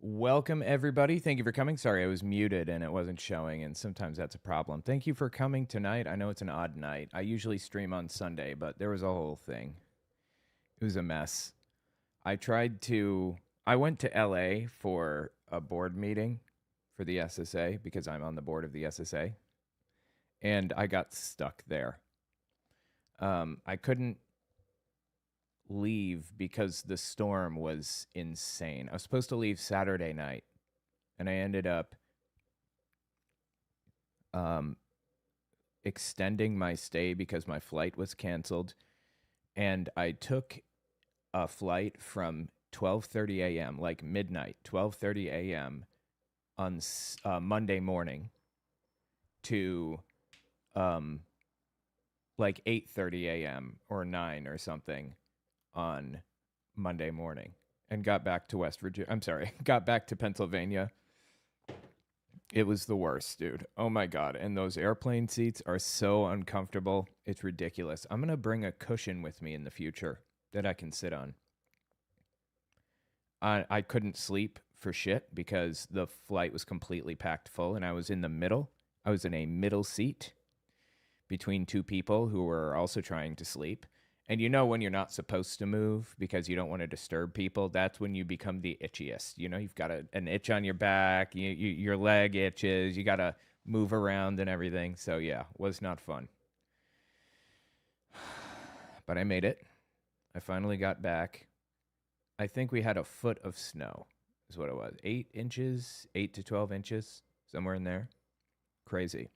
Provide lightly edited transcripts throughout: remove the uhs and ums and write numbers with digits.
Welcome, everybody. Thank you for coming. Sorry, I was muted and it wasn't showing, and sometimes that's a problem. Thank you for coming tonight. I know it's an odd night. I usually stream on Sunday, but there was a whole thing. It was a mess. I went to LA for a board meeting for the SSA because I'm on the board of the SSA, and I got stuck there. I couldn't leave because the storm was insane. I was supposed to leave Saturday night, and I ended up extending my stay because my flight was canceled, and I took a flight from 12:30 a.m., like midnight, 12:30 a.m. on Monday morning to like 8:30 a.m. or 9 or something on Monday morning, and got back to got back to Pennsylvania. It was the worst, dude. Oh my God. And those airplane seats are so uncomfortable. It's ridiculous. I'm going to bring a cushion with me in the future that I can sit on. I couldn't sleep for shit because the flight was completely packed full, and I was in the middle. I was in a middle seat between two people who were also trying to sleep. And you know when you're not supposed to move because you don't want to disturb people, that's when you become the itchiest. You know, you've got an itch on your back, your leg itches, you got to move around and everything. So yeah, was not fun. But I made it. I finally got back. I think we had a foot of snow is what it was. 8 inches, 8 to 12 inches, somewhere in there. Crazy.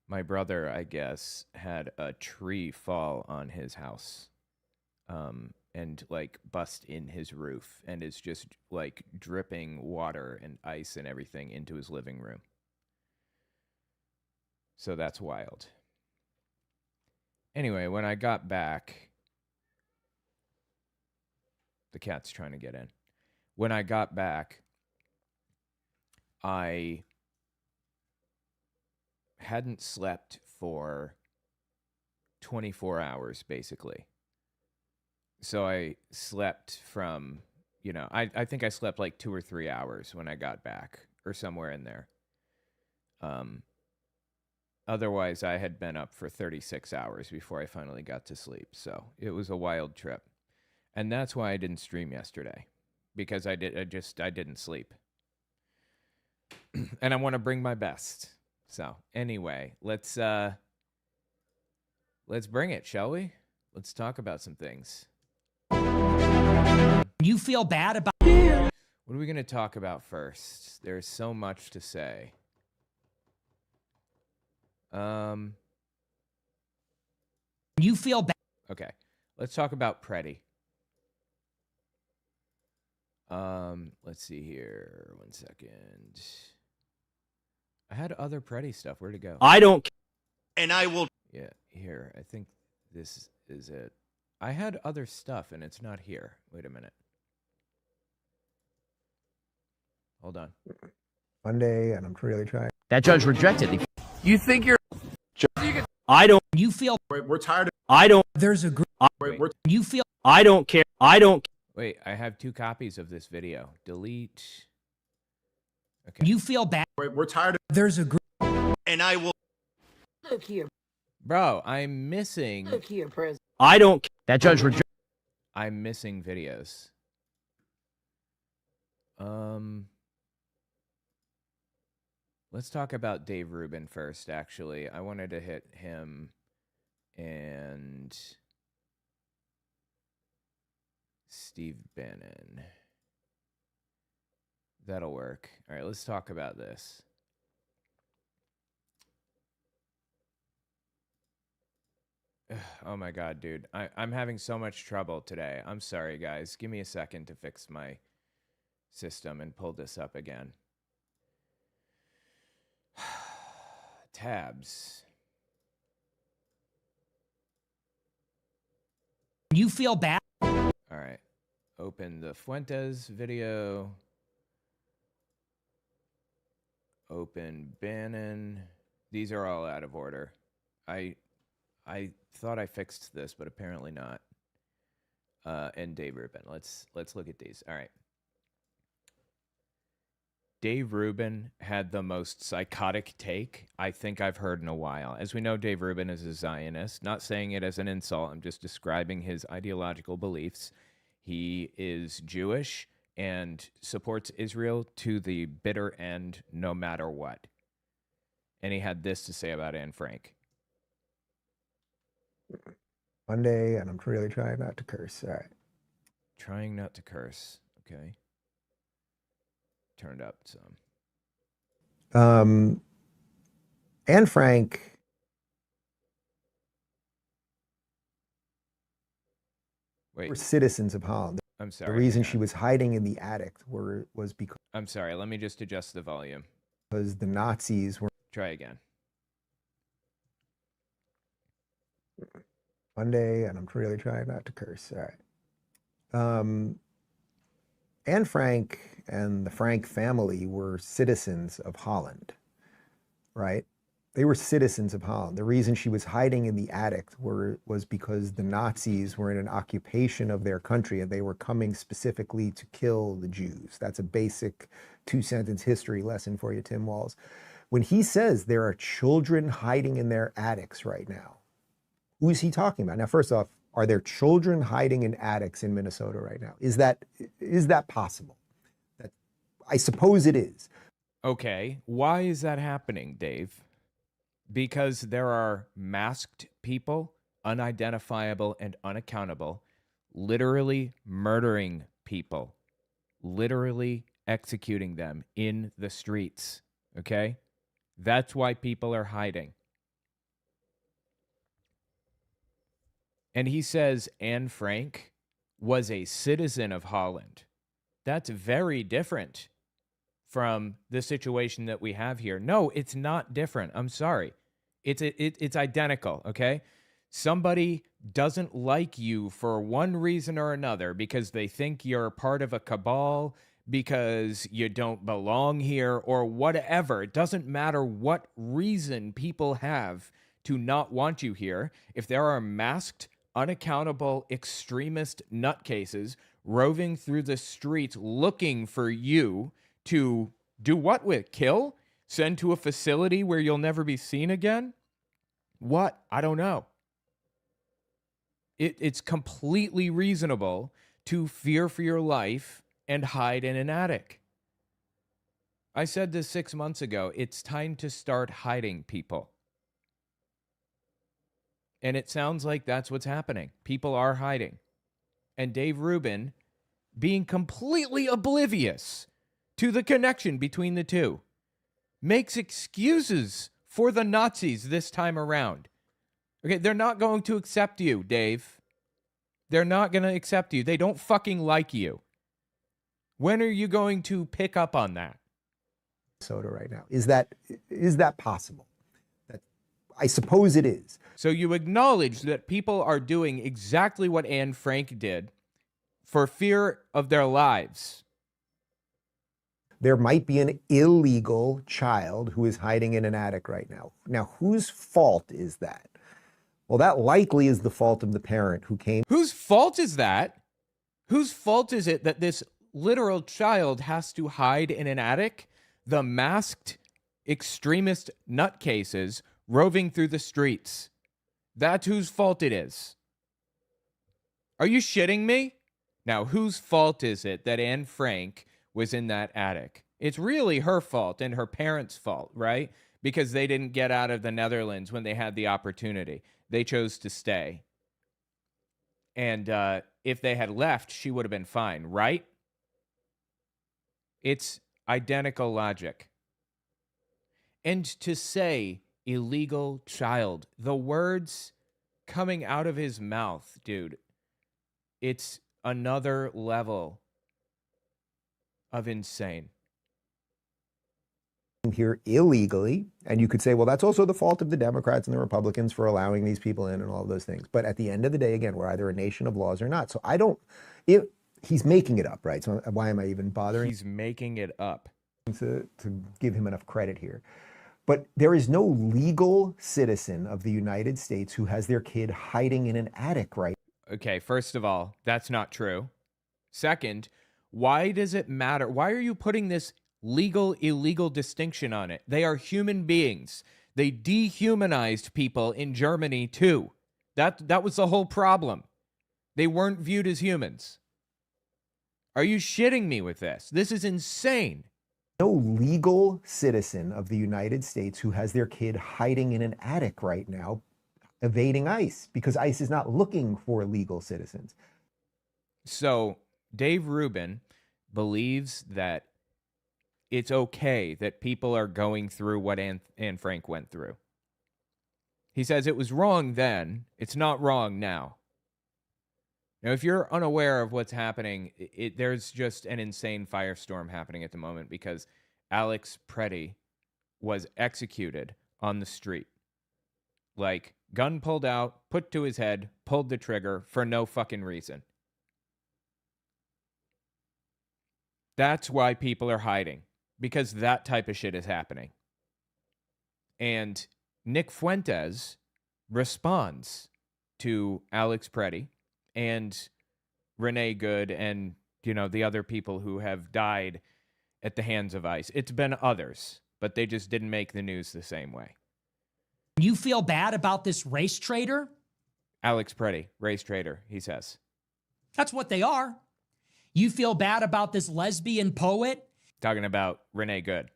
My brother, I guess, had a tree fall on his house and like bust in his roof, and is just like dripping water and ice and everything into his living room. So that's wild. Anyway, when I got back, the cat's trying to get in. When I got back, I hadn't slept for 24 hours, basically. So I slept from, I think I slept like 2 or 3 hours when I got back, or somewhere in there. Otherwise, I had been up for 36 hours before I finally got to sleep. So it was a wild trip. And that's why I didn't stream yesterday, because I didn't sleep. And I want to bring my best. So anyway, let's bring it, shall we? Let's talk about some things. You feel bad about... What are we going to talk about first? There's so much to say. You feel bad... Okay, let's talk about Pretti. Let's see here. 1 second. I had other Pretti stuff. Where'd it go? I don't... And I will... Yeah, here. I think this is it. I had other stuff, and it's not here. Wait a minute. Hold on. Monday, and I'm really trying. That judge rejected the... You think you're... I don't... You feel... We're tired of... I don't... There's a group. You feel... I don't care. I don't... Wait, I have 2 copies of this video. Delete. Okay. You feel bad... We're tired of... There's a group. And I will... Look here. Bro, I'm missing... Look here, President. I don't... That judge rejected... I'm missing videos. Let's talk about Dave Rubin first, actually. I wanted to hit him and Steve Bannon. That'll work. All right, let's talk about this. Oh my God, dude. I'm having so much trouble today. I'm sorry, guys. Give me a second to fix my system and pull this up again. Tabs. You feel bad... All right. Open the Fuentes video. Open Bannon. These are all out of order. I thought I fixed this, but apparently not. And Dave Rubin. Let's look at these. All right. Dave Rubin had the most psychotic take I think I've heard in a while. As we know, Dave Rubin is a Zionist. Not saying it as an insult, I'm just describing his ideological beliefs. He is Jewish and supports Israel to the bitter end, no matter what. And he had this to say about Anne Frank. Monday, and I'm really trying not to curse. All right. Trying not to curse. Okay. Turned up some. Anne Frank. Wait. Were citizens of Holland. I'm sorry. The reason she was hiding in the attic was because. I'm sorry. Let me just adjust the volume. Because the Nazis were. Try again. Monday, and I'm really trying not to curse. All right. Anne Frank and the Frank family were citizens of Holland, right? They were citizens of Holland. The reason she was hiding in the attic was because the Nazis were in an occupation of their country and they were coming specifically to kill the Jews. That's a basic two-sentence history lesson for you, Tim Walls. When he says there are children hiding in their attics right now, who is he talking about? Now, first off, are there children hiding in attics in Minnesota right now? Is that possible? I suppose it is. Okay, why is that happening, Dave? Because there are masked people, unidentifiable and unaccountable, literally murdering people, literally executing them in the streets, okay? That's why people are hiding. And he says Anne Frank was a citizen of Holland. That's very different from the situation that we have here. No, it's not different. I'm sorry. It's identical, okay? Somebody doesn't like you for one reason or another because they think you're part of a cabal, because you don't belong here, or whatever. It doesn't matter what reason people have to not want you here. If there are masked, unaccountable extremist nutcases roving through the streets looking for you to do what with? Kill? Send to a facility where you'll never be seen again? What? I don't know. It's completely reasonable to fear for your life and hide in an attic. I said this 6 months ago. It's time to start hiding people. And it sounds like that's what's happening. People are hiding. And Dave Rubin, being completely oblivious to the connection between the two, makes excuses for the Nazis this time around. Okay, they're not going to accept you, Dave. They're not going to accept you. They don't fucking like you. When are you going to pick up on that? Minnesota right now. Is that possible? I suppose it is. So you acknowledge that people are doing exactly what Anne Frank did for fear of their lives. There might be an illegal child who is hiding in an attic right now. Now, whose fault is that? Well, that likely is the fault of the parent who came. Whose fault is that? Whose fault is it that this literal child has to hide in an attic? The masked extremist nutcases roving through the streets. That's whose fault it is. Are you shitting me? Now, whose fault is it that Anne Frank was in that attic? It's really her fault and her parents' fault, right? Because they didn't get out of the Netherlands when they had the opportunity. They chose to stay. And if they had left, she would have been fine, right? It's identical logic. And to say illegal child, the words coming out of his mouth, dude, it's another level of insane. Here illegally, and you could say, well, that's also the fault of the Democrats and the Republicans for allowing these people in and all of those things. But at the end of the day, again, we're either a nation of laws or not. So he's making it up, right? So why am I even bothering? He's making it up. To give him enough credit here. But there is no legal citizen of the United States who has their kid hiding in an attic, right? Okay, first of all, that's not true. Second, why does it matter? Why are you putting this legal, illegal distinction on it. They are human beings. They dehumanized people in Germany too. That was the whole problem. They weren't viewed as humans. Are you shitting me with this? This is insane. No legal citizen of the United States who has their kid hiding in an attic right now, evading ICE, because ICE is not looking for legal citizens. So Dave Rubin believes that it's okay that people are going through what Anne Frank went through. He says it was wrong then. It's not wrong now. Now, if you're unaware of what's happening, there's just an insane firestorm happening at the moment because Alex Pretti was executed on the street. Like, gun pulled out, put to his head, pulled the trigger for no fucking reason. That's why people are hiding, because that type of shit is happening. And Nick Fuentes responds to Alex Pretti and Renee Good and, the other people who have died at the hands of ICE. It's been others, but they just didn't make the news the same way. You feel bad about this race traitor? Alex Pretti, race traitor, he says. That's what they are. You feel bad about this lesbian poet? Talking about Renee Good.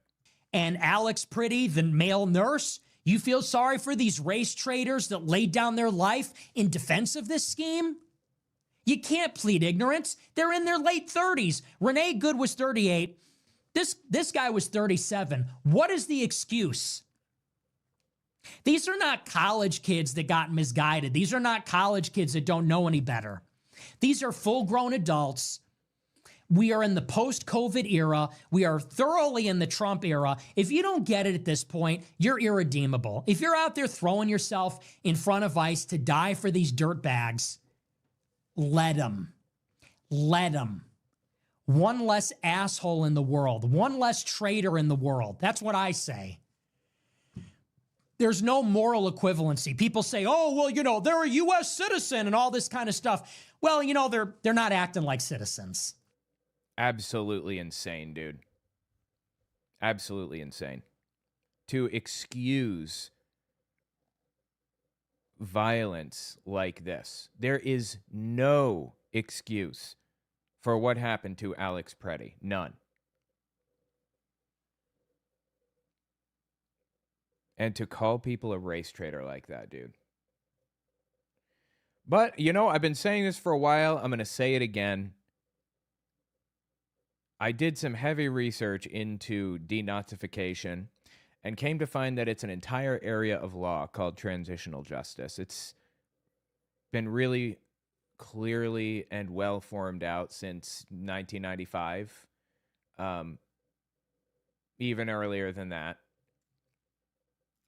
And Alex Pretti, the male nurse? You feel sorry for these race traitors that laid down their life in defense of this scheme? You can't plead ignorance. They're in their late 30s. Renee Good was 38. This guy was 37. What is the excuse? These are not college kids that got misguided. These are not college kids that don't know any better. These are full-grown adults. We are in the post-COVID era. We are thoroughly in the Trump era. If you don't get it at this point, you're irredeemable. If you're out there throwing yourself in front of ICE to die for these dirtbags, let them. Let them. One less asshole in the world. One less traitor in the world. That's what I say. There's no moral equivalency. People say, oh, well, they're a U.S. citizen and all this kind of stuff. Well, they're not acting like citizens. Absolutely insane, dude. Absolutely insane. To excuse violence like this. There is no excuse for what happened to Alex Pretti. None. And to call people a race traitor like that, dude. But, I've been saying this for a while. I'm going to say it again. I did some heavy research into denazification and came to find that it's an entire area of law called transitional justice. It's been really clearly and well formed out since 1995, even earlier than that,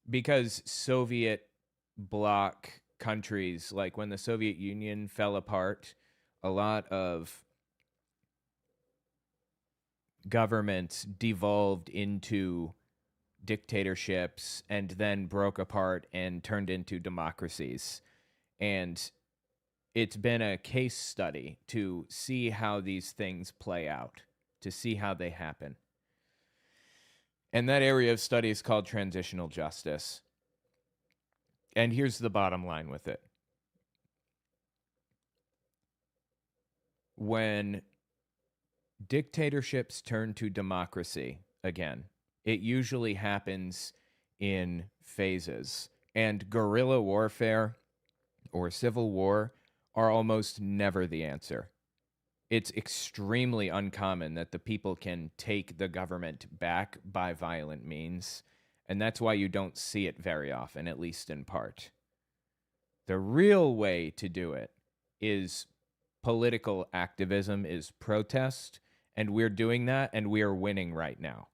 because Soviet bloc countries, like when the Soviet Union fell apart, a lot of governments devolved into dictatorships and then broke apart and turned into democracies. And it's been a case study to see how these things play out, to see how they happen. And that area of study is called transitional justice. And here's the bottom line with it. When dictatorships turn to democracy again, it usually happens in phases. And guerrilla warfare or civil war are almost never the answer. It's extremely uncommon that the people can take the government back by violent means. And that's why you don't see it very often, at least in part. The real way to do it is political activism, is protest. And we're doing that, and we are winning right now.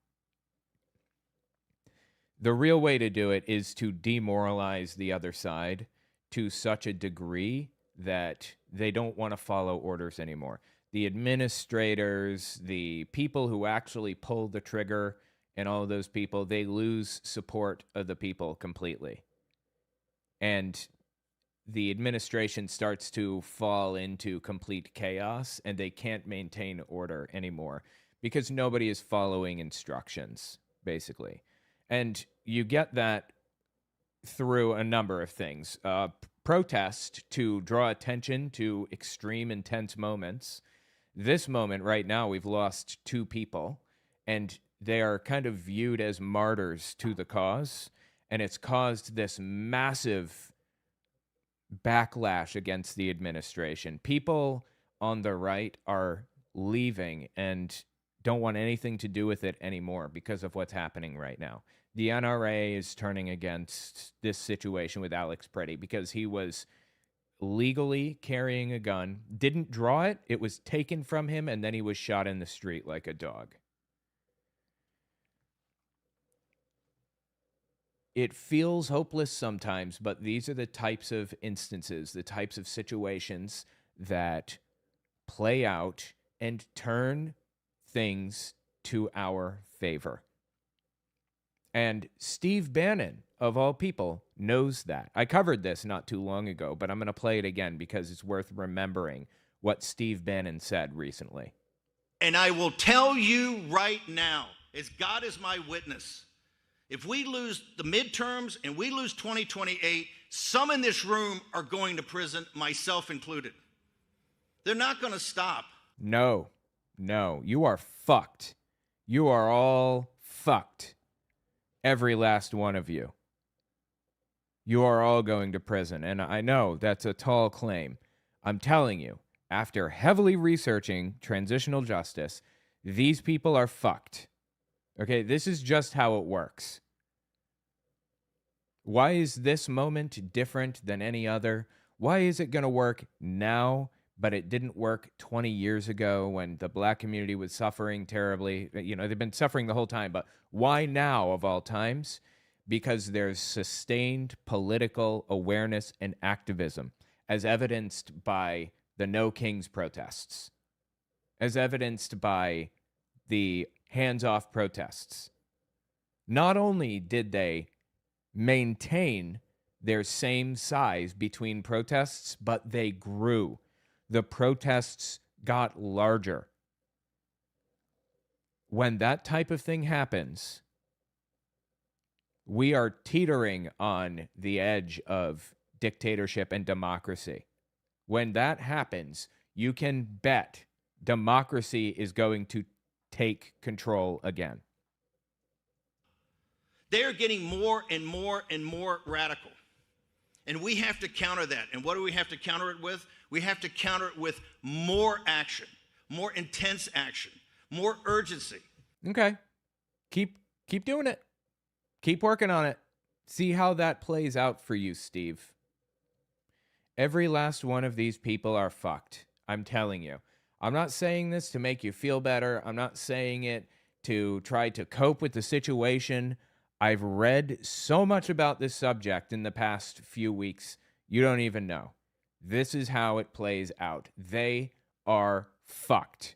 The real way to do it is to demoralize the other side to such a degree that they don't want to follow orders anymore. The administrators, the people who actually pull the trigger, and all of those people, they lose support of the people completely. And the administration starts to fall into complete chaos, and they can't maintain order anymore because nobody is following instructions, basically. And you get that through a number of things. Protest to draw attention to extreme, intense moments. This moment right now, we've lost 2 people, and they are kind of viewed as martyrs to the cause, and it's caused this massive backlash against the administration. People on the right are leaving and don't want anything to do with it anymore because of what's happening right now. The NRA is turning against this situation with Alex Pretti because he was legally carrying a gun, didn't draw it, it was taken from him, and then he was shot in the street like a dog. It feels hopeless sometimes, but these are the types of instances, the types of situations that play out and turn things to our favor. And Steve Bannon, of all people, knows that. I covered this not too long ago, but I'm going to play it again because it's worth remembering what Steve Bannon said recently. And I will tell you right now, as God is my witness, if we lose the midterms and we lose 2028, some in this room are going to prison, myself included. They're not going to stop. No, you are fucked. You are all fucked. Every last one of you. You are all going to prison. And I know that's a tall claim. I'm telling you, after heavily researching transitional justice, these people are fucked. Okay, this is just how it works. Why is this moment different than any other? Why is it going to work now, but it didn't work 20 years ago when the black community was suffering terribly? You know, they've been suffering the whole time, but why now of all times? Because there's sustained political awareness and activism, as evidenced by the No Kings protests, as evidenced by the hands-off protests. Not only did they maintain their same size between protests, but they grew. The protests got larger. When that type of thing happens, we are teetering on the edge of dictatorship and democracy. When that happens, you can bet democracy is going to take control again. They're getting more and more and more radical. And we have to counter that. And what do we have to counter it with? We have to counter it with more action, more intense action, more urgency. Okay. Keep doing it. Keep working on it. See how that plays out for you, Steve. Every last one of these people are fucked. I'm telling you. I'm not saying this to make you feel better. I'm not saying it to try to cope with the situation. I've read so much about this subject in the past few weeks, you don't even know. This is how it plays out. They are fucked.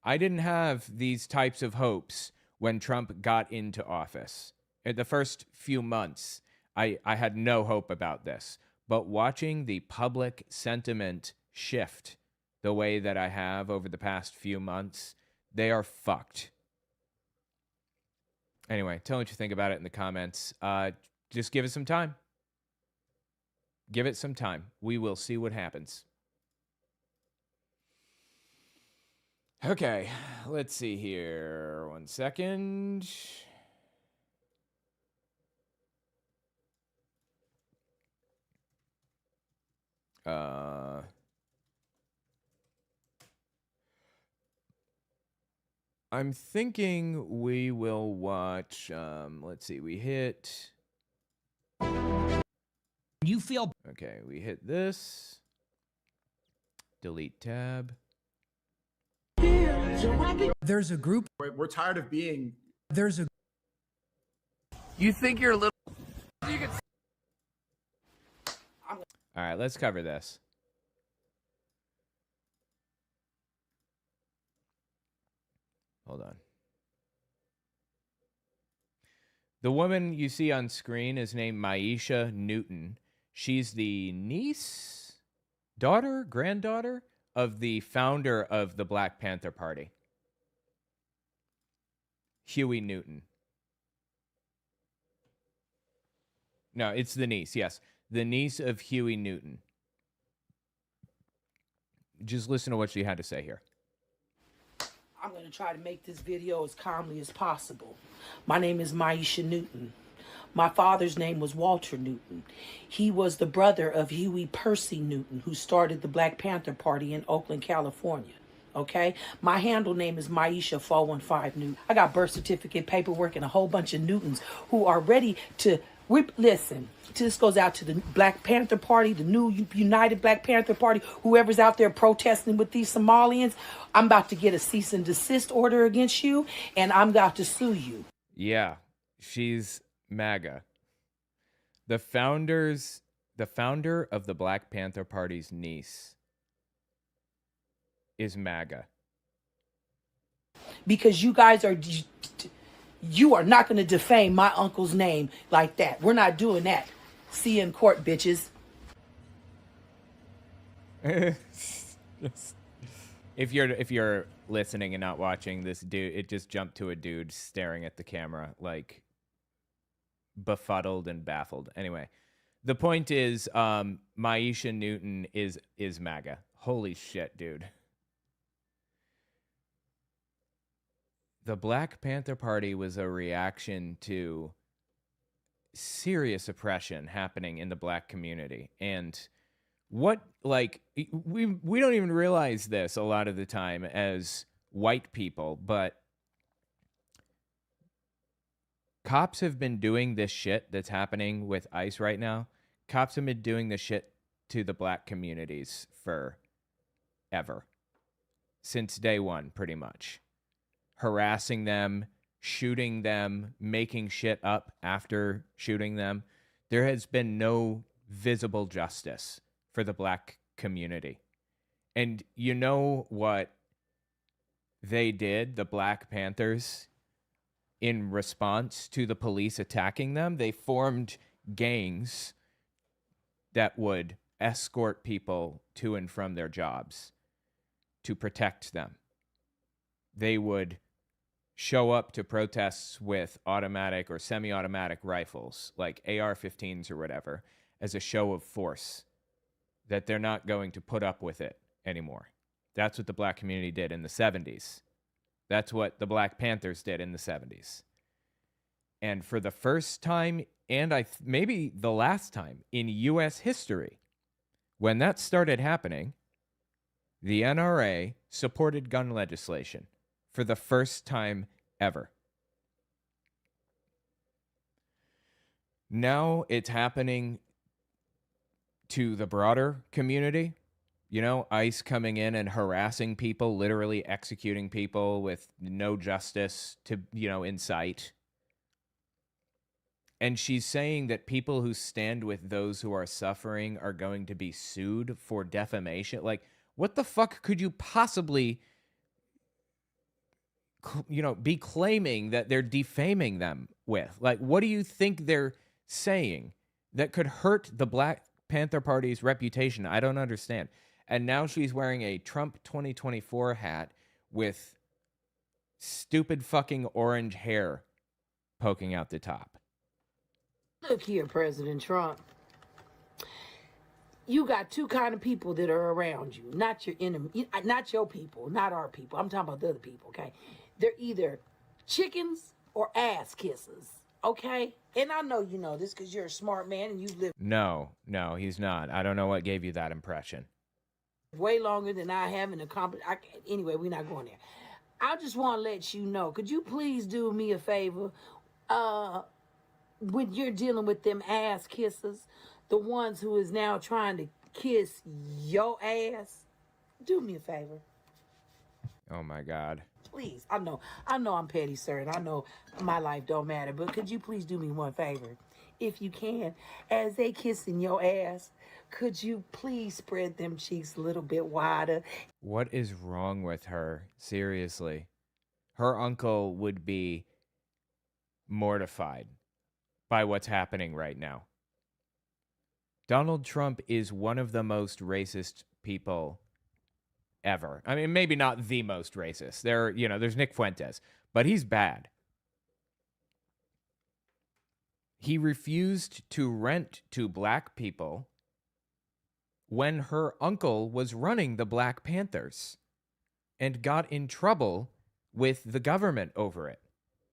I didn't have these types of hopes when Trump got into office. In the first few months, I had no hope about this. But watching the public sentiment shift the way that I have over the past few months, they are fucked. Anyway, tell me what you think about it in the comments. Just give it some time. Give it some time. We will see what happens. Okay, let's see here. 1 second. I'm thinking we will watch, let's see, we hit... You feel... Okay, we hit this. Delete tab. There's a group... We're tired of being... There's a... You think you're a little... All right, let's cover this. Hold on. The woman you see on screen is named Maisha Newton. She's the niece, daughter, granddaughter of the founder of the Black Panther Party, Huey Newton. No, it's the niece, yes. The niece of Huey Newton. Just listen to what she had to say here. I'm going to try to make this video as calmly as possible. My name is Maisha Newton. My father's name was Walter Newton. He was the brother of Huey Percy Newton, who started the Black Panther Party in Oakland, California. Okay? My handle name is Maisha 415 Newton. I got birth certificate, paperwork, and a whole bunch of Newtons who are ready to listen. This goes out to the Black Panther Party, the new United Black Panther Party, whoever's out there protesting with these Somalians. I'm about to get a cease and desist order against you, and I'm about to sue you. Yeah, she's MAGA. The founder of the Black Panther Party's niece is MAGA. Because you guys are... You are not going to defame my uncle's name like that. We're not doing that. See you in court, bitches. If you're listening and not watching, this dude, it just jumped to a dude staring at the camera, like befuddled and baffled. Anyway, the point is, Maisha Newton is MAGA. Holy shit, dude. The Black Panther Party was a reaction to serious oppression happening in the black community. And we don't even realize this a lot of the time as white people, but cops have been doing this shit that's happening with ICE right now. Cops have been doing this shit to the black communities forever. Since day one, pretty much. Harassing them, shooting them, making shit up after shooting them. There has been no visible justice for the black community. And you know what they did, the Black Panthers, in response to the police attacking them? They formed gangs that would escort people to and from their jobs to protect them. They would show up to protests with automatic or semi-automatic rifles, like AR-15s or whatever, as a show of force, that they're not going to put up with it anymore. That's what the black community did in the 70s. That's what the Black Panthers did in the 70s. And for the first time, and maybe the last time in U.S. history, when that started happening, the NRA supported gun legislation for the first time ever. Now it's happening to the broader community. You know, ICE coming in and harassing people, literally executing people with no justice in sight. And she's saying that people who stand with those who are suffering are going to be sued for defamation. Like, what the fuck could you possibly be claiming that they're defaming them with? Like, what do you think they're saying that could hurt the Black Panther Party's reputation? I don't understand. And now she's wearing a Trump 2024 hat with stupid fucking orange hair poking out the top. Look here, President Trump. You got two kind of people that are around you, not your enemy, not your people, not our people. I'm talking about the other people, okay? They're either chickens or ass kissers, okay? And I know you know this because you're a smart man and you've lived... No, he's not. I don't know what gave you that impression. ...way longer than I have in the anyway, we're not going there. I just want to let you know, could you please do me a favor? When you're dealing with them ass kissers, the ones who is now trying to kiss your ass, do me a favor. Oh my God. Please, I know I'm petty, sir, and I know my life don't matter, but could you please do me one favor? If you can, as they kissing your ass, could you please spread them cheeks a little bit wider? What is wrong with her? Seriously. Her uncle would be mortified by what's happening right now. Donald Trump is one of the most racist people ever. I mean, maybe not the most racist. There's Nick Fuentes, but he's bad. He refused to rent to black people when her uncle was running the Black Panthers and got in trouble with the government over it.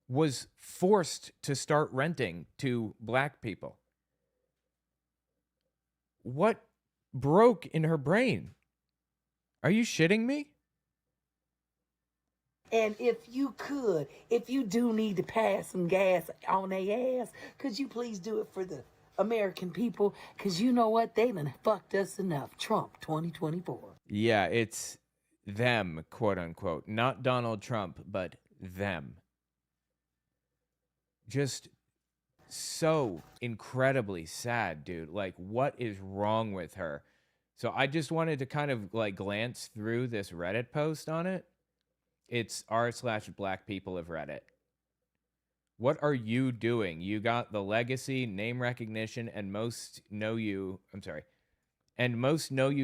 Was forced to start renting to black people. What broke in her brain? Are you shitting me? And if you do need to pass some gas on their ass, could you please do it for the American people? Because you know what? They done fucked us enough. Trump 2024. Yeah, it's them, quote unquote. Not Donald Trump, but them. Just so incredibly sad, dude. Like, what is wrong with her? So I just wanted to kind of like glance through this Reddit post on it. It's r/black people of Reddit. What are you doing? You got the legacy, name recognition, and most know you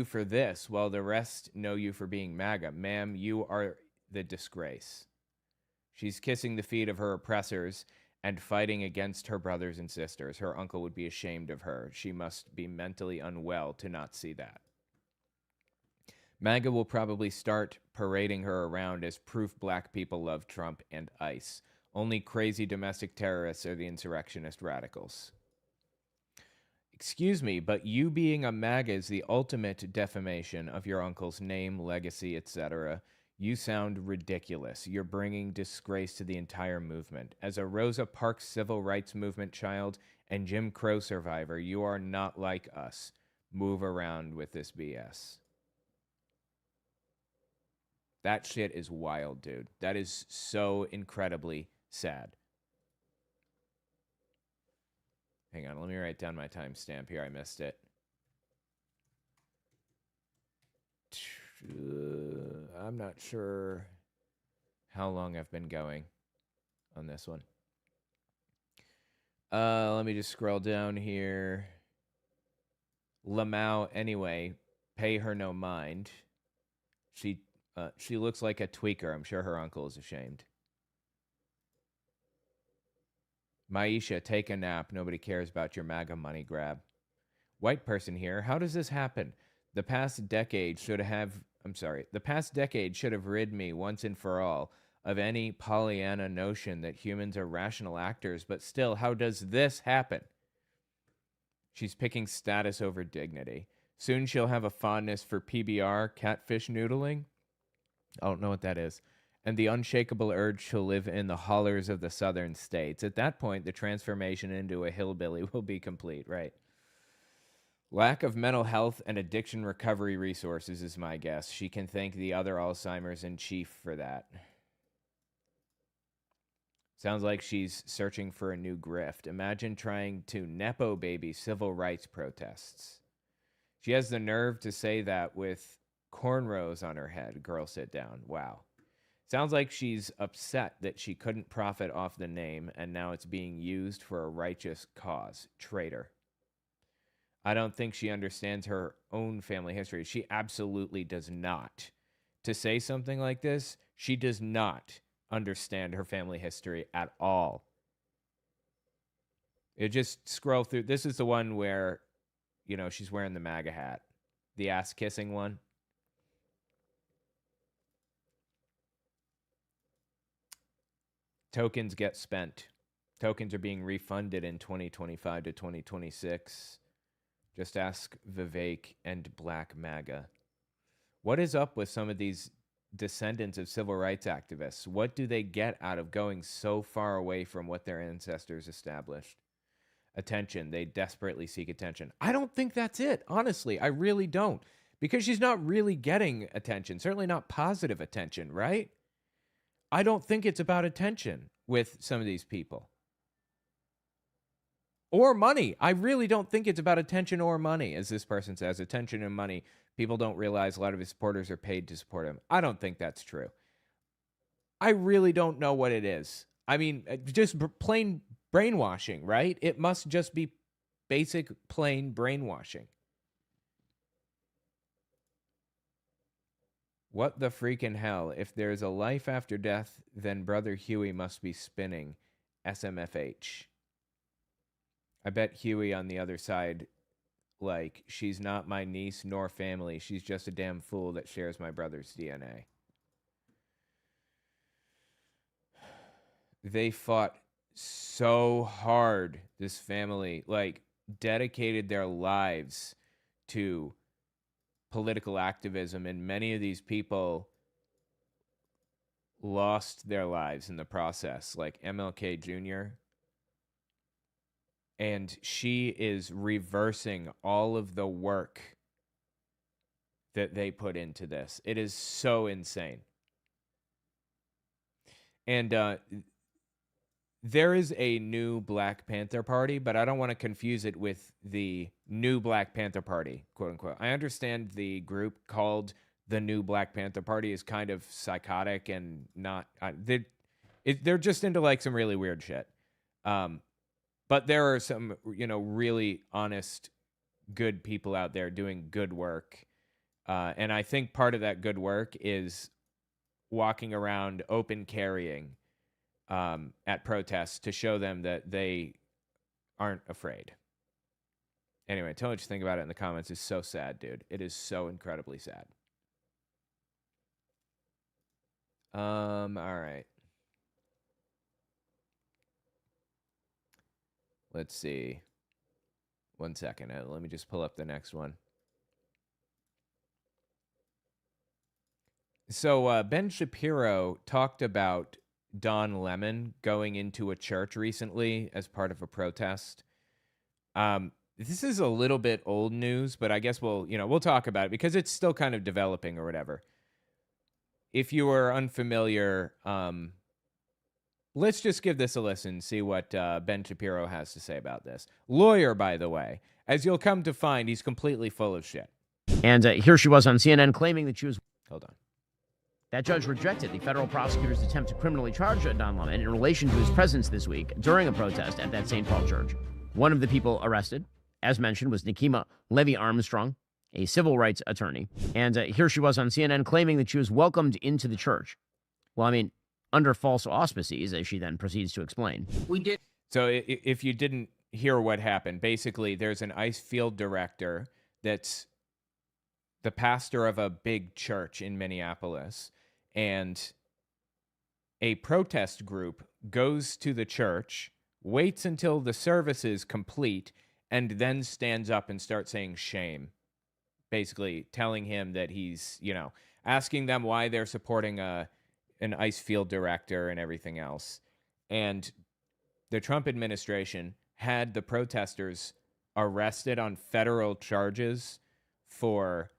for this, while the rest know you for being MAGA. Ma'am, you are the disgrace. She's kissing the feet of her oppressors and fighting against her brothers and sisters. Her uncle would be ashamed of her. She must be mentally unwell to not see that. MAGA will probably start parading her around as proof black people love Trump and ICE. Only crazy domestic terrorists are the insurrectionist radicals. Excuse me, but you being a MAGA is the ultimate defamation of your uncle's name, legacy, etc. You sound ridiculous. You're bringing disgrace to the entire movement. As a Rosa Parks civil rights movement child and Jim Crow survivor, you are not like us. Move around with this BS. That shit is wild, dude. That is so incredibly sad. Hang on, let me write down my timestamp here. I missed it. I'm not sure how long I've been going on this one. Let me just scroll down here. Lamau, anyway, pay her no mind. She looks like a tweaker. I'm sure her uncle is ashamed. Maisha, take a nap. Nobody cares about your MAGA money grab. White person here. How does this happen? The past decade should have rid me once and for all of any Pollyanna notion that humans are rational actors, but still, how does this happen? She's picking status over dignity. Soon she'll have a fondness for PBR, catfish noodling. I don't know what that is. And the unshakable urge to live in the hollers of the southern states. At that point, the transformation into a hillbilly will be complete, right? Lack of mental health and addiction recovery resources is my guess. She can thank the other Alzheimer's in chief for that. Sounds like she's searching for a new grift. Imagine trying to Nepo baby civil rights protests. She has the nerve to say that with cornrows on her head. Girl, sit down. Wow. Sounds like she's upset that she couldn't profit off the name and now it's being used for a righteous cause. Traitor. I don't think she understands her own family history. She absolutely does not. To say something like this, she does not understand her family history at all. You just scroll through. This is the one where, she's wearing the MAGA hat. The ass-kissing one. Tokens get spent. Tokens are being refunded in 2025 to 2026. Just ask Vivek and Black MAGA. What is up with some of these descendants of civil rights activists? What do they get out of going so far away from what their ancestors established? Attention. They desperately seek attention. I don't think that's it. Honestly, I really don't. Because she's not really getting attention. Certainly not positive attention, right? I don't think it's about attention with some of these people. Or money. I really don't think it's about attention or money, as this person says. Attention and money. People don't realize a lot of his supporters are paid to support him. I don't think that's true. I really don't know what it is. I mean, just plain brainwashing, right? It must just be basic, plain brainwashing. What the freaking hell? If there's a life after death, then Brother Huey must be spinning. SMFH. I bet Huey on the other side, like, she's not my niece nor family. She's just a damn fool that shares my brother's DNA. They fought so hard, this family, like, dedicated their lives to political activism, and many of these people lost their lives in the process, like MLK Jr. And she is reversing all of the work that they put into this. It is so insane. And there is a new Black Panther Party, but I don't want to confuse it with the new Black Panther Party, quote unquote. I understand the group called the new Black Panther Party is kind of psychotic and not, they're just into like some really weird shit. But there are some, really honest, good people out there doing good work. And I think part of that good work is walking around open carrying at protests to show them that they aren't afraid. Anyway, tell me what you think about it in the comments. It's so sad, dude. It is so incredibly sad. All right. Let's see. 1 second. Let me just pull up the next one. So Ben Shapiro talked about Don Lemon going into a church recently as part of a protest. This is a little bit old news, but I guess we'll talk about it because it's still kind of developing or whatever. If you are unfamiliar, let's just give this a listen, see what Ben Shapiro has to say about this. Lawyer, by the way. As you'll come to find, he's completely full of shit. And here she was on CNN claiming that she was... Hold on. That judge rejected the federal prosecutor's attempt to criminally charge Don Lemon in relation to his presence this week during a protest at that St. Paul church. One of the people arrested, as mentioned, was Nikema Levy-Armstrong, a civil rights attorney. And here she was on CNN claiming that she was welcomed into the church. Well, I mean, under false auspices, as she then proceeds to explain. We did. So if you didn't hear what happened, basically there's an ice field director that's the pastor of a big church in Minneapolis, and a protest group goes to the church, waits until the service is complete, and then stands up and starts saying shame. Basically telling him that he's, asking them why they're supporting an ice field director and everything else. And the Trump administration had the protesters arrested on federal charges for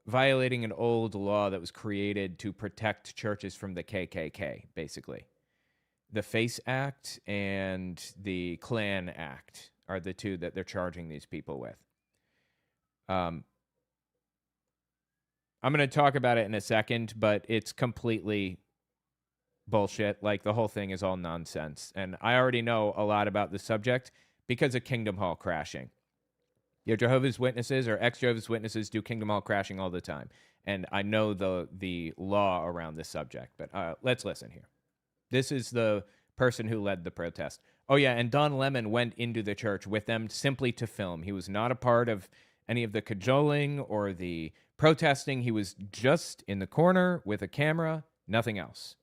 violating an old law that was created to protect churches from the KKK, basically. The FACE Act and the Klan Act are the two that they're charging these people with. I'm going to talk about it in a second, but it's completely bullshit. Like, the whole thing is all nonsense. And I already know a lot about the subject because of Kingdom Hall crashing. Your Jehovah's Witnesses or ex-Jehovah's Witnesses do Kingdom Hall crashing all the time. And I know the law around this subject. But let's listen here. This is the person who led the protest. Oh, yeah, and Don Lemon went into the church with them simply to film. He was not a part of any of the cajoling or the protesting. He was just in the corner with a camera, nothing else.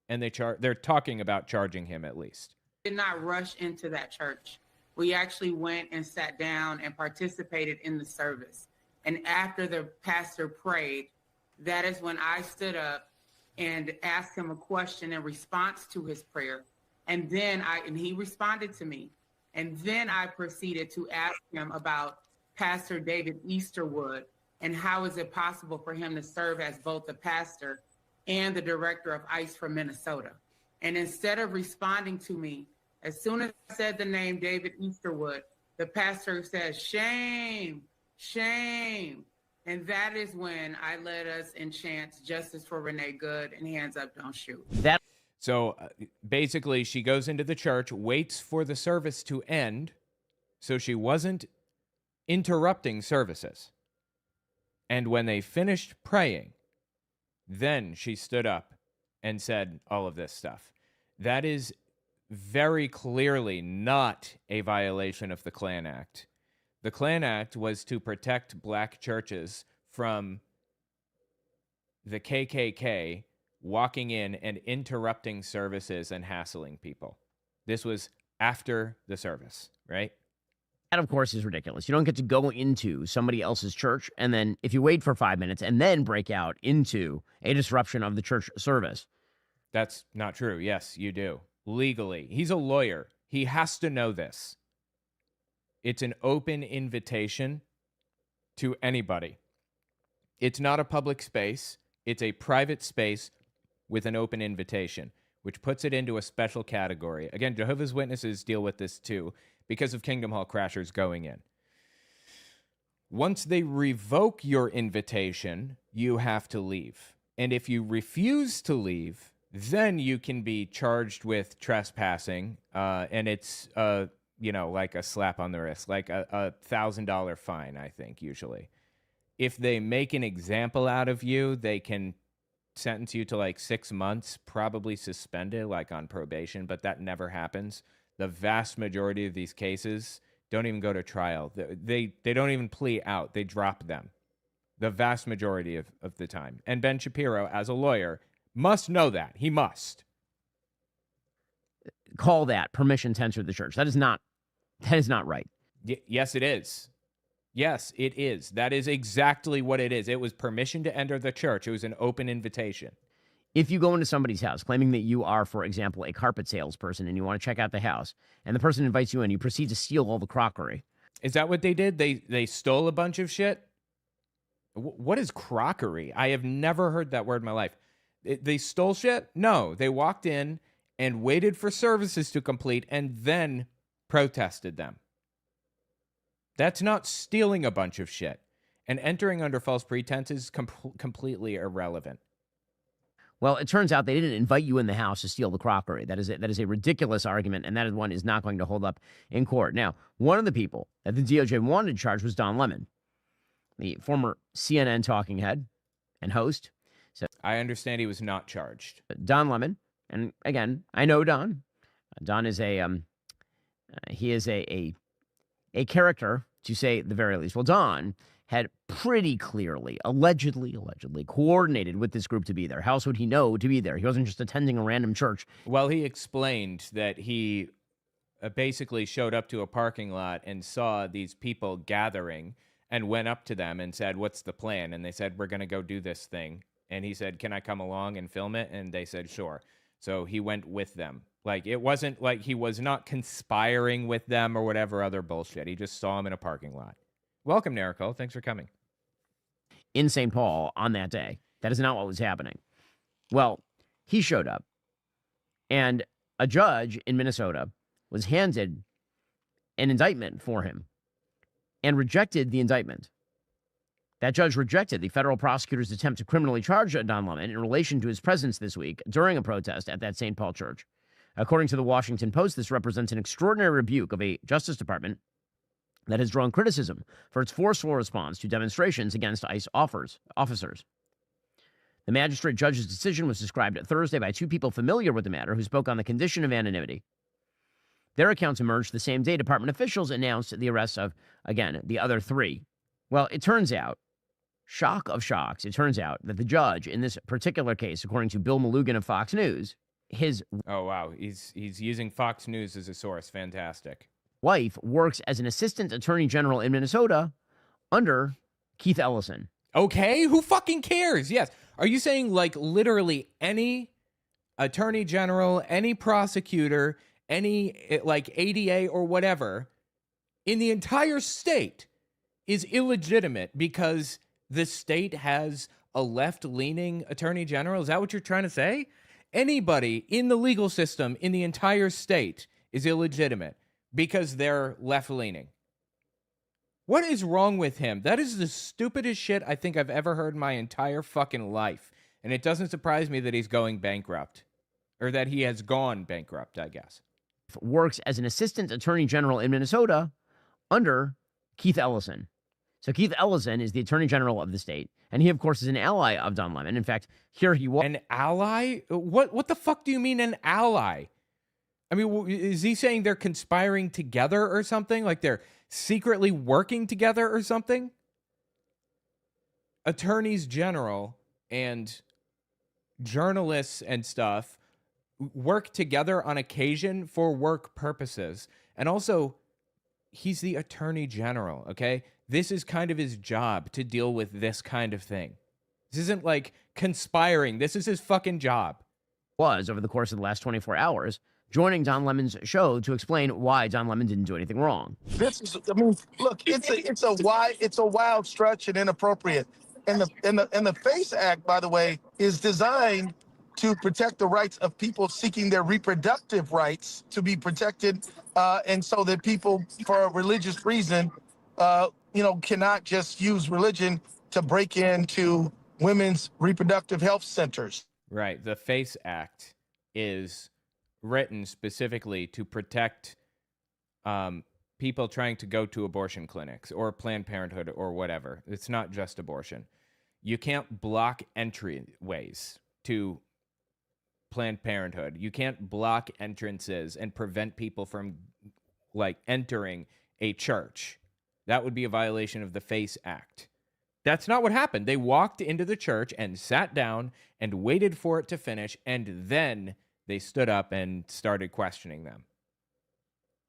And they're talking about charging him at least. Did not rush into that church. We actually went and sat down and participated in the service. And after the pastor prayed, that is when I stood up and asked him a question in response to his prayer. And then he responded to me. And then I proceeded to ask him about Pastor David Easterwood and how is it possible for him to serve as both the pastor and the director of ICE for Minnesota. And instead of responding to me, as soon as I said the name David Easterwood, the pastor said, shame, shame. And that is when I led us in chants, justice for Renee Good and hands up, don't shoot. So basically, she goes into the church, waits for the service to end, so she wasn't interrupting services. And when they finished praying, then she stood up and said all of this stuff. That is very clearly not a violation of the Klan Act. The Klan Act was to protect black churches from the KKK walking in and interrupting services and hassling people. This was after the service, right? That, of course, is ridiculous. You don't get to go into somebody else's church, and then if you wait for 5 minutes and then break out into a disruption of the church service. That's not true. Yes, you do. Legally. He's a lawyer. He has to know this. It's an open invitation to anybody. It's not a public space. It's a private space with an open invitation, which puts it into a special category. Again, Jehovah's Witnesses deal with this too because of Kingdom Hall crashers going in. Once they revoke your invitation, you have to leave. And if you refuse to leave, then you can be charged with trespassing, and it's, like a slap on the wrist, like a $1,000 fine, I think, usually. If they make an example out of you, they can sentence you to like 6 months, probably suspended, like on probation, but that never happens. The vast majority of these cases don't even go to trial. They don't even plea out. They drop them. The vast majority of the time. And Ben Shapiro, as a lawyer, must know that. He must. Call that permission to enter the church. That is not right. Yes, it is. Yes, it is. That is exactly what it is. It was permission to enter the church. It was an open invitation. If you go into somebody's house claiming that you are, for example, a carpet salesperson and you want to check out the house, and the person invites you in, you proceed to steal all the crockery. Is that what they did? They stole a bunch of shit? What is crockery? I have never heard that word in my life. They stole shit? No, they walked in and waited for services to complete and then protested them. That's not stealing a bunch of shit. And entering under false pretense is completely irrelevant. Well, it turns out they didn't invite you in the house to steal the crockery. That is a ridiculous argument, and that one is not going to hold up in court. Now, one of the people that the DOJ wanted to charge was Don Lemon, the former CNN talking head and host. So I understand he was not charged. Don Lemon, and again, I know Don. Don is he is a character, to say the very least. Well, Don had pretty clearly, allegedly coordinated with this group to be there. How else would he know to be there? He wasn't just attending a random church. Well, he explained that he basically showed up to a parking lot and saw these people gathering and went up to them and said, "What's the plan?" And they said, "We're going to go do this thing." And he said, "Can I come along and film it?" And they said, "Sure." So he went with them. Like, it wasn't like he was not conspiring with them or whatever other bullshit. He just saw them in a parking lot. Welcome, Nerico. Thanks for coming. In St. Paul on that day. That is not what was happening. Well, he showed up, and a judge in Minnesota was handed an indictment for him and rejected the indictment. That judge rejected the federal prosecutor's attempt to criminally charge Don Lemon in relation to his presence this week during a protest at that St. Paul church. According to the Washington Post, this represents an extraordinary rebuke of a Justice Department that has drawn criticism for its forceful response to demonstrations against ICE officers. The magistrate judge's decision was described Thursday by two people familiar with the matter who spoke on the condition of anonymity. Their accounts emerged the same day Department officials announced the arrests of, again, the other three. Well, it turns out, shock of shocks, it turns out that the judge in this particular case, according to Bill Malugin of Fox News, his... Oh, wow. He's using Fox News as a source. Fantastic. Wife works as an assistant attorney general in Minnesota under Keith Ellison. Okay, who fucking cares? Yes. Are you saying like literally any attorney general, any prosecutor, any like ADA or whatever in the entire state is illegitimate because the state has a left-leaning attorney general? Is that what you're trying to say? Anybody in the legal system in the entire state is illegitimate because they're left-leaning. What is wrong with him? That is the stupidest shit I think I've ever heard in my entire fucking life. And it doesn't surprise me that he's going bankrupt. Or that he has gone bankrupt, I guess. Works as an assistant attorney general in Minnesota under Keith Ellison. So Keith Ellison is the Attorney General of the state, and he, of course, is an ally of Don Lemon. In fact, here he was. An ally? What the fuck do you mean an ally? I mean, is he saying they're conspiring together or something? Like they're secretly working together or something? Attorneys general and journalists and stuff work together on occasion for work purposes. And also, he's the attorney general, okay? This is kind of his job to deal with this kind of thing. This isn't like conspiring. This is his fucking job. Was over the course of the last 24 hours, joining Don Lemon's show to explain why Don Lemon didn't do anything wrong. This is, I mean, look, it's a wild stretch and inappropriate. And the FACE Act, by the way, is designed to protect the rights of people seeking their reproductive rights to be protected, and so that people, for a religious reason, cannot just use religion to break into women's reproductive health centers. Right. The FACE Act is written specifically to protect people trying to go to abortion clinics or Planned Parenthood or whatever. It's not just abortion. You can't block entryways to Planned Parenthood. You can't block entrances and prevent people from entering a church. That would be a violation of the FACE Act. That's not what happened. They walked into the church and sat down and waited for it to finish, and then they stood up and started questioning them.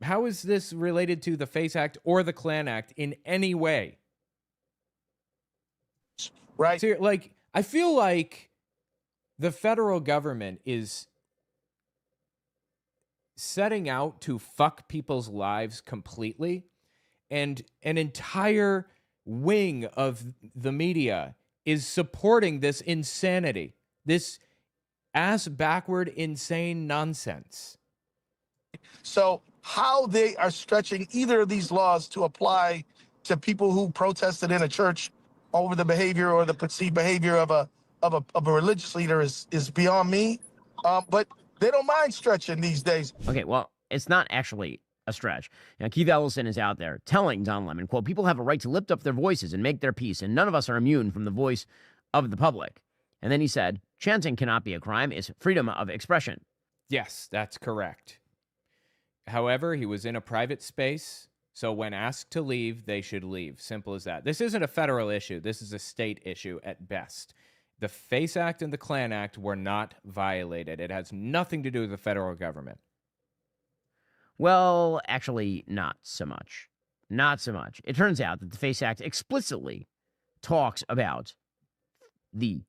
How is this related to the FACE Act or the Klan Act in any way? Right. So, I feel like the federal government is setting out to fuck people's lives completely, and an entire wing of the media is supporting this insanity, this ass-backward, insane nonsense. So how they are stretching either of these laws to apply to people who protested in a church over the behavior or the perceived behavior of a religious leader is beyond me. But they don't mind stretching these days. Okay, well, it's not actually a stretch. Now, Keith Ellison is out there telling Don Lemon, quote, people have a right to lift up their voices and make their peace, and none of us are immune from the voice of the public. And then he said, chanting cannot be a crime. It's freedom of expression. Yes, that's correct. However, he was in a private space, so when asked to leave, they should leave. Simple as that. This isn't a federal issue. This is a state issue at best. The FACE Act and the Klan Act were not violated. It has nothing to do with the federal government. Well, actually, not so much. Not so much. It turns out that the FACE Act explicitly talks about the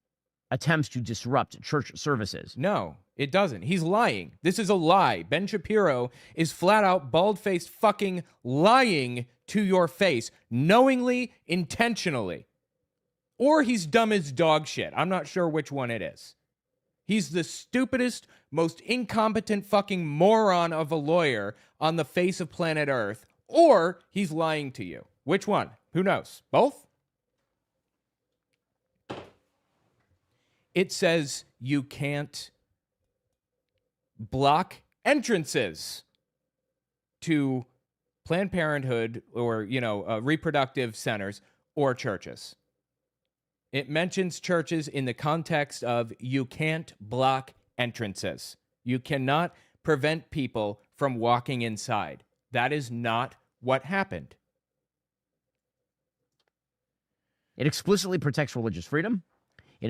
attempts to disrupt church services. No, it doesn't. He's lying. This is a lie. Ben Shapiro is flat out, bald-faced fucking lying to your face, knowingly, intentionally. Or he's dumb as dog shit. I'm not sure which one it is. He's the stupidest, most incompetent fucking moron of a lawyer on the face of planet Earth, or he's lying to you. Which one? Who knows? Both? It says you can't block entrances to Planned Parenthood or, reproductive centers or churches. It mentions churches in the context of you can't block entrances. You cannot prevent people from walking inside. That is not what happened. It explicitly protects religious freedom.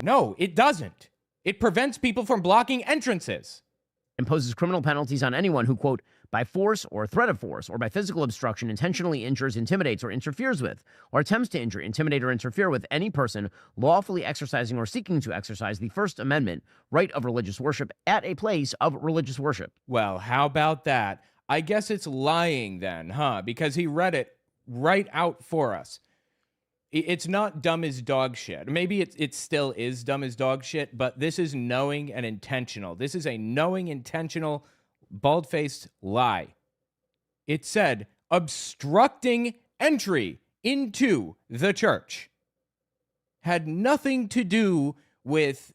No, it doesn't. It prevents people from blocking entrances. Imposes criminal penalties on anyone who, quote, by force or threat of force or by physical obstruction intentionally injures, intimidates, or interferes with, or attempts to injure, intimidate, or interfere with any person lawfully exercising or seeking to exercise the First Amendment right of religious worship at a place of religious worship. Well, how about that? I guess it's lying then, huh? Because he read it right out for us. It's not dumb as dog shit. Maybe it still is dumb as dog shit, but this is knowing and intentional. This is a knowing, intentional, bald-faced lie. It said obstructing entry into the church. Had nothing to do with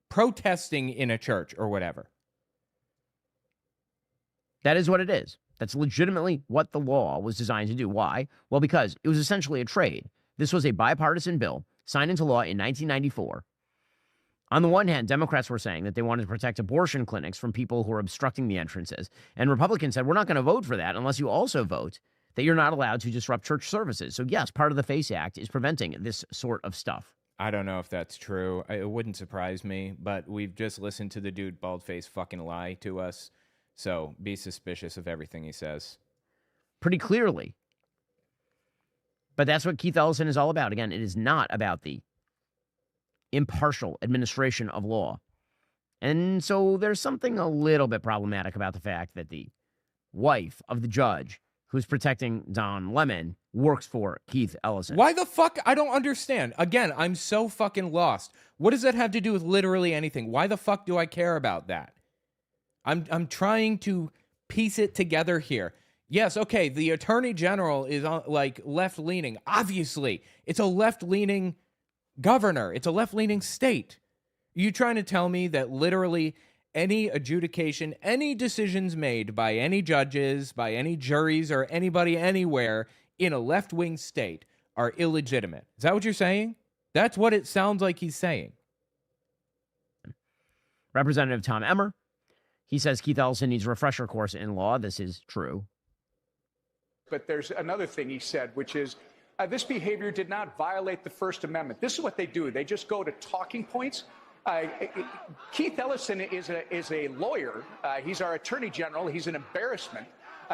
protesting in a church or whatever. That is what it is. That's legitimately what the law was designed to do. Why? Well, because it was essentially a trade. This was a bipartisan bill signed into law in 1994. On the one hand, Democrats were saying that they wanted to protect abortion clinics from people who are obstructing the entrances. And Republicans said, we're not going to vote for that unless you also vote that you're not allowed to disrupt church services. So yes, part of the FACE Act is preventing this sort of stuff. I don't know if that's true. It wouldn't surprise me, but we've just listened to the dude bald-faced fucking lie to us. So be suspicious of everything he says. Pretty clearly. But that's what Keith Ellison is all about. Again, it is not about the impartial administration of law. And so there's something a little bit problematic about the fact that the wife of the judge who's protecting Don Lemon works for Keith Ellison. Why the fuck? I don't understand. Again, I'm so fucking lost. What does that have to do with literally anything? Why the fuck do I care about that? I'm trying to piece it together here. Yes, okay, the attorney general is like left-leaning. Obviously, it's a left-leaning governor. It's a left-leaning state. You trying to tell me that literally any adjudication, any decisions made by any judges, by any juries, or anybody anywhere in a left-wing state are illegitimate? Is that what you're saying? That's what it sounds like he's saying. Representative Tom Emmer, he says Keith Ellison needs a refresher course in law. This is true. But there's another thing he said, which is this behavior did not violate the First Amendment. This is what they do. They just go to talking points. Keith Ellison is a lawyer. He's our attorney general. He's an embarrassment.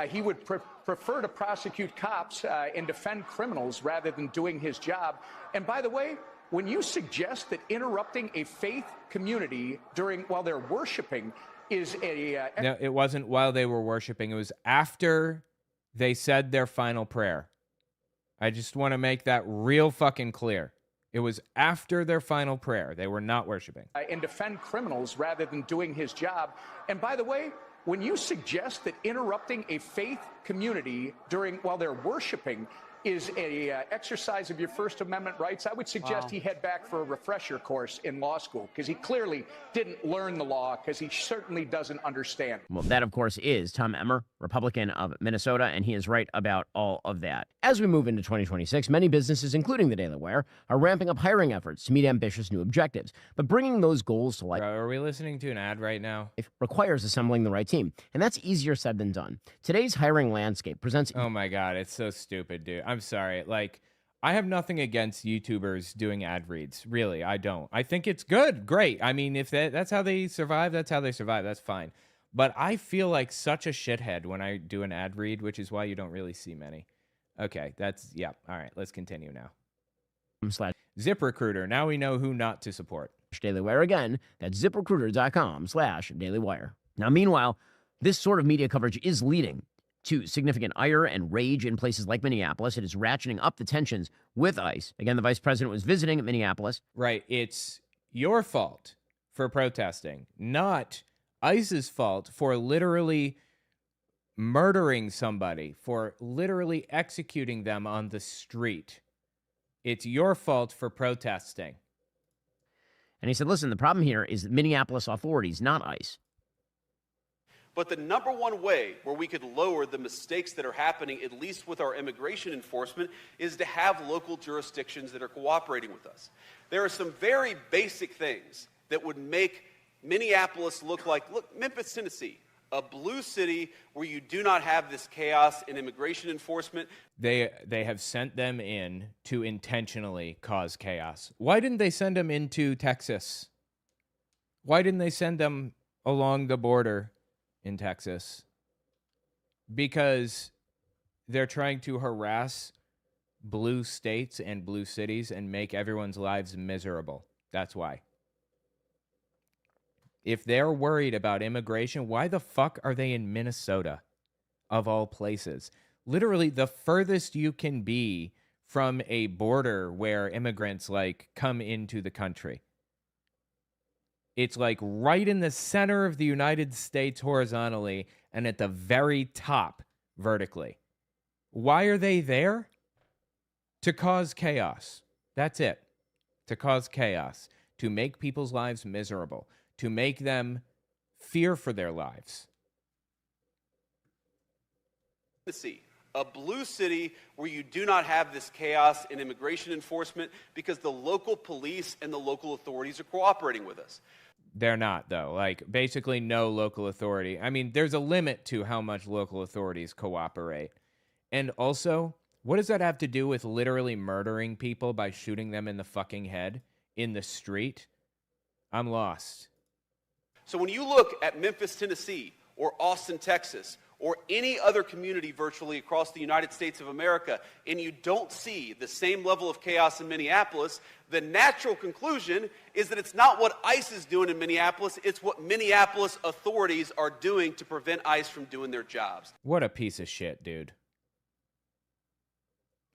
He would prefer to prosecute cops and defend criminals rather than doing his job. And by the way, when you suggest that interrupting a faith community while they're worshiping is No, it wasn't while they were worshiping. It was after they said their final prayer. I just want to make that real fucking clear. It was after their final prayer. They were not worshiping. And defend criminals rather than doing his job. And by the way, when you suggest that interrupting a faith community while they're worshiping is a exercise of your First Amendment rights, I would suggest he head back for a refresher course in law school, because he clearly didn't learn the law, because he certainly doesn't understand. Well, that, of course, is Tom Emmer, Republican of Minnesota, and he is right about all of that. As we move into 2026, many businesses, including the Daily Wire, are ramping up hiring efforts to meet ambitious new objectives. But bringing those goals to life... Are we listening to an ad right now? ...requires assembling the right team, and that's easier said than done. Today's hiring landscape presents... Oh my God, it's so stupid, dude. I'm sorry. Like, I have nothing against YouTubers doing ad reads. Really, I don't. I think it's good. Great. I mean, if that's how they survive, that's how they survive. That's fine. But I feel like such a shithead when I do an ad read, which is why you don't really see many. Okay, yeah. All right, let's continue now. ZipRecruiter. Now we know who not to support. Daily Wire again. That's ZipRecruiter.com/dailywire. Now, meanwhile, this sort of media coverage is leading to significant ire and rage in places like Minneapolis. It is ratcheting up the tensions with ICE. Again, the vice president was visiting Minneapolis. Right. It's your fault for protesting, not ICE's fault for literally murdering somebody, for literally executing them on the street. It's your fault for protesting. And he said, listen, the problem here is Minneapolis authorities, not ICE. But the number one way where we could lower the mistakes that are happening, at least with our immigration enforcement, is to have local jurisdictions that are cooperating with us. There are some very basic things that would make Minneapolis look Memphis, Tennessee, a blue city where you do not have this chaos in immigration enforcement. They have sent them in to intentionally cause chaos. Why didn't they send them into Texas? Why didn't they send them along the border in Texas? Because they're trying to harass blue states and blue cities and make everyone's lives miserable. That's why. If they're worried about immigration, why the fuck are they in Minnesota, of all places? Literally the furthest you can be from a border where immigrants come into the country. It's right in the center of the United States horizontally and at the very top vertically. Why are they there? To cause chaos. That's it. To cause chaos. To make people's lives miserable. To make them fear for their lives. Tennessee, a blue city where you do not have this chaos in immigration enforcement because the local police and the local authorities are cooperating with us. They're not, though. Like, basically no local authority. I mean, there's a limit to how much local authorities cooperate. And also, what does that have to do with literally murdering people by shooting them in the fucking head in the street? I'm lost. So when you look at Memphis, Tennessee, or Austin, Texas, or any other community virtually across the United States of America, and you don't see the same level of chaos in Minneapolis, the natural conclusion is that it's not what ICE is doing in Minneapolis, it's what Minneapolis authorities are doing to prevent ICE from doing their jobs. What a piece of shit, dude.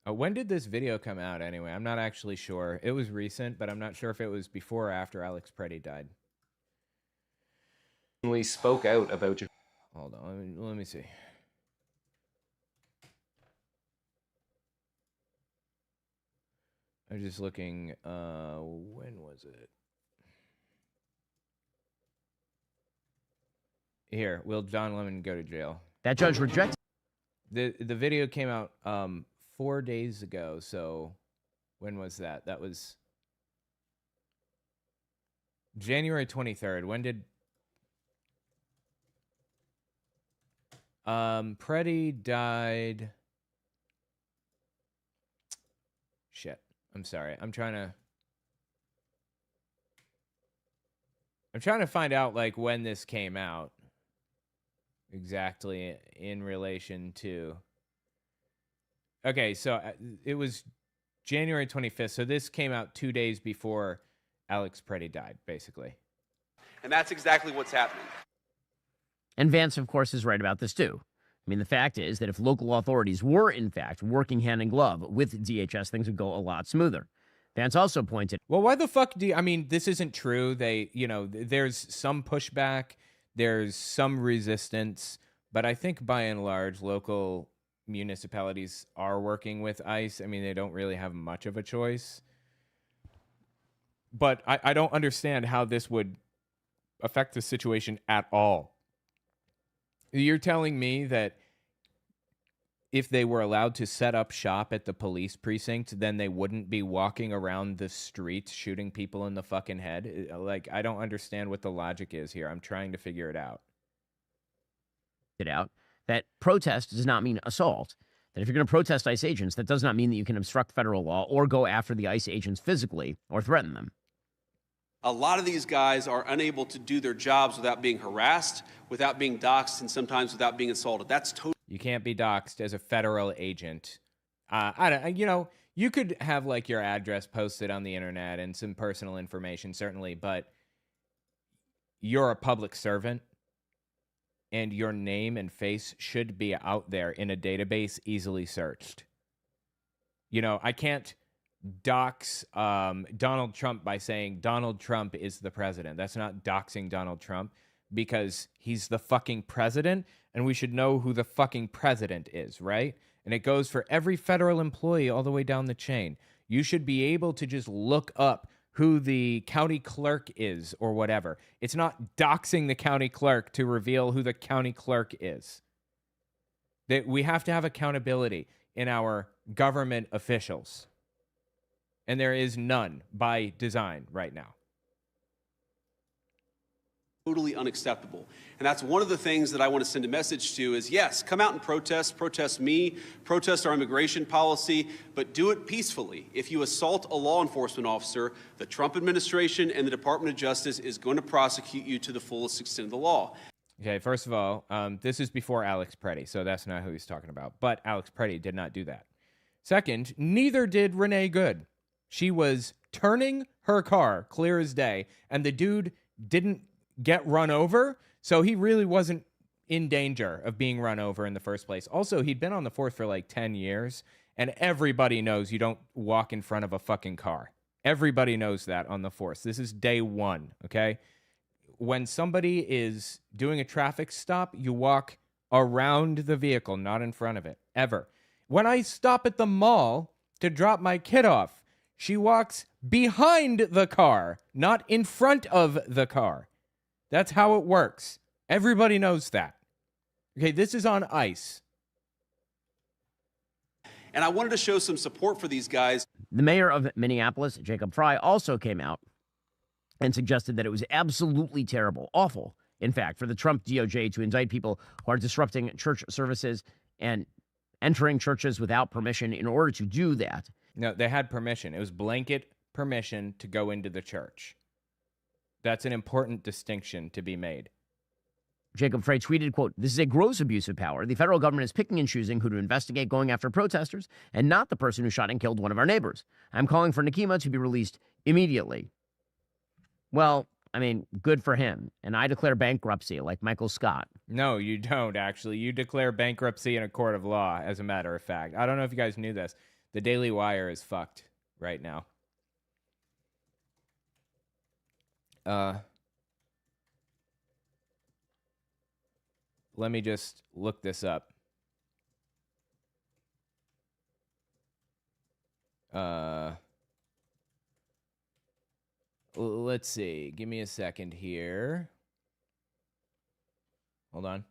When did this video come out anyway? I'm not actually sure. It was recent, but I'm not sure if it was before or after Alex Pretti died. We spoke out about your... Hold on, let me see. I'm just looking, when was it? Here, will John Lemon go to jail? That judge rejected. The video came out 4 days ago, so when was that? That was January 23rd. When did Pretti died? Shit. I'm sorry. I'm trying to find out like when this came out exactly in relation to. Okay, so it was January 25th. So this came out 2 days before Alex Pretti died, basically. And that's exactly what's happening. And Vance, of course, is right about this, too. I mean, the fact is that if local authorities were, in fact, working hand in glove with DHS, things would go a lot smoother. Vance also pointed... Well, why the fuck do you... I mean, this isn't true. They, there's some pushback. There's some resistance. But I think, by and large, local municipalities are working with ICE. I mean, they don't really have much of a choice. But I don't understand how this would affect the situation at all. You're telling me that if they were allowed to set up shop at the police precinct, then they wouldn't be walking around the streets shooting people in the fucking head? Like, I don't understand what the logic is here. I'm trying to figure it out. That protest does not mean assault. That if you're going to protest ICE agents, that does not mean that you can obstruct federal law or go after the ICE agents physically or threaten them. A lot of these guys are unable to do their jobs without being harassed, without being doxxed, and sometimes without being assaulted. That's totally... You can't be doxxed as a federal agent. You could have like your address posted on the internet and some personal information, certainly, but you're a public servant and your name and face should be out there in a database easily searched. I can't dox Donald Trump by saying Donald Trump is the president. That's not doxing Donald Trump because he's the fucking president and we should know who the fucking president is, right? And it goes for every federal employee all the way down the chain. You should be able to just look up who the county clerk is or whatever. It's not doxing the county clerk to reveal who the county clerk is. That we have to have accountability in our government officials. And there is none by design right now. Totally unacceptable. And that's one of the things that I want to send a message to is, yes, come out and protest me, protest our immigration policy, but do it peacefully. If you assault a law enforcement officer, the Trump administration and the Department of Justice is going to prosecute you to the fullest extent of the law. Okay, first of all, this is before Alex Pretti, so that's not who he's talking about. But Alex Pretti did not do that. Second, neither did Renee Good. She was turning her car clear as day, and the dude didn't get run over, so he really wasn't in danger of being run over in the first place. Also, he'd been on the force for like 10 years, and everybody knows you don't walk in front of a fucking car. Everybody knows that on the force. This is day one, okay? When somebody is doing a traffic stop, you walk around the vehicle, not in front of it, ever. When I stop at the mall to drop my kid off, she walks behind the car, not in front of the car. That's how it works. Everybody knows that. Okay, this is on ICE. And I wanted to show some support for these guys. The mayor of Minneapolis, Jacob Fry, also came out and suggested that it was absolutely terrible, awful, in fact, for the Trump DOJ to indict people who are disrupting church services and entering churches without permission in order to do that. No, they had permission. It was blanket permission to go into the church. That's an important distinction to be made. Jacob Frey tweeted, quote, "This is a gross abuse of power. The federal government is picking and choosing who to investigate, going after protesters, and not the person who shot and killed one of our neighbors. I'm calling for Nekima to be released immediately." Well, I mean, good for him. And I declare bankruptcy like Michael Scott. No, you don't, actually. You declare bankruptcy in a court of law, as a matter of fact. I don't know if you guys knew this. The Daily Wire is fucked right now. Let me just look this up. Let's see. Give me a second here. Hold on.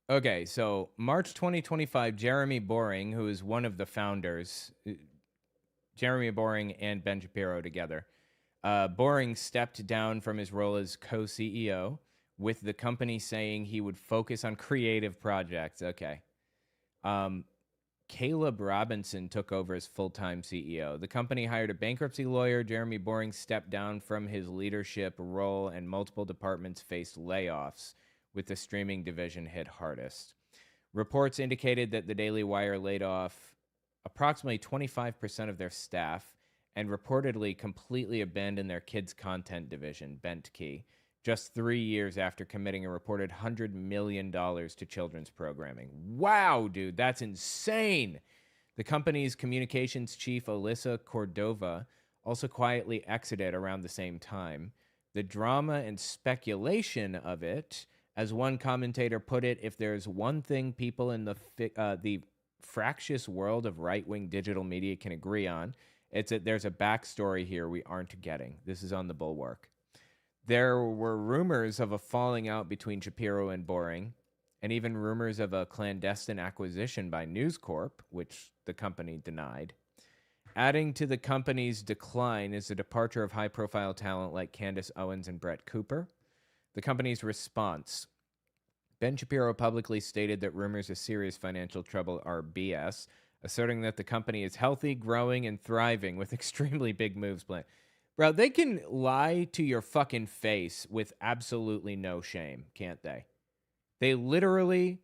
Okay, so March 2025, Jeremy Boring, who is one of the founders, Jeremy Boring and Ben Shapiro together, Boring stepped down from his role as co-CEO, with the company saying he would focus on creative projects. Okay. Caleb Robinson took over as full-time CEO. The company hired a bankruptcy lawyer. Jeremy Boring stepped down from his leadership role, and multiple departments faced layoffs, with the streaming division hit hardest. Reports indicated that the Daily Wire laid off approximately 25% of their staff and reportedly completely abandoned their kids' content division, Bent Key, just 3 years after committing a reported $100 million to children's programming. Wow, dude, that's insane. The company's communications chief, Alyssa Cordova, also quietly exited around the same time. The drama and speculation of it, as one commentator put it, if there's one thing people in the fractious world of right-wing digital media can agree on, it's that there's a backstory here we aren't getting. This is on the Bulwark. There were rumors of a falling out between Shapiro and Boring, and even rumors of a clandestine acquisition by News Corp, which the company denied. Adding to the company's decline is the departure of high-profile talent like Candace Owens and Brett Cooper. The company's response. Ben Shapiro publicly stated that rumors of serious financial trouble are BS, asserting that the company is healthy, growing, and thriving with extremely big moves planned. Bro, they can lie to your fucking face with absolutely no shame, can't they? They literally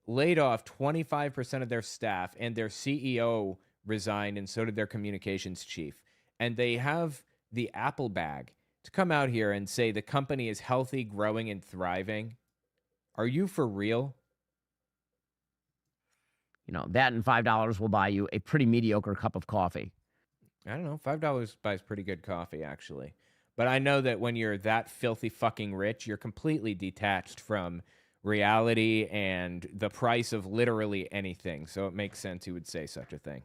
laid off 25% of their staff, and their CEO resigned, and so did their communications chief. And they have the Apple bag to come out here and say the company is healthy, growing, and thriving. Are you for real? You know, that and $5 will buy you a pretty mediocre cup of coffee. I don't know. $5 buys pretty good coffee, actually. But I know that when you're that filthy fucking rich, you're completely detached from reality and the price of literally anything. So it makes sense he would say such a thing.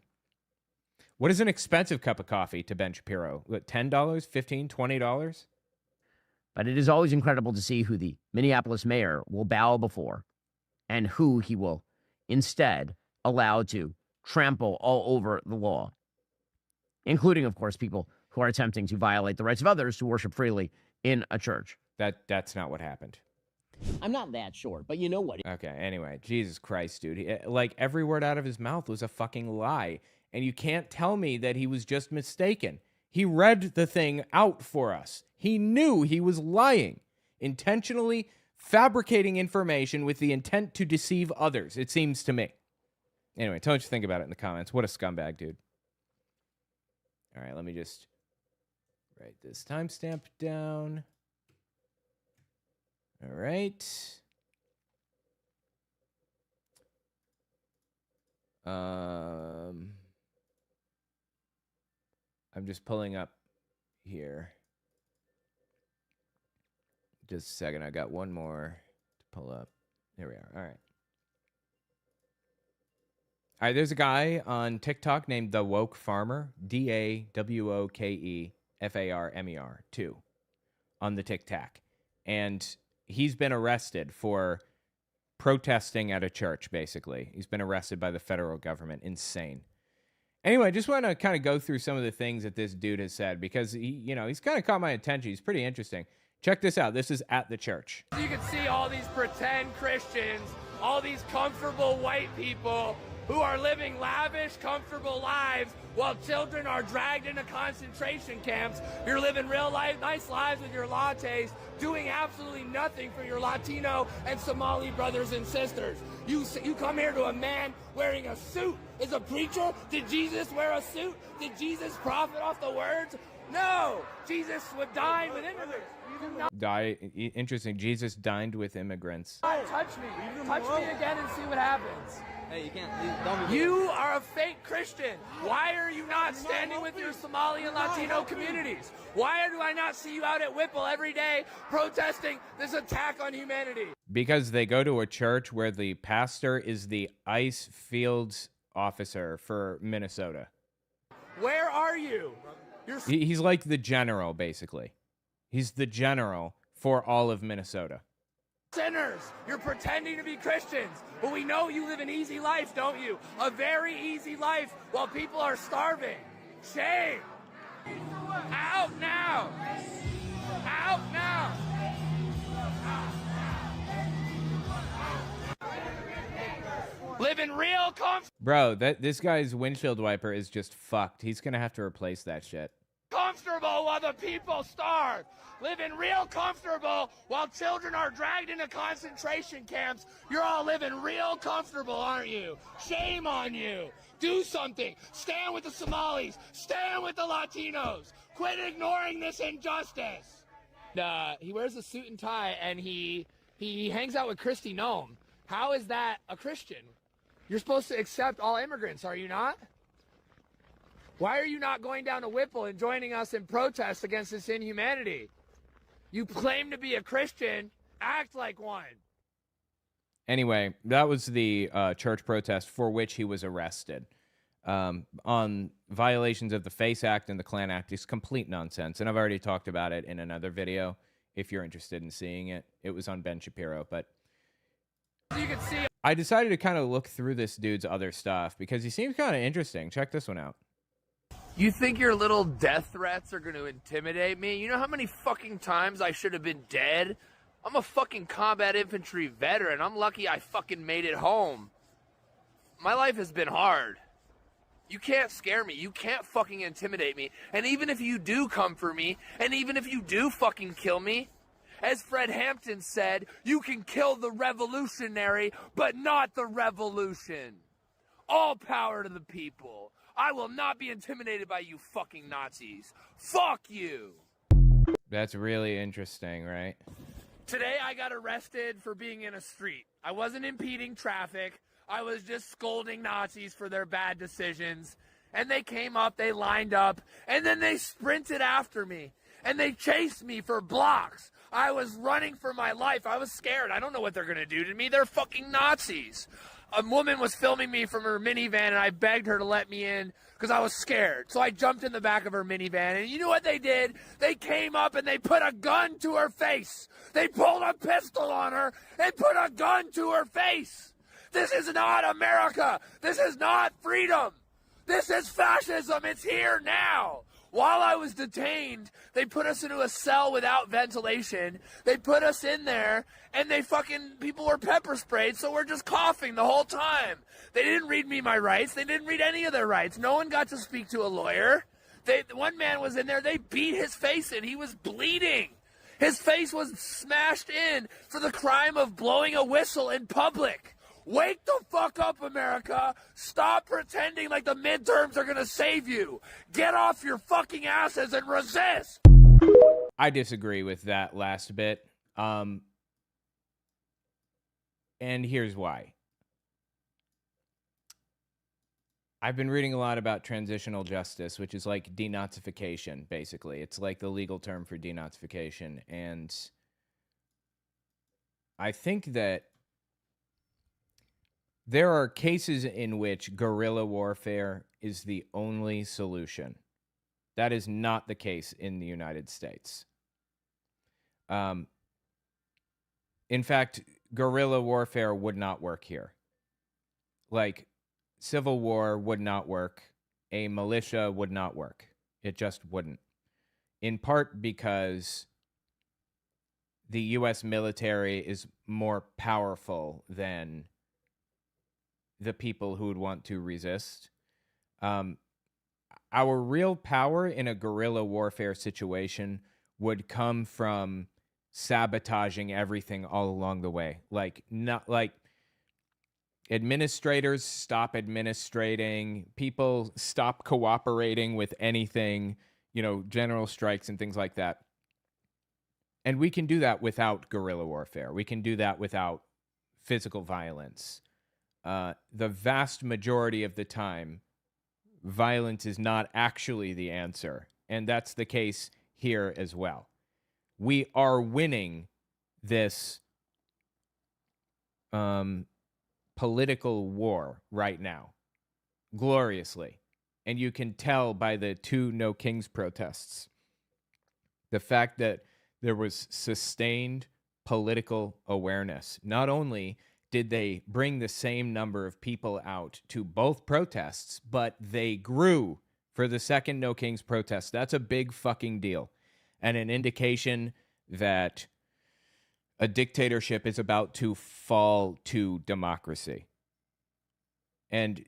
What is an expensive cup of coffee to Ben Shapiro? What, $10, $15, $20? But it is always incredible to see who the Minneapolis mayor will bow before and who he will instead allow to trample all over the law, including, of course, people who are attempting to violate the rights of others to worship freely in a church. That's not what happened. I'm not that sure, but you know what? Okay, anyway, Jesus Christ, dude. Like, every word out of his mouth was a fucking lie. And you can't tell me that he was just mistaken. He read the thing out for us. He knew he was lying, intentionally fabricating information with the intent to deceive others, it seems to me. Anyway, tell me what you think about it in the comments. What a scumbag, dude. All right, let me just write this timestamp down. All right. I'm just pulling up here. Just a second. I got one more to pull up. There we are. All right. All right, there's a guy on TikTok named The Woke Farmer, DAWOKEFARMER 2 on the TikTok. And he's been arrested for protesting at a church, basically. He's been arrested by the federal government. Insane. Anyway, I just want to kind of go through some of the things that this dude has said because he's kind of caught my attention. He's pretty interesting. Check this out. This is at the church. You can see all these pretend Christians, all these comfortable white people who are living lavish, comfortable lives while children are dragged into concentration camps. You're living real life, nice lives with your lattes, doing absolutely nothing for your Latino and Somali brothers and sisters. You come here to a man wearing a suit. Is a preacher? Did Jesus wear a suit? Did Jesus profit off the words? No. Jesus would dine with immigrants. Interesting. Jesus dined with immigrants. Touch me. Touch me again and see what happens. Hey, you can't. Don't be You are a fake Christian. Why are you not standing with your Somali and Latino communities? Why do I not see you out at Whipple every day protesting this attack on humanity? Because they go to a church where the pastor is the ice fields officer for Minnesota. Where are you? He's like the general, basically. He's the general for all of Minnesota. Sinners, you're pretending to be Christians, but we know you live an easy life, don't you? A very easy life while people are starving. Shame. Out now. Out now. Living real Bro, this guy's windshield wiper is just fucked. He's gonna have to replace that shit. comfortable while the people starve. Living real comfortable while children are dragged into concentration camps. You're all living real comfortable, aren't you? Shame on you. Do something. Stand with the Somalis. Stand with the Latinos. Quit ignoring this injustice. He wears a suit and tie, and he hangs out with Kristi Noem. How is that a Christian? You're supposed to accept all immigrants, are you not? Why are you not going down to Whipple and joining us in protest against this inhumanity? You claim to be a Christian, act like one. Anyway, that was the church protest for which he was arrested on violations of the FACE Act and the Klan Act. Is complete nonsense, and I've already talked about it in another video. If you're interested in seeing it, it was on Ben Shapiro. But you can see. I decided to kind of look through this dude's other stuff because he seems kind of interesting. Check this one out. You think your little death threats are going to intimidate me? You know how many fucking times I should have been dead? I'm a fucking combat infantry veteran. I'm lucky I fucking made it home. My life has been hard. You can't scare me. You can't fucking intimidate me. And even if you do come for me, and even if you do fucking kill me, as Fred Hampton said, you can kill the revolutionary, but not the revolution. All power to the people. I will not be intimidated by you fucking Nazis. Fuck you. That's really interesting, right? Today I got arrested for being in a street. I wasn't impeding traffic. I was just scolding Nazis for their bad decisions. And they came up, they lined up, and then they sprinted after me. And they chased me for blocks. I was running for my life. I was scared. I don't know what they're going to do to me. They're fucking Nazis. A woman was filming me from her minivan, and I begged her to let me in because I was scared. So I jumped in the back of her minivan, and you know what they did? They came up and they put a gun to her face. They pulled a pistol on her and put a gun to her face. This is not America. This is not freedom. This is fascism. It's here now. While I was detained, they put us into a cell without ventilation. They put us in there, and people were pepper sprayed, so we're just coughing the whole time. They didn't read me my rights. They didn't read any of their rights. No one got to speak to a lawyer. One man was in there. They beat his face in. He was bleeding. His face was smashed in for the crime of blowing a whistle in public. Wake the fuck up, America. Stop pretending like the midterms are going to save you. Get off your fucking asses and resist. I disagree with that last bit. And here's why. I've been reading a lot about transitional justice, which is like denazification, basically. It's like the legal term for denazification. And I think that There are cases in which guerrilla warfare is the only solution. That is not the case in the United States. In fact, guerrilla warfare would not work here. Like, civil war would not work. A militia would not work. It just wouldn't. In part because the U.S. military is more powerful than the people who would want to resist. Our real power in a guerrilla warfare situation would come from sabotaging everything all along the way. Not like administrators stop administrating, people stop cooperating with anything, general strikes and things like that. And we can do that without guerrilla warfare. We can do that without physical violence. The vast majority of the time, violence is not actually the answer. And that's the case here as well. We are winning this political war right now, gloriously. And you can tell by the 2 No Kings protests, the fact that there was sustained political awareness. Not only did they bring the same number of people out to both protests, but they grew for the second No Kings protest. That's a big fucking deal. And an indication that a dictatorship is about to fall to democracy. And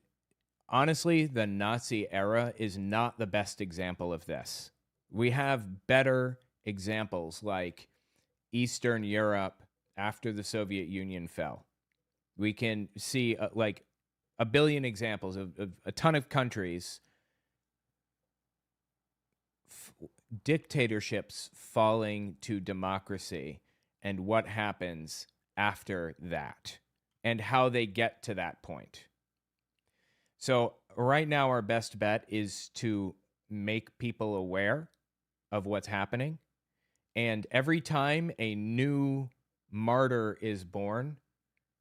honestly, the Nazi era is not the best example of this. We have better examples like Eastern Europe after the Soviet Union fell. We can see like a billion examples of a ton of countries, dictatorships falling to democracy, and what happens after that, and how they get to that point. So right now, our best bet is to make people aware of what's happening. And every time a new martyr is born,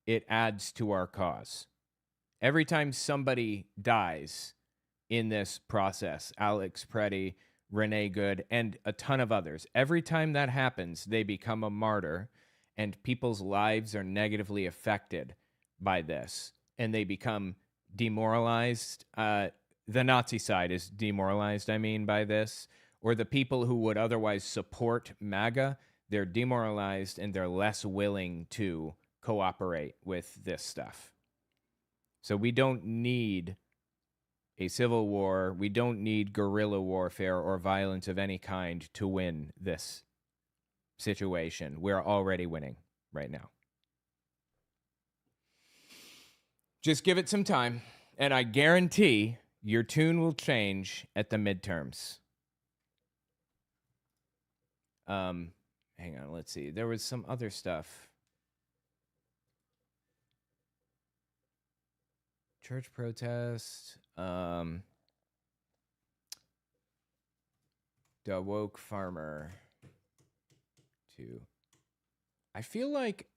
it adds to our cause. Every time somebody dies in this process, Alex Pretti, Renee Good, and a ton of others, every time that happens, they become a martyr, and people's lives are negatively affected by this, and they become demoralized. The Nazi side is demoralized, by this. Or the people who would otherwise support MAGA, they're demoralized and they're less willing to cooperate with this stuff. So we don't need a civil war. We don't need guerrilla warfare or violence of any kind to win this situation. We're already winning right now. Just give it some time, and I guarantee your tune will change at the midterms. Hang on, let's see. There was some other stuff. Church protest. The woke farmer. 2. I feel like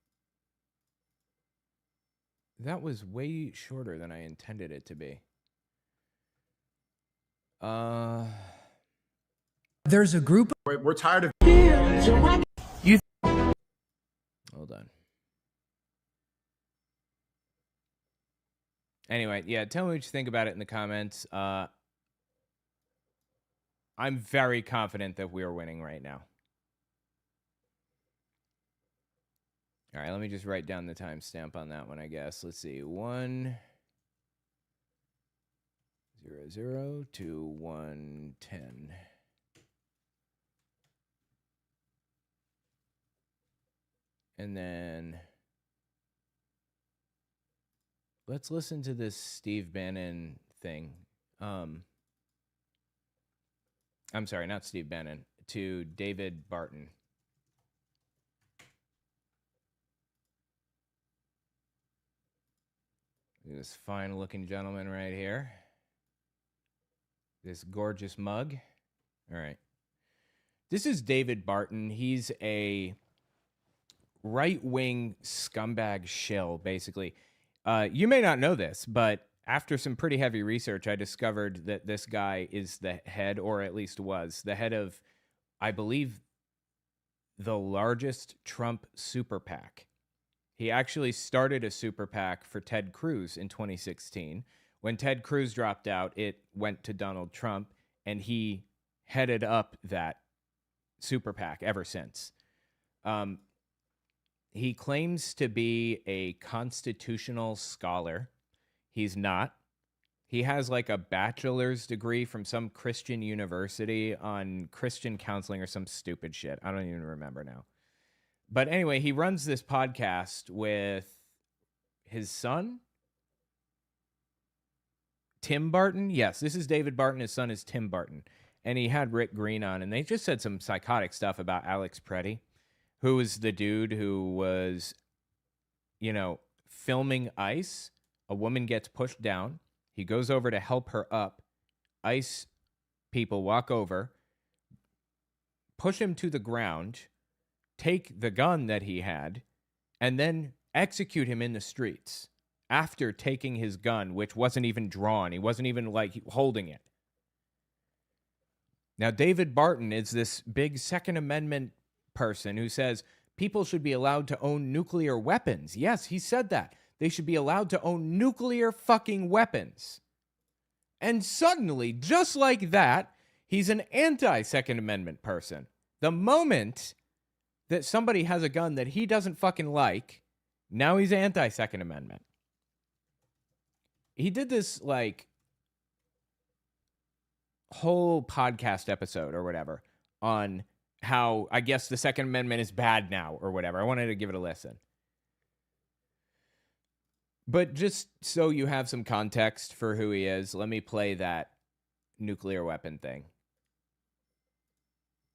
that was way shorter than I intended it to be. There's a group. We're tired of. Hold on. Anyway, yeah, tell me what you think about it in the comments. I'm very confident that we are winning right now. All right, let me just write down the timestamp on that one, I guess. Let's see. 1:00 to 1:10. And then let's listen to this Steve Bannon thing. I'm sorry, not Steve Bannon, to David Barton. This fine-looking gentleman right here. This gorgeous mug. All right. This is David Barton. He's a right-wing scumbag shill, basically. You may not know this, but after some pretty heavy research, I discovered that this guy is the head, or at least was, the head of, I believe, the largest Trump super PAC. He actually started a super PAC for Ted Cruz in 2016. When Ted Cruz dropped out, it went to Donald Trump, and he headed up that super PAC ever since. He claims to be a constitutional scholar. He's not. He has like a bachelor's degree from some Christian university on Christian counseling or some stupid shit. I don't even remember now. But anyway, he runs this podcast with his son, Tim Barton. Yes, this is David Barton. His son is Tim Barton. And he had Rick Green on, and they just said some psychotic stuff about Alex Pretti, who was the dude who was, filming ICE. A woman gets pushed down. He goes over to help her up. ICE people walk over, push him to the ground, take the gun that he had, and then execute him in the streets after taking his gun, which wasn't even drawn. He wasn't even holding it. Now, David Barton is this big Second Amendment person who says people should be allowed to own nuclear weapons. Yes, he said that. They should be allowed to own nuclear fucking weapons. And suddenly, just like that, he's an anti-Second Amendment person. The moment that somebody has a gun that he doesn't fucking like, now he's anti-Second Amendment. He did this, whole podcast episode or whatever on how, I guess, the Second Amendment is bad now or whatever. I wanted to give it a listen. But just so you have some context for who he is, let me play that nuclear weapon thing.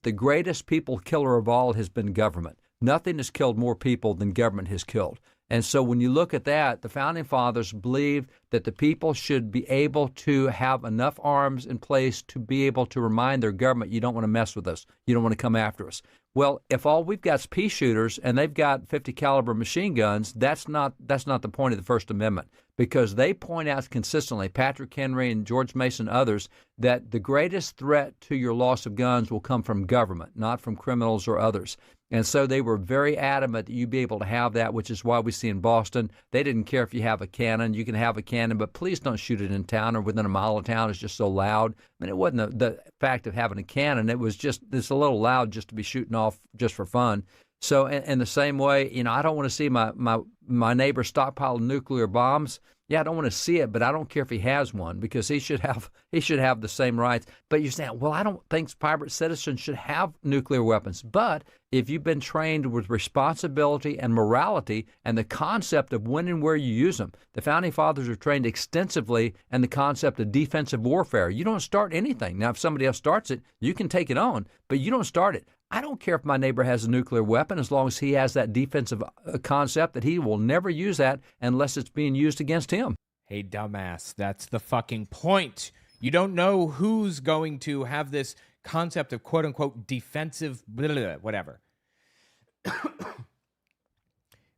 The greatest people killer of all has been government. Nothing has killed more people than government has killed. And so when you look at that, the Founding Fathers believed that the people should be able to have enough arms in place to be able to remind their government, you don't want to mess with us. You don't want to come after us. Well, if all we've got is pea shooters and they've got 50 caliber machine guns, that's not the point of the First Amendment, because they point out consistently, Patrick Henry and George Mason, others, that the greatest threat to your loss of guns will come from government, not from criminals or others. And so they were very adamant that you be able to have that, which is why we see in Boston, they didn't care if you have a cannon. You can have a cannon, but please don't shoot it in town or within a mile of town. It's just so loud. I mean, it wasn't the fact of having a cannon. It was just, it's a little loud just to be shooting off just for fun. So in the same way, I don't want to see my neighbor stockpile nuclear bombs. Yeah, I don't want to see it, but I don't care if he has one, because he should have the same rights. But you're saying, well, I don't think private citizens should have nuclear weapons. But if you've been trained with responsibility and morality and the concept of when and where you use them, the Founding Fathers are trained extensively in the concept of defensive warfare. You don't start anything. Now, if somebody else starts it, you can take it on, but you don't start it. I don't care if my neighbor has a nuclear weapon as long as he has that defensive concept that he will never use that unless it's being used against him. Hey, dumbass, that's the fucking point. You don't know who's going to have this concept of quote-unquote defensive blah, blah, blah, whatever.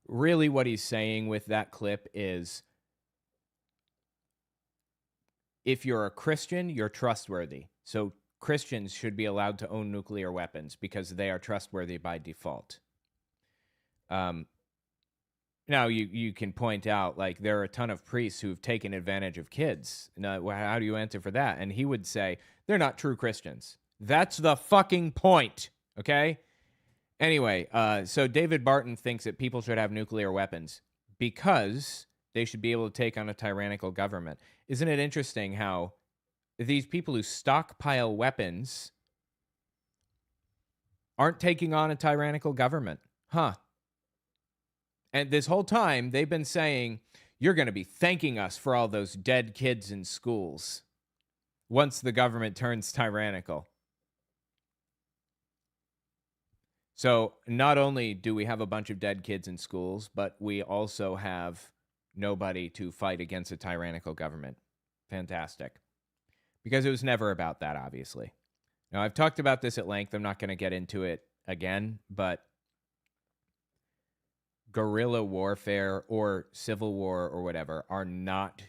Really what he's saying with that clip is, if you're a Christian, you're trustworthy. So Christians should be allowed to own nuclear weapons because they are trustworthy by default. Now, you can point out, there are a ton of priests who've taken advantage of kids. Now, how do you answer for that? And he would say, they're not true Christians. That's the fucking point, okay? Anyway, so David Barton thinks that people should have nuclear weapons because they should be able to take on a tyrannical government. Isn't it interesting how these people who stockpile weapons aren't taking on a tyrannical government? Huh. And this whole time, they've been saying, you're going to be thanking us for all those dead kids in schools once the government turns tyrannical. So not only do we have a bunch of dead kids in schools, but we also have nobody to fight against a tyrannical government. Fantastic. Because it was never about that, obviously. Now, I've talked about this at length. I'm not going to get into it again, but guerrilla warfare or civil war or whatever are not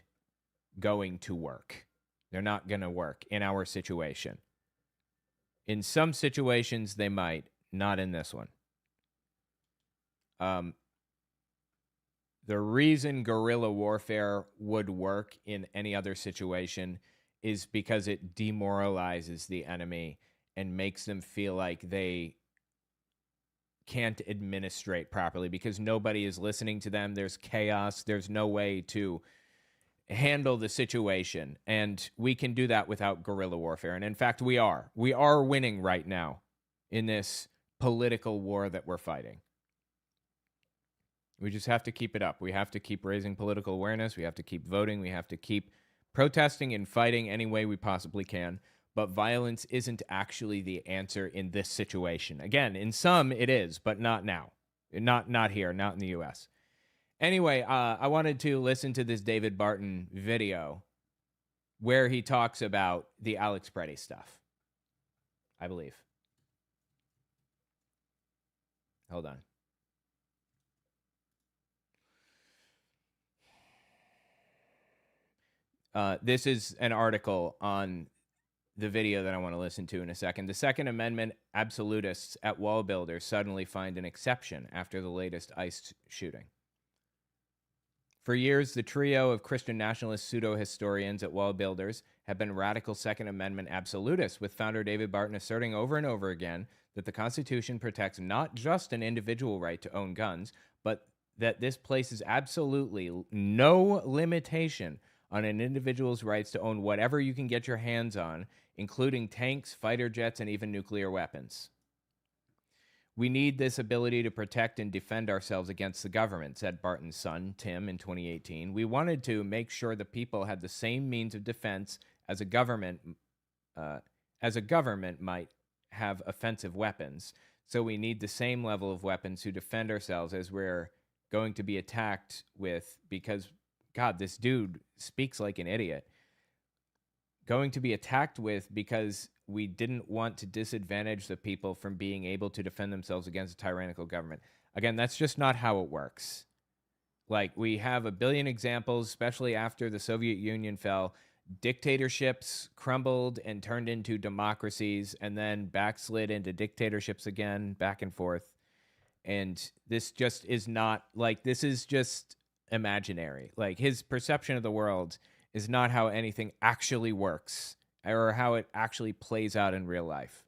going to work. They're not going to work in our situation. In some situations, they might, not in this one. The reason guerrilla warfare would work in any other situation is because it demoralizes the enemy and makes them feel like they can't administrate properly because nobody is listening to them. There's chaos. There's no way to handle the situation. And we can do that without guerrilla warfare. And in fact, we are. We are winning right now in this political war that we're fighting. We just have to keep it up. We have to keep raising political awareness. We have to keep voting. We have to keep protesting and fighting any way we possibly can. But violence isn't actually the answer in this situation. Again, in some it is, but not now. Not here, not in the U.S. Anyway, I wanted to listen to this David Barton video where he talks about the Alex Pretti stuff, I believe. Hold on. This is an article on the video that I want to listen to in a second. The Second Amendment absolutists at wall builders suddenly find an exception after the latest ICE shooting. For years, the trio of Christian nationalist pseudo-historians at wall builders have been radical Second Amendment absolutists, with founder David Barton asserting over and over again that the Constitution protects not just an individual right to own guns, but that this places absolutely no limitation on an individual's rights to own whatever you can get your hands on, including tanks, fighter jets, and even nuclear weapons. We need this ability to protect and defend ourselves against the government, said Barton's son, Tim, in 2018. We wanted to make sure the people had the same means of defense as a government might have offensive weapons. So we need the same level of weapons to defend ourselves as we're going to be attacked with, because, God, this dude speaks like an idiot. Going to be attacked with because we didn't want to disadvantage the people from being able to defend themselves against a tyrannical government. Again, that's just not how it works. Like, we have a billion examples, especially after the Soviet Union fell. Dictatorships crumbled and turned into democracies and then backslid into dictatorships again, back and forth. And this just is not, like, this is just imaginary. Like, his perception of the world is not how anything actually works or how it actually plays out in real life.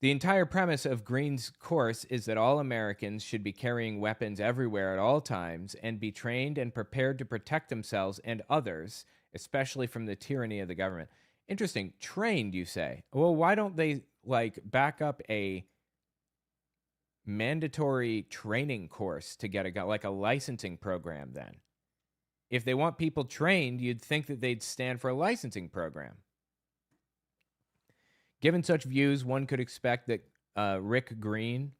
The entire premise of Green's course is that all Americans should be carrying weapons everywhere at all times and be trained and prepared to protect themselves and others, especially from the tyranny of the government. Interesting. Trained, you say? Well, why don't they, like, back up a mandatory training course to get a gun, like a licensing program then? If they want people trained, you'd think that they'd stand for a licensing program. Given such views, one could expect that Rick Green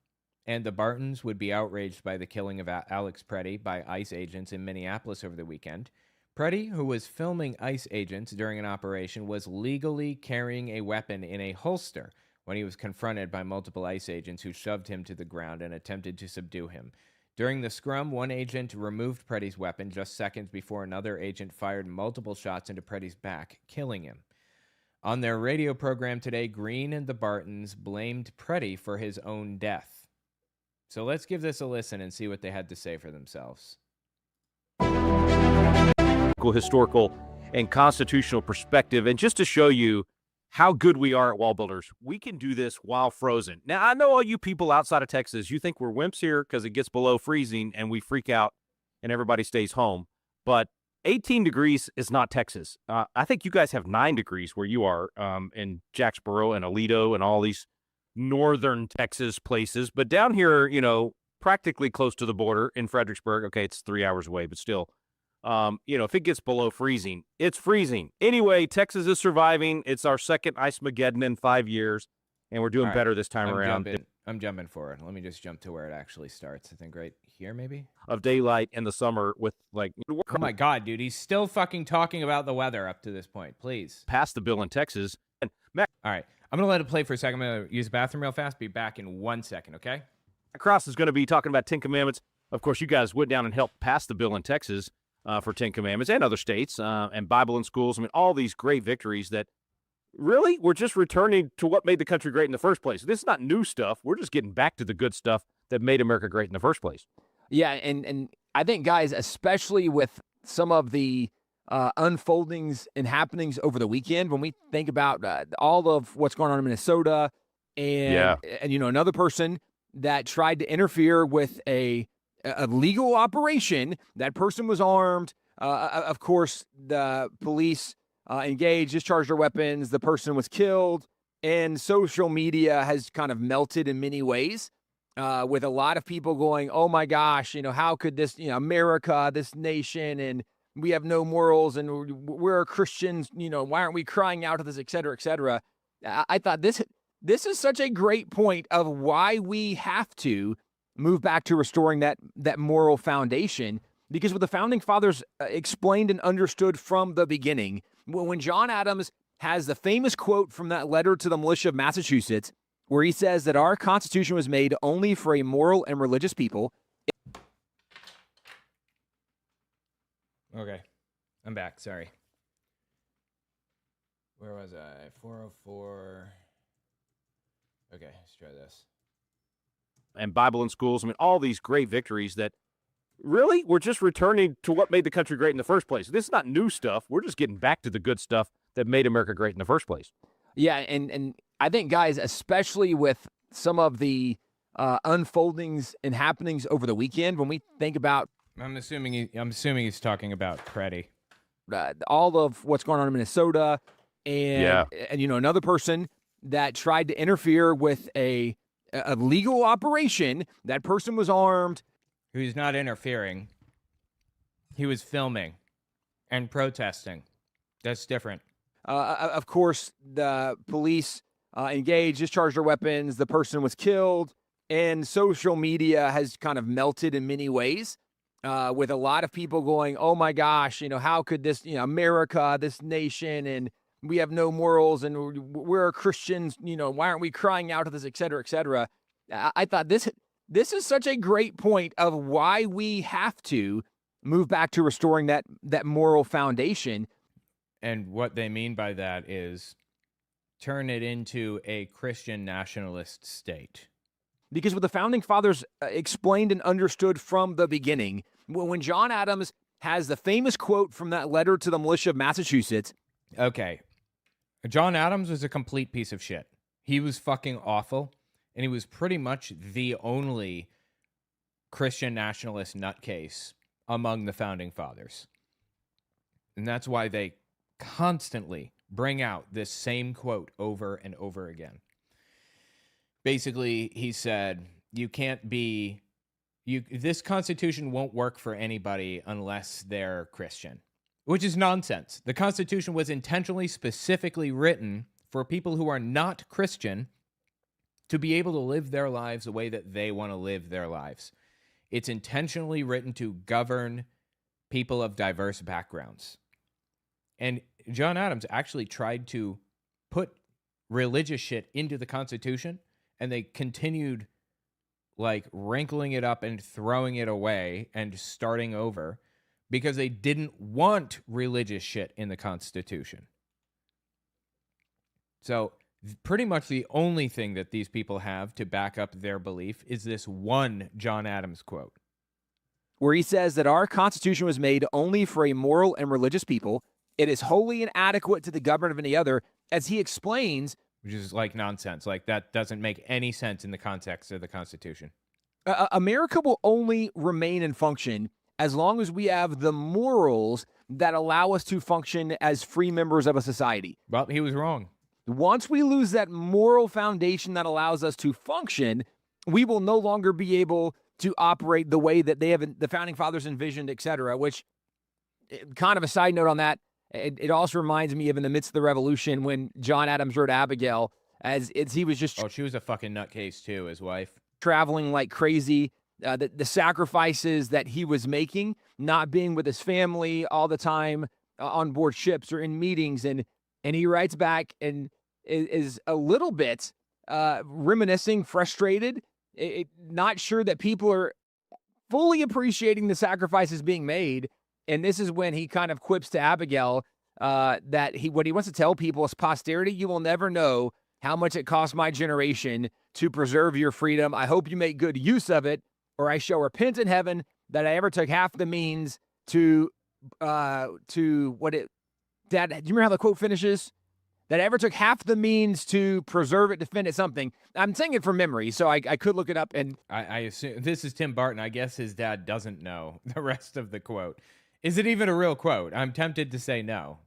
and the Bartons would be outraged by the killing of Alex Pretti by ICE agents in Minneapolis over the weekend. Pretti, who was filming ICE agents during an operation, was legally carrying a weapon in a holster when he was confronted by multiple ICE agents who shoved him to the ground and attempted to subdue him. During the scrum, one agent removed Pretti's weapon just seconds before another agent fired multiple shots into Pretti's back, killing him. On their radio program today, Green and the Bartons blamed Pretti for his own death. So let's give this a listen and see what they had to say for themselves. Historical and constitutional perspective, and just to show you how good we are at wall builders, we can do this while frozen. Now, I know all you people outside of Texas, you think we're wimps here because it gets below freezing and we freak out and everybody stays home. But 18 degrees is not Texas. I think you guys have 9 degrees where you are in Jacksboro and Aledo and all these northern Texas places. But down here, you know, practically close to the border in Fredericksburg, okay, it's 3 hours away, but still, you know, if it gets below freezing, it's freezing. Anyway, Texas is surviving. It's our second Ice-Mageddon in 5 years, and we're doing better this time around. I'm jumping forward. Let me just jump to where it actually starts. I think right here, maybe? Of daylight in the summer with, like... Oh, my God, dude. He's still fucking talking about the weather up to this point. Please. Passed the bill in Texas. All right. I'm going to let it play for a second. I'm going to use the bathroom real fast. Be back in 1 second, okay? Cross is going to be talking about 10 Commandments. Of course, you guys went down and helped pass the bill in Texas for 10 Commandments and other states and Bible in schools. I mean, all these great victories that really we're just returning to what made the country great in the first place. This is not new stuff. We're just getting back to the good stuff that made America great in the first place. Yeah, and I think, guys, especially with some of the unfoldings and happenings over the weekend, when we think about all of what's going on in Minnesota and another person that tried to interfere with a legal operation, that person was armed. Of course, the police engaged, discharged their weapons. The person was killed, and social media has kind of melted in many ways. With a lot of people going, oh my gosh, how could this, America, this nation, and we have no morals, and we're Christians, why aren't we crying out to this, et cetera, et cetera. I thought this is such a great point of why we have to move back to restoring that moral foundation, because what the founding fathers explained and understood from the beginning, when John Adams has the famous quote from that letter to the militia of Massachusetts, where he says that our Constitution was made only for a moral and religious people. Okay, I'm back. Sorry. Where was I? 404. Okay, let's try this. And Bible in schools. I mean, all these great victories that really we're just returning to what made the country great in the first place. This is not new stuff. We're just getting back to the good stuff that made America great in the first place. Yeah, and I think, guys, especially with some of the unfoldings and happenings over the weekend, when we think about, I'm assuming he's talking about Pretti. All of what's going on in Minnesota and another person that tried to interfere with a legal operation. That person was armed. He was not interfering. He was filming and protesting. That's different. Of course, the police engaged, discharged their weapons. The person was killed, and social media has kind of melted in many ways. With a lot of people going, oh my gosh, how could this, America, this nation, and we have no morals, and we're Christians, why aren't we crying out to this, et cetera, et cetera. I thought this is such a great point of why we have to move back to restoring that moral foundation. And what they mean by that is turn it into a Christian nationalist state. Because what the founding fathers explained and understood from the beginning, when John Adams has the famous quote from that letter to the militia of Massachusetts. Okay. John Adams was a complete piece of shit. He was fucking awful, and he was pretty much the only Christian nationalist nutcase among the founding fathers. And that's why they constantly bring out this same quote over and over again. Basically, he said, this Constitution won't work for anybody unless they're Christian, which is nonsense. The Constitution was intentionally, specifically written for people who are not Christian to be able to live their lives the way that they want to live their lives. It's intentionally written to govern people of diverse backgrounds. And John Adams actually tried to put religious shit into the Constitution, and they continued wrinkling it up and throwing it away and starting over because they didn't want religious shit in the Constitution. So pretty much the only thing that these people have to back up their belief is this one John Adams quote, where he says that our Constitution was made only for a moral and religious people. It is wholly inadequate to the government of any other, as he explains. Which is nonsense. That doesn't make any sense in the context of the Constitution. America will only remain and function as long as we have the morals that allow us to function as free members of a society. Well, he was wrong. Once we lose that moral foundation that allows us to function, we will no longer be able to operate the way that the founding fathers envisioned, et cetera, which, kind of a side note on that, it also reminds me of in the midst of the revolution when John Adams wrote Abigail, as he was just... Oh, she was a fucking nutcase too, his wife. Traveling like crazy, the sacrifices that he was making, not being with his family all the time on board ships or in meetings, and he writes back and is a little bit reminiscing, frustrated, not sure that people are fully appreciating the sacrifices being made. And this is when he kind of quips to Abigail that what he wants to tell people is posterity, you will never know how much it cost my generation to preserve your freedom. I hope you make good use of it, or I shall repent in heaven that I ever took half the means to what it, Dad, do you remember how the quote finishes? That I ever took half the means to preserve it, defend it, something. I'm saying it from memory, so I could look it up. And I assume this is Tim Barton. I guess his dad doesn't know the rest of the quote. Is it even a real quote? I'm tempted to say no.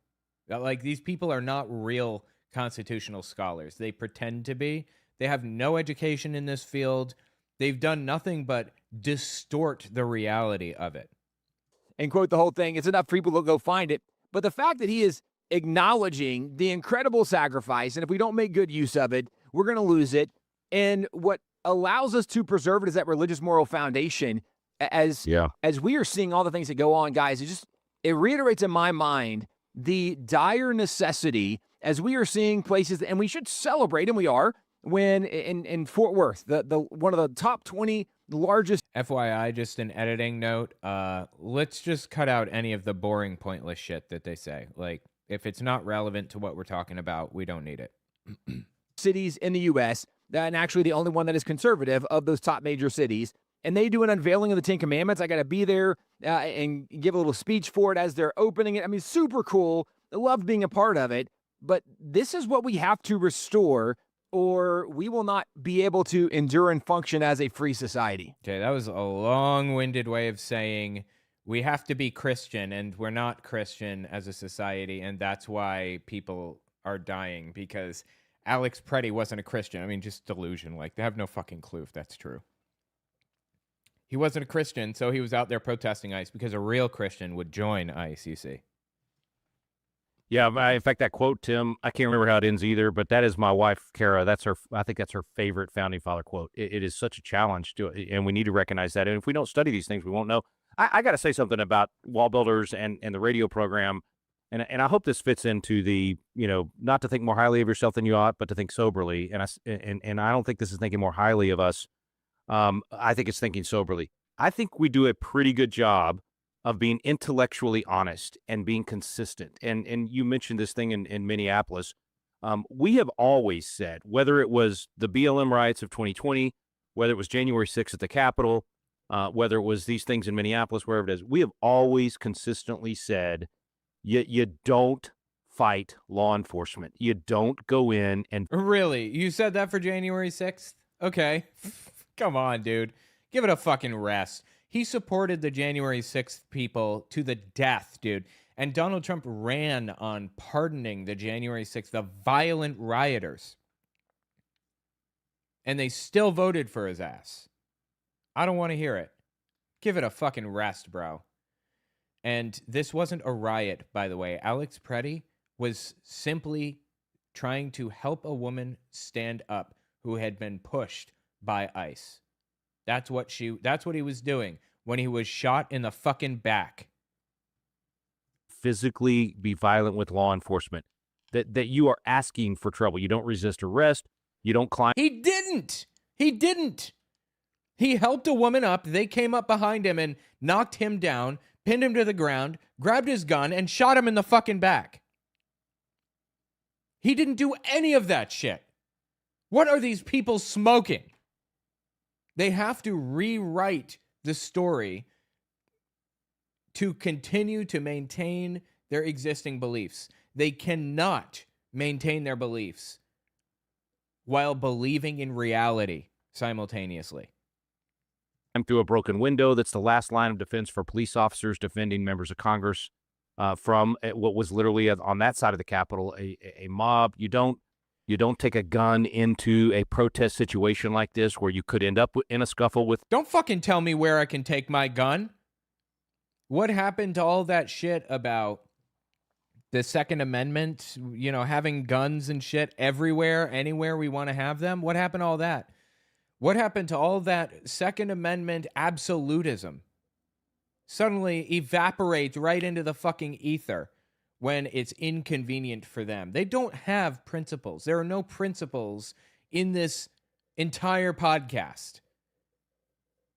Like, these people are not real constitutional scholars. They pretend to be. They have no education in this field. They've done nothing but distort the reality of it. And quote the whole thing. It's enough for people to go find it. But the fact that he is acknowledging the incredible sacrifice, and if we don't make good use of it, we're going to lose it. And what allows us to preserve it is that religious moral foundation. As we are seeing all the things that go on, guys, it reiterates in my mind the dire necessity as we are seeing places, and we should celebrate, and we are, when in Fort Worth, the one of the top 20 largest. FYI, just an editing note, let's just cut out any of the boring, pointless shit that they say. Like, if it's not relevant to what we're talking about, we don't need it. Cities in the U.S., and actually the only one that is conservative of those top major cities, and they do an unveiling of the Ten Commandments. I got to be there and give a little speech for it as they're opening it. I mean, super cool. I love being a part of it. But this is what we have to restore, or we will not be able to endure and function as a free society. Okay, that was a long-winded way of saying we have to be Christian, and we're not Christian as a society, and that's why people are dying, because Alex Pretti wasn't a Christian. I mean, just delusion. Like, they have no fucking clue if that's true. He wasn't a Christian, so he was out there protesting ICE, because a real Christian would join ICE, you see. Yeah, in fact, that quote, Tim, I can't remember how it ends either, but that is my wife, Kara. I think that's her favorite founding father quote. It is such a challenge to it, and we need to recognize that. And if we don't study these things, we won't know. I got to say something about Wall Builders and the radio program, and I hope this fits into the, not to think more highly of yourself than you ought, but to think soberly. And I don't think this is thinking more highly of us. I think it's thinking soberly. I think we do a pretty good job of being intellectually honest and being consistent. And you mentioned this thing in Minneapolis. We have always said, whether it was the BLM riots of 2020, whether it was January 6th at the Capitol, whether it was these things in Minneapolis, wherever it is, we have always consistently said, you don't fight law enforcement. You don't go in and... Really? You said that for January 6th? Okay. Come on, dude. Give it a fucking rest. He supported the January 6th people to the death, dude. And Donald Trump ran on pardoning the January 6th, the violent rioters. And they still voted for his ass. I don't want to hear it. Give it a fucking rest, bro. And this wasn't a riot, by the way. Alex Pretti was simply trying to help a woman stand up who had been pushed by ICE. That's what he was doing when he was shot in the fucking back. Physically be violent with law enforcement. That you are asking for trouble. You don't resist arrest. You don't climb. He didn't. He helped a woman up. They came up behind him and knocked him down, pinned him to the ground, grabbed his gun, and shot him in the fucking back. He didn't do any of that shit. What are these people smoking? They have to rewrite the story to continue to maintain their existing beliefs. They cannot maintain their beliefs while believing in reality simultaneously. I'm through a broken window. That's the last line of defense for police officers defending members of Congress from what was literally on that side of the Capitol, a mob. You don't take a gun into a protest situation like this where you could end up in a scuffle with... Don't fucking tell me where I can take my gun. What happened to all that shit about the Second Amendment, having guns and shit everywhere, anywhere we want to have them? What happened to all that? What happened to all that Second Amendment absolutism? Suddenly evaporates right into the fucking ether when it's inconvenient for them. They don't have principles. There are no principles in this entire podcast.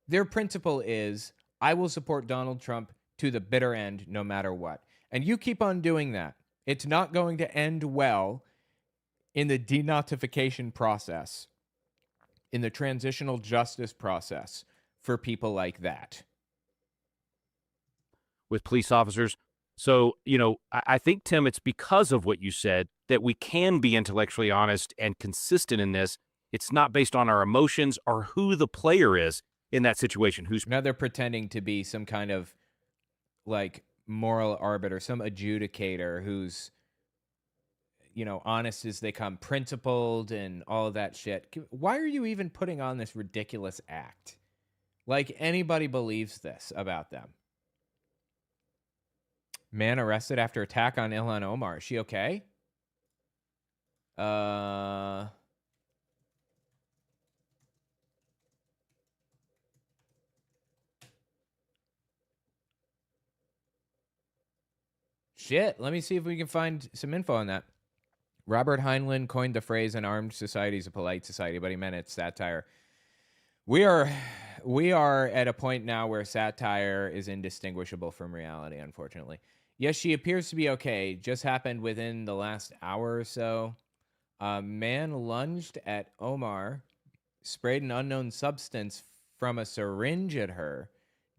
Their principle is, I will support Donald Trump to the bitter end, no matter what. And you keep on doing that. It's not going to end well in the denazification process, in the transitional justice process for people like that. With police officers. So, I think, Tim, it's because of what you said that we can be intellectually honest and consistent in this. It's not based on our emotions or who the player is in that situation. Now they're pretending to be some kind of like moral arbiter, some adjudicator who's, honest as they come, principled and all of that shit. Why are you even putting on this ridiculous act? Like anybody believes this about them. Man arrested after attack on Ilhan Omar. Is she okay? Shit, let me see if we can find some info on that. Robert Heinlein coined the phrase "an armed society is a polite society," but he meant it's satire. We are at a point now where satire is indistinguishable from reality, unfortunately. Yes, she appears to be okay. Just happened within the last hour or so. A man lunged at Omar, sprayed an unknown substance from a syringe at her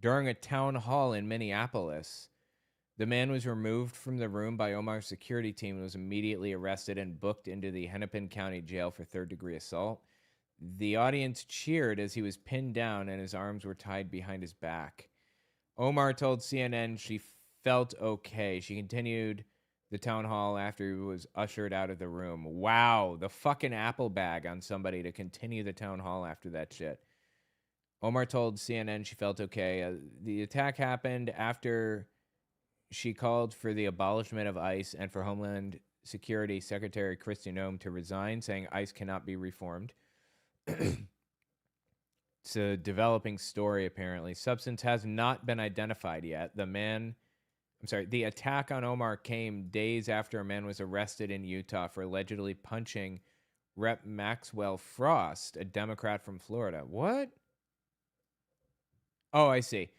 during a town hall in Minneapolis. The man was removed from the room by Omar's security team and was immediately arrested and booked into the Hennepin County Jail for third-degree assault. The audience cheered as he was pinned down and his arms were tied behind his back. Omar told CNN she felt okay. She continued the town hall after he was ushered out of the room. Wow, the fucking apple bag on somebody to continue the town hall after that shit. Omar told CNN she felt okay. The attack happened after she called for the abolishment of ICE and for Homeland Security Secretary Kristi Noem to resign, saying ICE cannot be reformed. It's a developing story, apparently. Substance has not been identified yet. The attack on Omar came days after a man was arrested in Utah for allegedly punching Rep. Maxwell Frost, a Democrat from Florida. What? Oh, I see.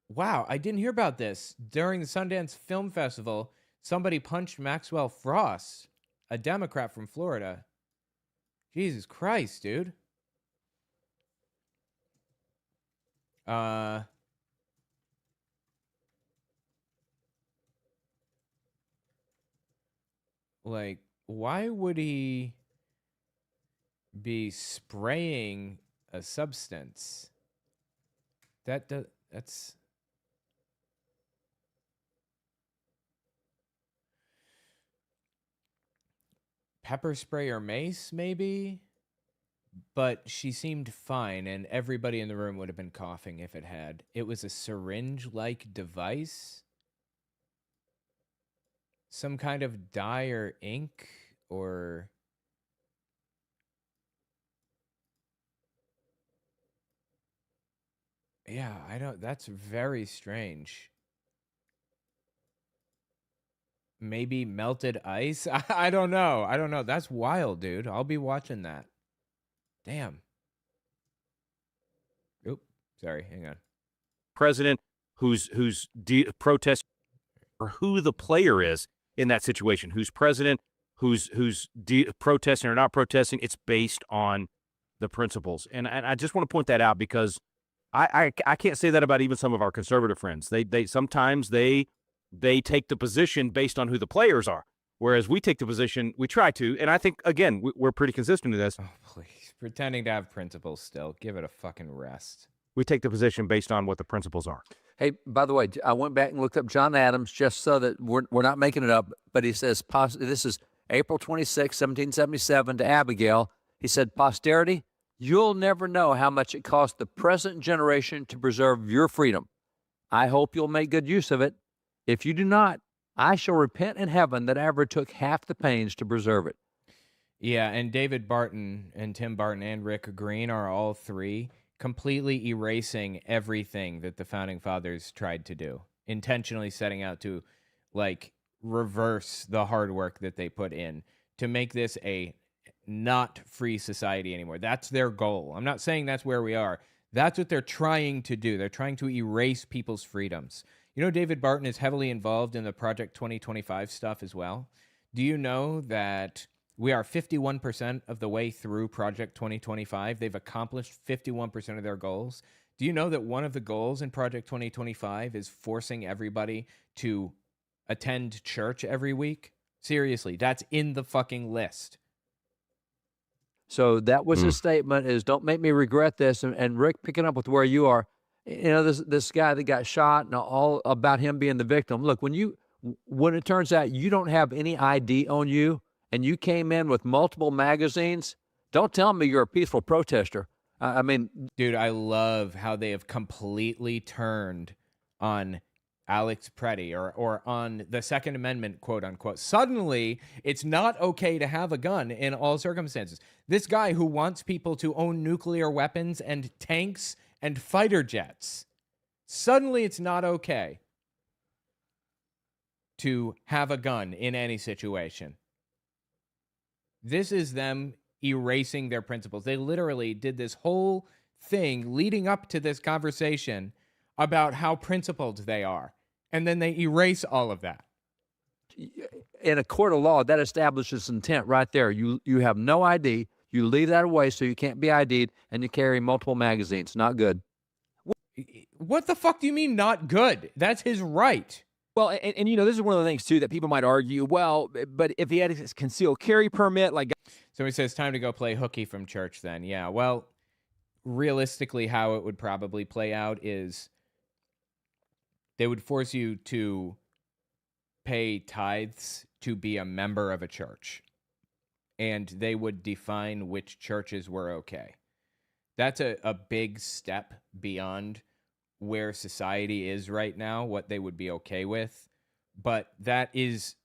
Wow, I didn't hear about this. During the Sundance Film Festival, somebody punched Maxwell Frost, a Democrat from Florida. Jesus Christ, dude. Like, why would he be spraying a substance? That's pepper spray or mace, maybe? But she seemed fine, and everybody in the room would have been coughing if it had. It was a syringe-like device? Some kind of dye or ink? Or... yeah, that's very strange. Maybe melted ice? I don't know. That's wild, dude. I'll be watching that. Damn. Oop. Sorry. Hang on. President who's protest or who the player is in that situation. Who's president, who's protesting or not protesting. It's based on the principles. And I just want to point that out because I can't say that about even some of our conservative friends. They sometimes they take the position based on who the players are, whereas we take the position, we try to, and I think, again, we're pretty consistent in this. Oh, please. Pretending to have principles still. Give it a fucking rest. We take the position based on what the principles are. Hey, by the way, I went back and looked up John Adams just so that we're not making it up, but he says, this is April 26, 1777 to Abigail. He said, posterity, you'll never know how much it cost the present generation to preserve your freedom. I hope you'll make good use of it. If you do not, I shall repent in heaven that I ever took half the pains to preserve it. Yeah, and David Barton and Tim Barton and Rick Green are all three completely erasing everything that the Founding Fathers tried to do, intentionally setting out to, like, reverse the hard work that they put in to make this a not free society anymore. That's their goal. I'm not saying that's where we are. That's what they're trying to do. They're trying to erase people's freedoms. You know, David Barton is heavily involved in the Project 2025 stuff as well. Do you know that we are 51% of the way through Project 2025? They've accomplished 51% of their goals. Do you know that one of the goals in Project 2025 is forcing everybody to attend church every week? Seriously, that's in the fucking list. So that was his statement, is don't make me regret this. And Rick, picking up with where you are, you know, this guy that got shot and all about him being the victim. Look, when it turns out you don't have any ID on you and you came in with multiple magazines, don't tell me you're a peaceful protester. I mean, dude, I love how they have completely turned on Alex Pretti or on the Second Amendment, quote unquote. Suddenly, it's not okay to have a gun in all circumstances. This guy who wants people to own nuclear weapons and tanks and fighter jets, suddenly it's not okay to have a gun in any situation. This is them erasing their principles. They literally did this whole thing leading up to this conversation about how principled they are. And then they erase all of that. In a court of law, that establishes intent right there. You have no ID. You leave that away so you can't be ID'd, and you carry multiple magazines. Not good. What the fuck do you mean not good? That's his right. Well, and you know, this is one of the things, too, that people might argue, well, but if he had his concealed carry permit, like... So he says, time to go play hooky from church then. Yeah, well, realistically, how it would probably play out is they would force you to pay tithes to be a member of a church. And they would define which churches were okay. That's a big step beyond where society is right now, what they would be okay with. But that is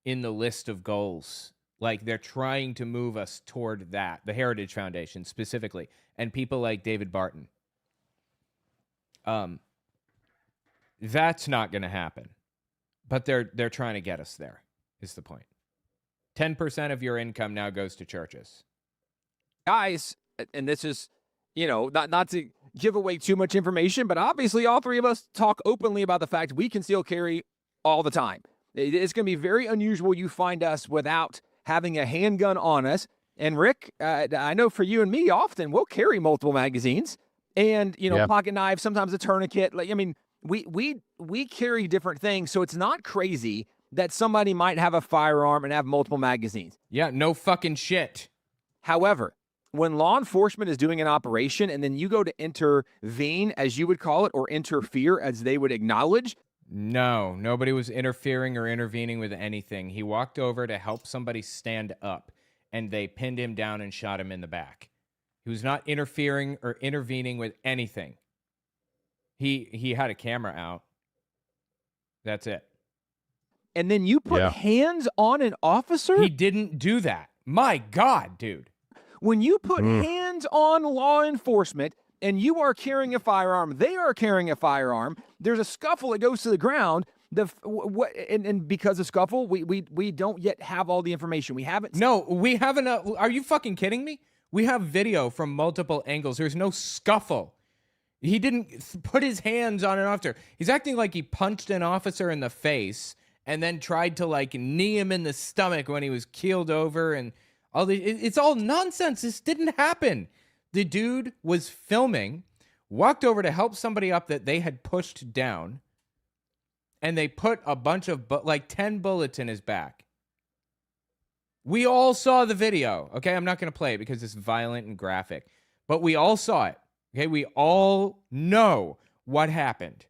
in the list of goals. Like, they're trying to move us toward that, the Heritage Foundation specifically, and people like David Barton. That's not going to happen. But they're trying to get us there, is the point. 10% of your income now goes to churches. Guys, and this is, you know, not to give away too much information, but obviously all three of us talk openly about the fact we conceal carry all the time. It's going to be very unusual you find us without having a handgun on us. And Rick, I know for you and me, often we'll carry multiple magazines and, you know, pocket knife, sometimes a tourniquet. Like, I mean, we carry different things, so it's not crazy that somebody might have a firearm and have multiple magazines. Yeah, no fucking shit. However, when law enforcement is doing an operation and then you go to intervene, as you would call it, or interfere, as they would acknowledge. No, nobody was interfering or intervening with anything. He walked over to help somebody stand up, and they pinned him down and shot him in the back. He was not interfering or intervening with anything. He had a camera out. That's it. And then you put hands on an officer? He didn't do that. My God, dude. When you put hands on law enforcement and you are carrying a firearm, they are carrying a firearm, there's a scuffle that goes to the ground. And because of scuffle, we don't yet have all the information. We haven't. No, we haven't. Are you fucking kidding me? We have video from multiple angles. There's no scuffle. He didn't put his hands on an officer. He's acting like he punched an officer in the face and then tried to, like, knee him in the stomach when he was keeled over, and all the, it's all nonsense. This didn't happen. The dude was filming, walked over to help somebody up that they had pushed down, and they put a bunch of, like, 10 bullets in his back. We all saw the video, okay? I'm not going to play it because it's violent and graphic, but we all saw it, okay? We all know what happened.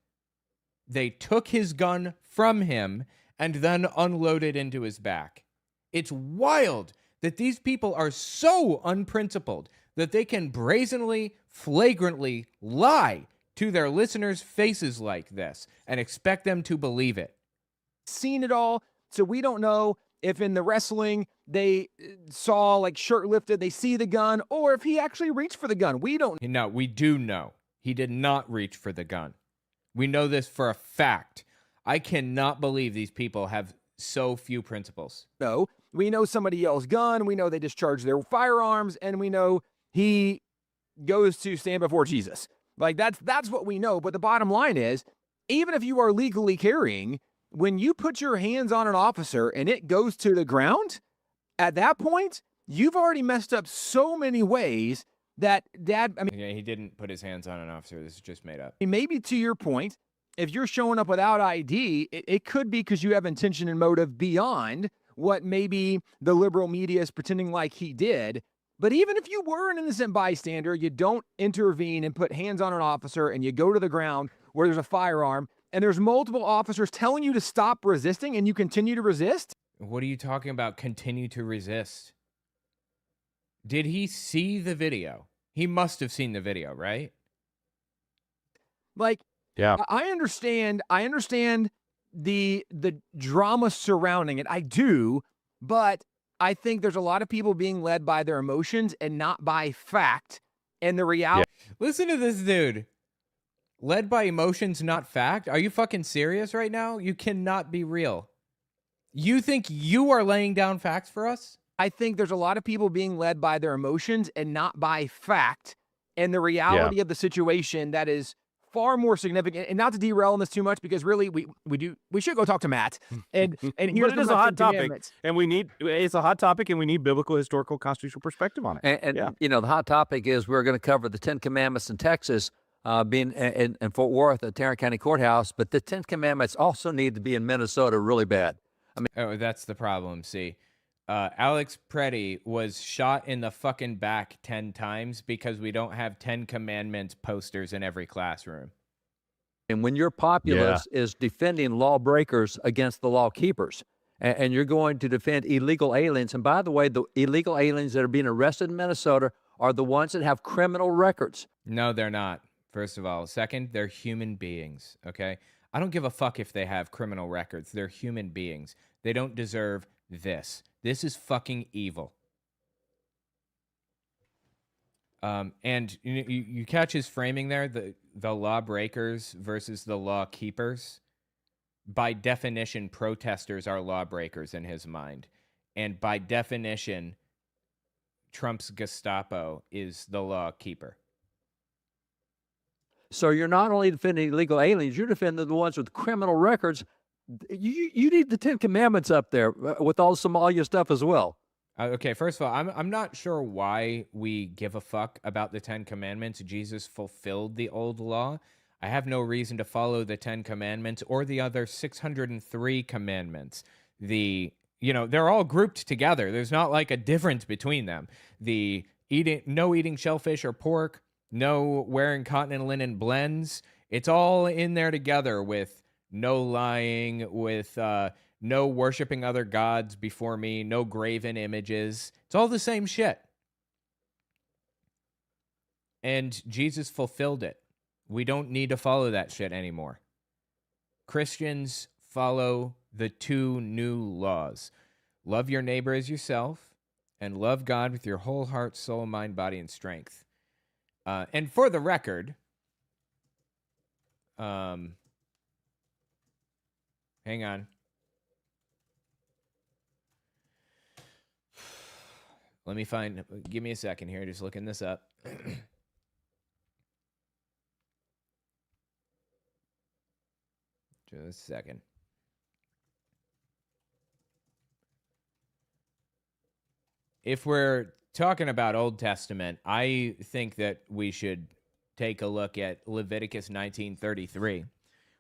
They took his gun from him and then unloaded into his back. It's wild that these people are so unprincipled that they can brazenly, flagrantly lie to their listeners' faces like this and expect them to believe it. Seen it all, so we don't know if in the wrestling they saw, like, shirt lifted, they see the gun, or if he actually reached for the gun. We don't. No, we do know. He did not reach for the gun. We know this for a fact. I cannot believe these people have so few principles. No, we know somebody yells gun, we know they discharge their firearms, and we know he goes to stand before Jesus. Like that's what we know. But the bottom line is, even if you are legally carrying, when you put your hands on an officer and it goes to the ground, at that point, you've already messed up so many ways that Dad, I mean, Yeah, he didn't put his hands on an officer. This is just made up. maybe to your point, if you're showing up without ID, it could be because you have intention and motive beyond what maybe the liberal media is pretending like he did. But even if you were an innocent bystander, you don't intervene and put hands on an officer and you go to the ground where there's a firearm and there's multiple officers telling you to stop resisting and you continue to resist. What are you talking about? Continue to resist. Did he see the video? He must have seen the video, right? Like, yeah, I understand the drama surrounding it. I do, but I think there's a lot of people being led by their emotions and not by fact. And the reality. Yeah. Listen to this dude. Led by emotions, not fact? Are you fucking serious right now? You cannot be real. You think you are laying down facts for us? I think there's a lot of people being led by their emotions and not by fact. And the reality of the situation that is far more significant, and not to derail on this too much, because really we should go talk to Matt and here's but it is a hot topic, and it's a hot topic, and we need biblical, historical, constitutional perspective on it. And you know, the hot topic is we're going to cover the 10 Commandments in Texas, being in Fort Worth at Tarrant County Courthouse, but the 10 Commandments also need to be in Minnesota really bad. I mean, oh, that's the problem. See, Alex Pretti was shot in the fucking back 10 times because we don't have 10 Commandments posters in every classroom. And when your populace is defending lawbreakers against the law keepers, and you're going to defend illegal aliens, and by the way, the illegal aliens that are being arrested in Minnesota are the ones that have criminal records. No, they're not. First of all. Second, they're human beings, okay? I don't give a fuck if they have criminal records. They're human beings. They don't deserve this. This is fucking evil. And you catch his framing there, the lawbreakers versus the law keepers. By definition, protesters are lawbreakers in his mind. And by definition, Trump's Gestapo is the law keeper. So you're not only defending illegal aliens, you're defending the ones with criminal records. You need the 10 Commandments up there with all Somalia stuff as well. Okay, first of all, I'm not sure why we give a fuck about the 10 Commandments. Jesus fulfilled the old law. I have no reason to follow the 10 Commandments or the other 603 commandments. They're all grouped together. There's not like a difference between them. No eating shellfish or pork, no wearing cotton and linen blends. It's all in there together with no lying, with no worshiping other gods before me, no graven images. It's all the same shit. And Jesus fulfilled it. We don't need to follow that shit anymore. Christians follow the two new laws. Love your neighbor as yourself, and love God with your whole heart, soul, mind, body, and strength. And for the record, hang on. Give me a second here, just looking this up. Just a second. If we're talking about Old Testament, I think that we should take a look at Leviticus 19:33.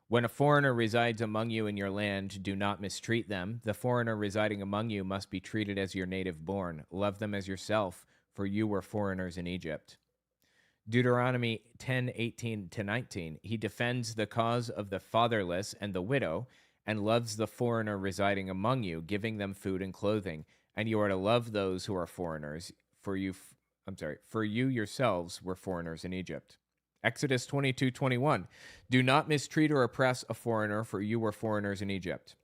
When a foreigner resides among you in your land, do not mistreat them. The foreigner residing among you must be treated as your native born. Love them as yourself, for you were foreigners in Egypt. Deuteronomy 10:18-19. He defends the cause of the fatherless and the widow, and loves the foreigner residing among you, giving them food and clothing. And you are to love those who are foreigners, for you yourselves were foreigners in Egypt. Exodus 22:21. Do not mistreat or oppress a foreigner, for you were foreigners in Egypt.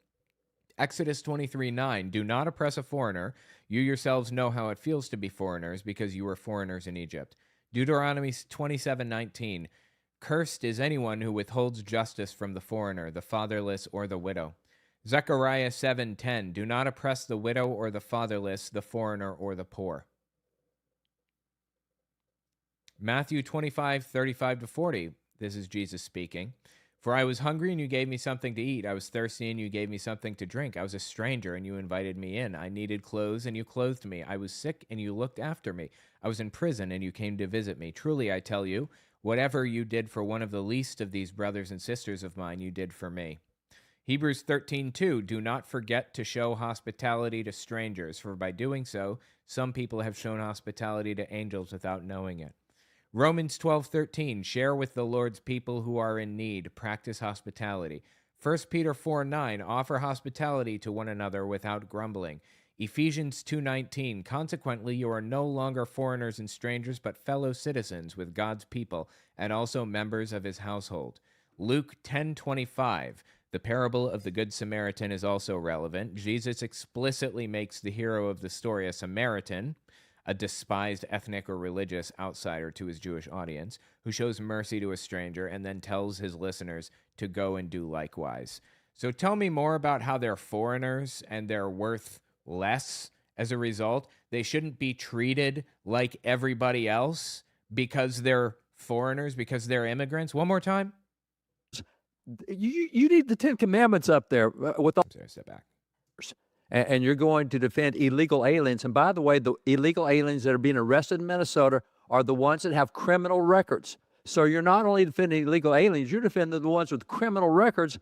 Exodus 23:9. Do not oppress a foreigner. You yourselves know how it feels to be foreigners, because you were foreigners in Egypt. Deuteronomy 27:19. Cursed is anyone who withholds justice from the foreigner, the fatherless, or the widow. Zechariah 7:10. Do not oppress the widow or the fatherless, the foreigner, or the poor. Matthew 25:35-40. This is Jesus speaking. For I was hungry and you gave me something to eat. I was thirsty and you gave me something to drink. I was a stranger and you invited me in. I needed clothes and you clothed me. I was sick and you looked after me. I was in prison and you came to visit me. Truly, I tell you, whatever you did for one of the least of these brothers and sisters of mine, you did for me. Hebrews 13:2. Do not forget to show hospitality to strangers, for by doing so, some people have shown hospitality to angels without knowing it. Romans 12:13, share with the Lord's people who are in need. Practice hospitality. 1 Peter 4:9, offer hospitality to one another without grumbling. Ephesians 2:19, consequently, you are no longer foreigners and strangers, but fellow citizens with God's people and also members of his household. Luke 10:25, the parable of the Good Samaritan is also relevant. Jesus explicitly makes the hero of the story a Samaritan, a despised ethnic or religious outsider to his Jewish audience, who shows mercy to a stranger and then tells his listeners to go and do likewise. So tell me more about how they're foreigners and they're worth less as a result. They shouldn't be treated like everybody else because they're foreigners, because they're immigrants. One more time. You need the 10 Commandments up there with all. Sorry, step back. And you're going to defend illegal aliens. And by the way, the illegal aliens that are being arrested in Minnesota are the ones that have criminal records. So you're not only defending illegal aliens, you're defending the ones with criminal records.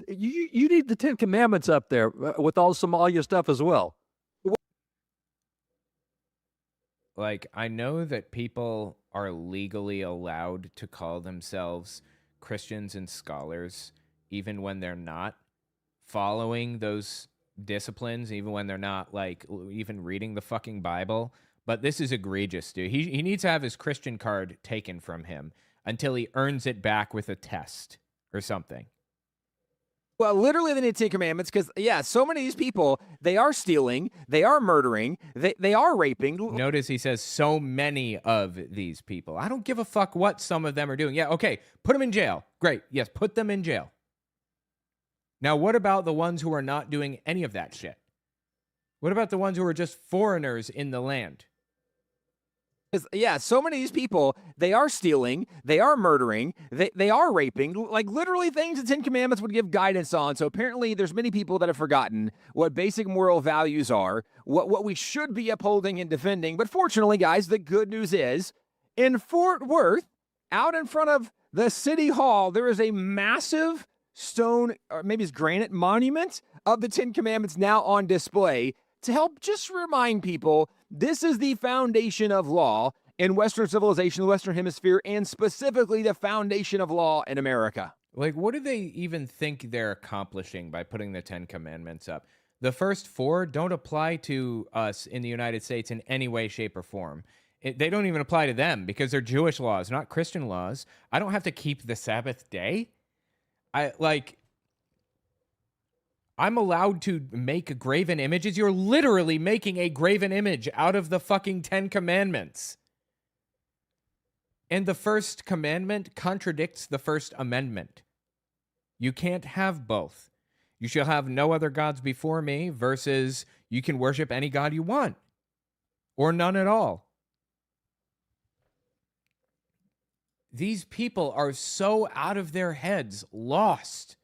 You need the 10 Commandments up there with all Somalia stuff as well. Like, I know that people are legally allowed to call themselves Christians and scholars, even when they're not following those disciplines, even when they're not like even reading the fucking Bible. But this is egregious, dude. He needs to have his Christian card taken from him until he earns it back with a test or something. Well, literally, they need 10 Commandments because, yeah, so many of these people, they are stealing, they are murdering, they are raping. Notice he says so many of these people. I don't give a fuck what some of them are doing. Yeah, okay, put them in jail. Great. Yes, put them in jail. Now, what about the ones who are not doing any of that shit? What about the ones who are just foreigners in the land? Yeah, so many of these people, they are stealing, they are murdering, they are raping, like literally things the 10 Commandments would give guidance on. So apparently there's many people that have forgotten what basic moral values are, what we should be upholding and defending. But fortunately, guys, the good news is in Fort Worth, out in front of the city hall, there is a massive stone, or maybe it's granite monument of the 10 Commandments now on display to help just remind people this is the foundation of law in Western civilization, the Western Hemisphere, and specifically the foundation of law in America. Like, what do they even think they're accomplishing by putting the 10 Commandments up? The first 4 don't apply to us in the United States in any way, shape, or form. They don't even apply to them because they're Jewish laws, not Christian laws. I don't have to keep the Sabbath day. I'm allowed to make graven images. You're literally making a graven image out of the fucking 10 Commandments. And the first commandment contradicts the First Amendment. You can't have both. You shall have no other gods before me versus you can worship any god you want or none at all. These people are so out of their heads, lost.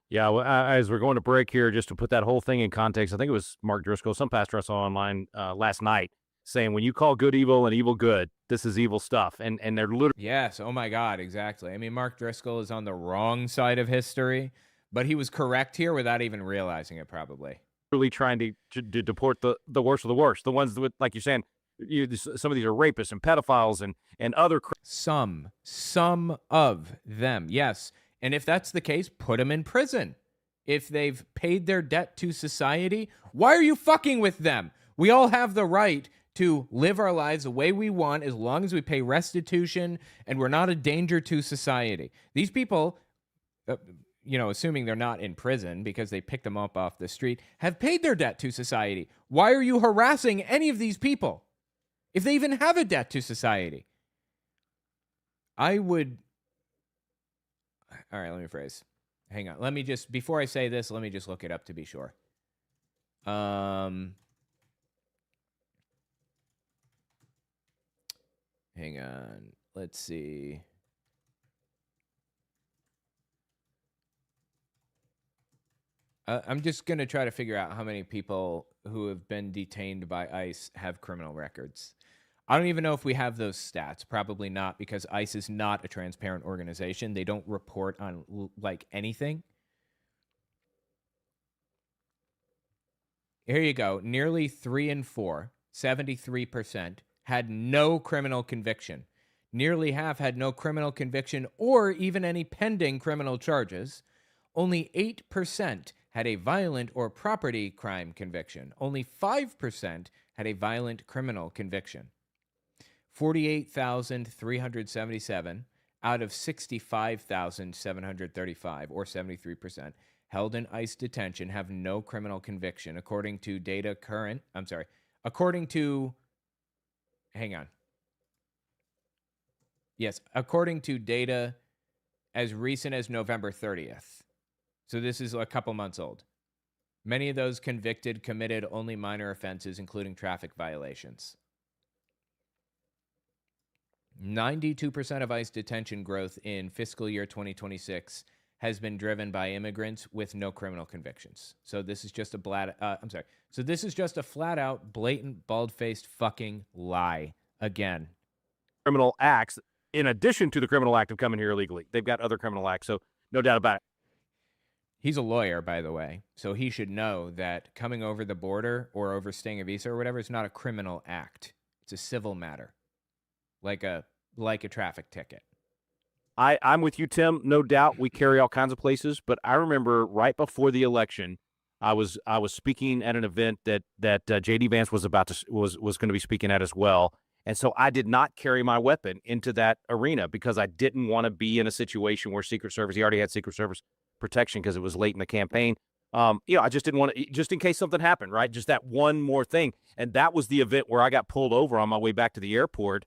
Yeah, well, as we're going to break here, just to put that whole thing in context, I think it was Mark Driscoll, some pastor I saw online last night, saying when you call good evil and evil good, this is evil stuff. And they're literally... Yes, oh my God, exactly. I mean, Mark Driscoll is on the wrong side of history, but he was correct here without even realizing it, probably. Really trying to deport the worst of the worst. The ones with, like you're saying, some of these are rapists and pedophiles and other... Some of them, yes. And if that's the case, put them in prison. If they've paid their debt to society, why are you fucking with them? We all have the right to live our lives the way we want as long as we pay restitution and we're not a danger to society. These people, assuming they're not in prison because they picked them up off the street, have paid their debt to society. Why are you harassing any of these people if they even have a debt to society? I would... All right, let me phrase. Hang on. Before I say this, let me just look it up to be sure. Hang on. Let's see. I'm just going to try to figure out how many people who have been detained by ICE have criminal records. I don't even know if we have those stats. Probably not, because ICE is not a transparent organization. They don't report on like anything. Here you go. Nearly 3 in 4, 73%, had no criminal conviction. Nearly half had no criminal conviction or even any pending criminal charges. Only 8% had a violent or property crime conviction. Only 5% had a violent criminal conviction. 48,377 out of 65,735, or 73%, held in ICE detention have no criminal conviction, according to according to data as recent as November 30th. So this is a couple months old. Many of those convicted committed only minor offenses, including traffic violations. 92% of ICE detention growth in fiscal year 2026 has been driven by immigrants with no criminal convictions. So this is just a So this is just a flat out, blatant, bald-faced fucking lie again. Criminal acts, in addition to the criminal act of coming here illegally. They've got other criminal acts, so no doubt about it. He's a lawyer, by the way, so he should know that coming over the border or overstaying a visa or whatever is not a criminal act. It's a civil matter, like a traffic ticket. I'm with you, Tim. No doubt we carry all kinds of places, but I remember right before the election, I was speaking at an event that J.D. Vance was going to be speaking at as well, and so I did not carry my weapon into that arena because I didn't want to be in a situation where Secret Service. He already had Secret Service protection because it was late in the campaign. I just didn't want to, just in case something happened, right? Just that one more thing. And that was the event where I got pulled over on my way back to the airport,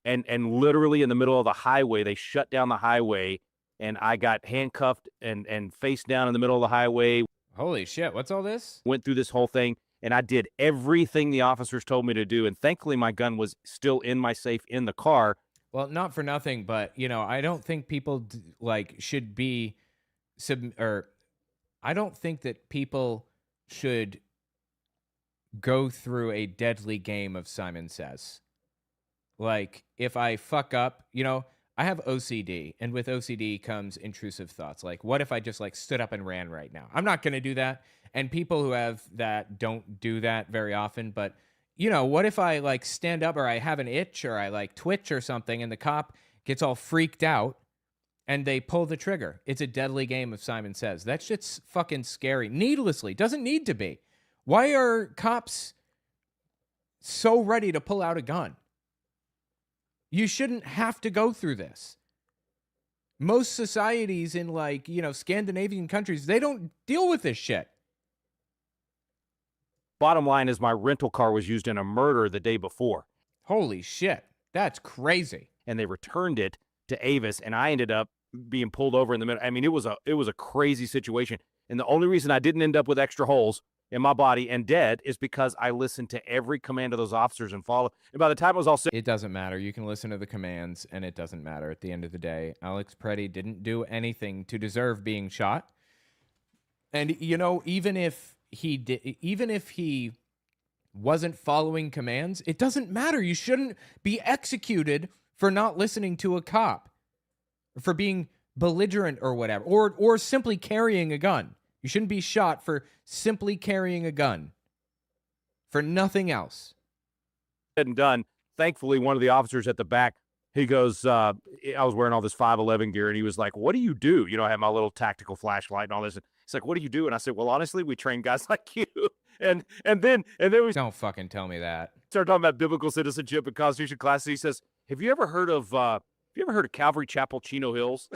and literally in the middle of the highway, they shut down the highway, and I got handcuffed and face down in the middle of the highway. Holy shit, what's all this? Went through this whole thing, and I did everything the officers told me to do, and thankfully my gun was still in my safe in the car. Well, not for nothing, but, I don't think people, should be I don't think that people should go through a deadly game of Simon Says. Like, if I fuck up, I have OCD, and with OCD comes intrusive thoughts. Like, what if I just stood up and ran right now? I'm not going to do that. And people who have that don't do that very often. But, what if I stand up, or I have an itch, or I twitch or something, and the cop gets all freaked out and they pull the trigger? It's a deadly game of Simon Says. That shit's fucking scary. Needlessly. Doesn't need to be. Why are cops so ready to pull out a gun? You shouldn't have to go through this. Most societies in Scandinavian countries, they don't deal with this shit. Bottom line is my rental car was used in a murder the day before. Holy shit. That's crazy. And they returned it to Avis, and I ended up being pulled over in the middle. I mean, it was a crazy situation. And the only reason I didn't end up with extra holes in my body and dead is because I listened to every command of those officers and followed. And by the time it was all said, it doesn't matter. You can listen to the commands, and it doesn't matter at the end of the day. Alex Pretti didn't do anything to deserve being shot. And even if he wasn't following commands, it doesn't matter. You shouldn't be executed for not listening to a cop, for being belligerent or whatever, or simply carrying a gun. You shouldn't be shot for simply carrying a gun, for nothing else. Said and done. Thankfully, one of the officers at the back, he goes, I was wearing all this 511 gear, and he was like, "What do you do?" I had my little tactical flashlight and all this. And he's like, "What do you do?" And I said, "Well, honestly, we train guys like you." And then we don't fucking tell me that. Started talking about biblical citizenship and Constitution classes. He says, "Have you ever heard of Calvary Chapel, Chino Hills?"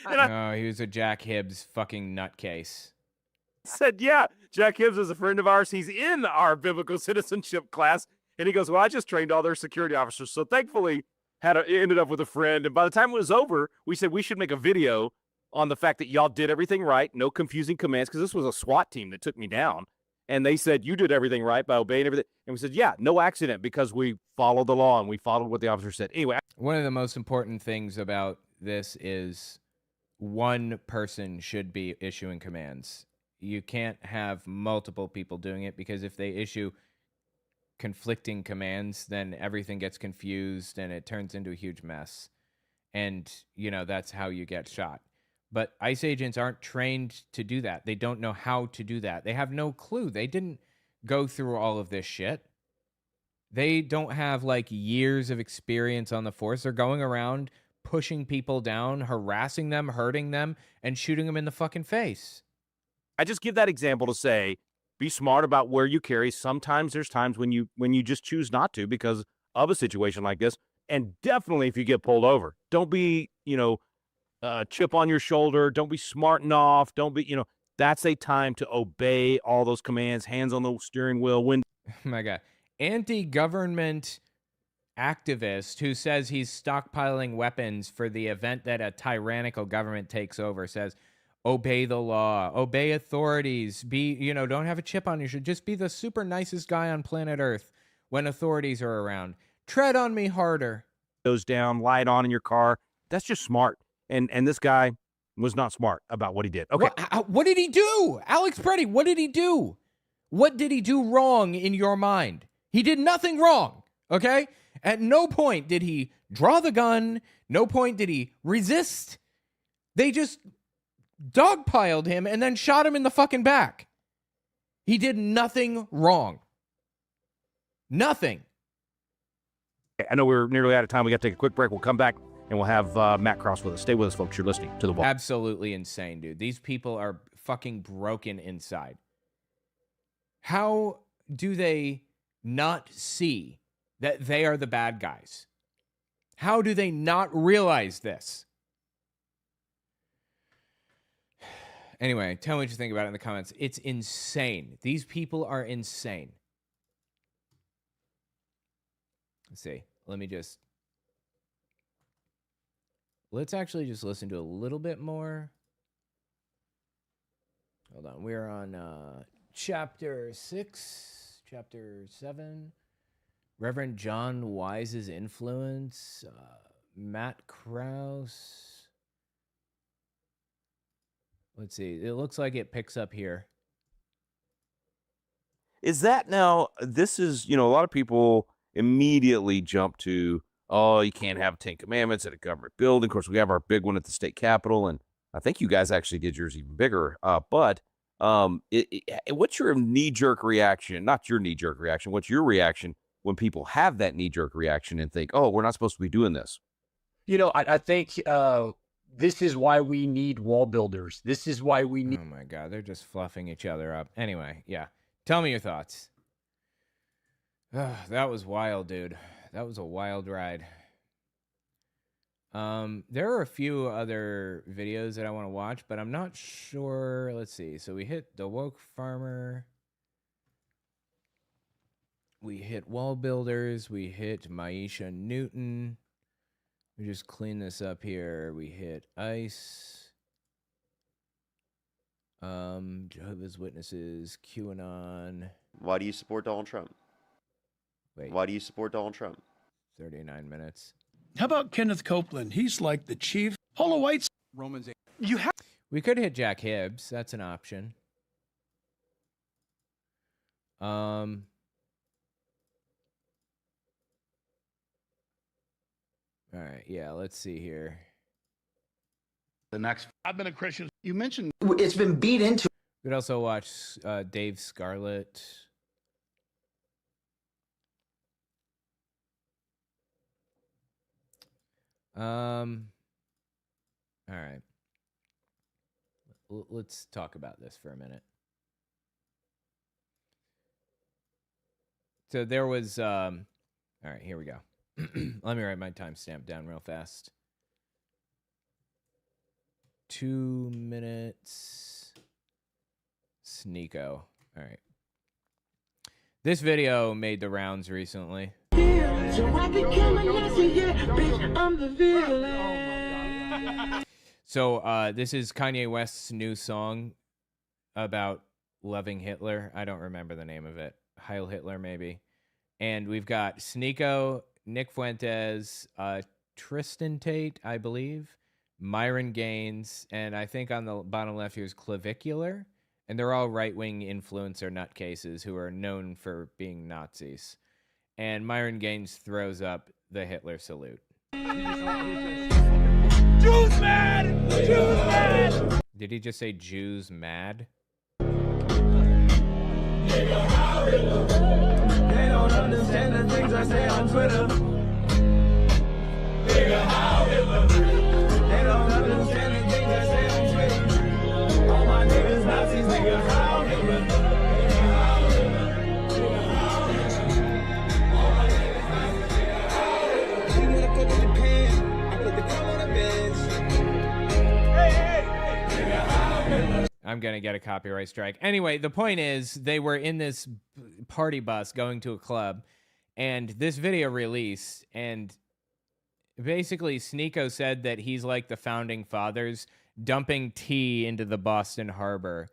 No, he was a Jack Hibbs fucking nutcase. Said, "Yeah, Jack Hibbs is a friend of ours. He's in our biblical citizenship class." And he goes, "Well, I just trained all their security officers." So thankfully, ended up with a friend. And by the time it was over, we said we should make a video on the fact that y'all did everything right, no confusing commands, because this was a SWAT team that took me down. And they said, you did everything right by obeying everything. And we said, yeah, no accident, because we followed the law and we followed what the officer said. Anyway. One of the most important things about this is one person should be issuing commands. You can't have multiple people doing it, because if they issue conflicting commands, then everything gets confused and it turns into a huge mess. And, you know, that's how you get shot. But ICE agents aren't trained to do that. They don't know how to do that. They have no clue. They didn't go through all of this shit. They don't have like years of experience on the force. They're going around pushing people down, harassing them, hurting them, and shooting them in the fucking face. I just give that example to say, be smart about where you carry. Sometimes there's times when you just choose not to because of a situation like this. And definitely if you get pulled over, don't be, chip on your shoulder. Don't be smarting off. Don't be, that's a time to obey all those commands, hands on the steering wheel. Oh my God. Anti-government activist who says he's stockpiling weapons for the event that a tyrannical government takes over says, obey the law, obey authorities, don't have a chip on you. Should just be the super nicest guy on planet Earth when authorities are around. Tread on me harder. Goes down, light on in your car. That's just smart. And this guy was not smart about what he did. Okay. What did he do? Alex Pretti, what did he do? What did he do wrong in your mind? He did nothing wrong, okay? At no point did he draw the gun. No point did he resist. They just dogpiled him and then shot him in the fucking back. He did nothing wrong. Nothing. I know we're nearly out of time. We got to take a quick break. We'll come back and we'll have Matt Cross with us. Stay with us, folks. You're listening to The Wall. Absolutely insane, dude. These people are fucking broken inside. How do they not see that they are the bad guys? How do they not realize this? Anyway, tell me what you think about it in the comments. It's insane. These people are insane. Let's see. Let's actually just listen to a little bit more. Hold on. We're on chapter 6, chapter 7. Reverend John Wise's influence. Matt Krause. Let's see. It looks like it picks up here. Is that now, this is, a lot of people immediately jump to, oh, you can't have 10 commandments at a government building. Of course, we have our big one at the state capitol, and I think you guys actually did yours even bigger. But what's your knee-jerk reaction? Not your knee-jerk reaction. What's your reaction when people have that knee-jerk reaction and think, oh, we're not supposed to be doing this? I think this is why we need wall builders. This is why we need... Oh, my God. They're just fluffing each other up. Anyway, yeah. Tell me your thoughts. That was wild, dude. That was a wild ride. There are a few other videos that I want to watch, but I'm not sure. Let's see. So we hit the woke farmer. We hit wall builders. We hit Maisha Newton. We just clean this up here. We hit ICE. Jehovah's Witnesses, QAnon. Why do you support Donald Trump? Wait. Why do you support Donald Trump? 39 minutes. How about Kenneth Copeland? He's like the chief. Paula White's Romans 8. You have. We could hit Jack Hibbs. That's an option. All right. Yeah. Let's see here. The next. I've been a Christian. You mentioned. It's been beat into. We could also watch Dave Scarlett. All right. Let's talk about this for a minute. So there was, all right, here we go. Let me write my timestamp down real fast. 2 minutes. Sneeko. All right. This video made the rounds recently. So this is Kanye West's new song about Loving Hitler. I don't remember the name of it. Heil Hitler, maybe. And we've got Sneeko, Nick Fuentes, Tristan Tate, I believe, Myron Gaines, and I think on the bottom left here's Clavicular. And they're all right-wing influencer nutcases who are known for being Nazis. And Myron Gaines throws up the Hitler salute. Jews mad! Jews mad! Did he just say Jews mad? They don't understand the things I say on Twitter. Nigga, how Hitler? They don't understand the things I say on Twitter. All my niggas Nazis, nigga, how Hitler? I'm going to get a copyright strike. Anyway, the point is they were in this party bus going to a club, and this video released, and basically Sneeko said that he's like the founding fathers dumping tea into the Boston Harbor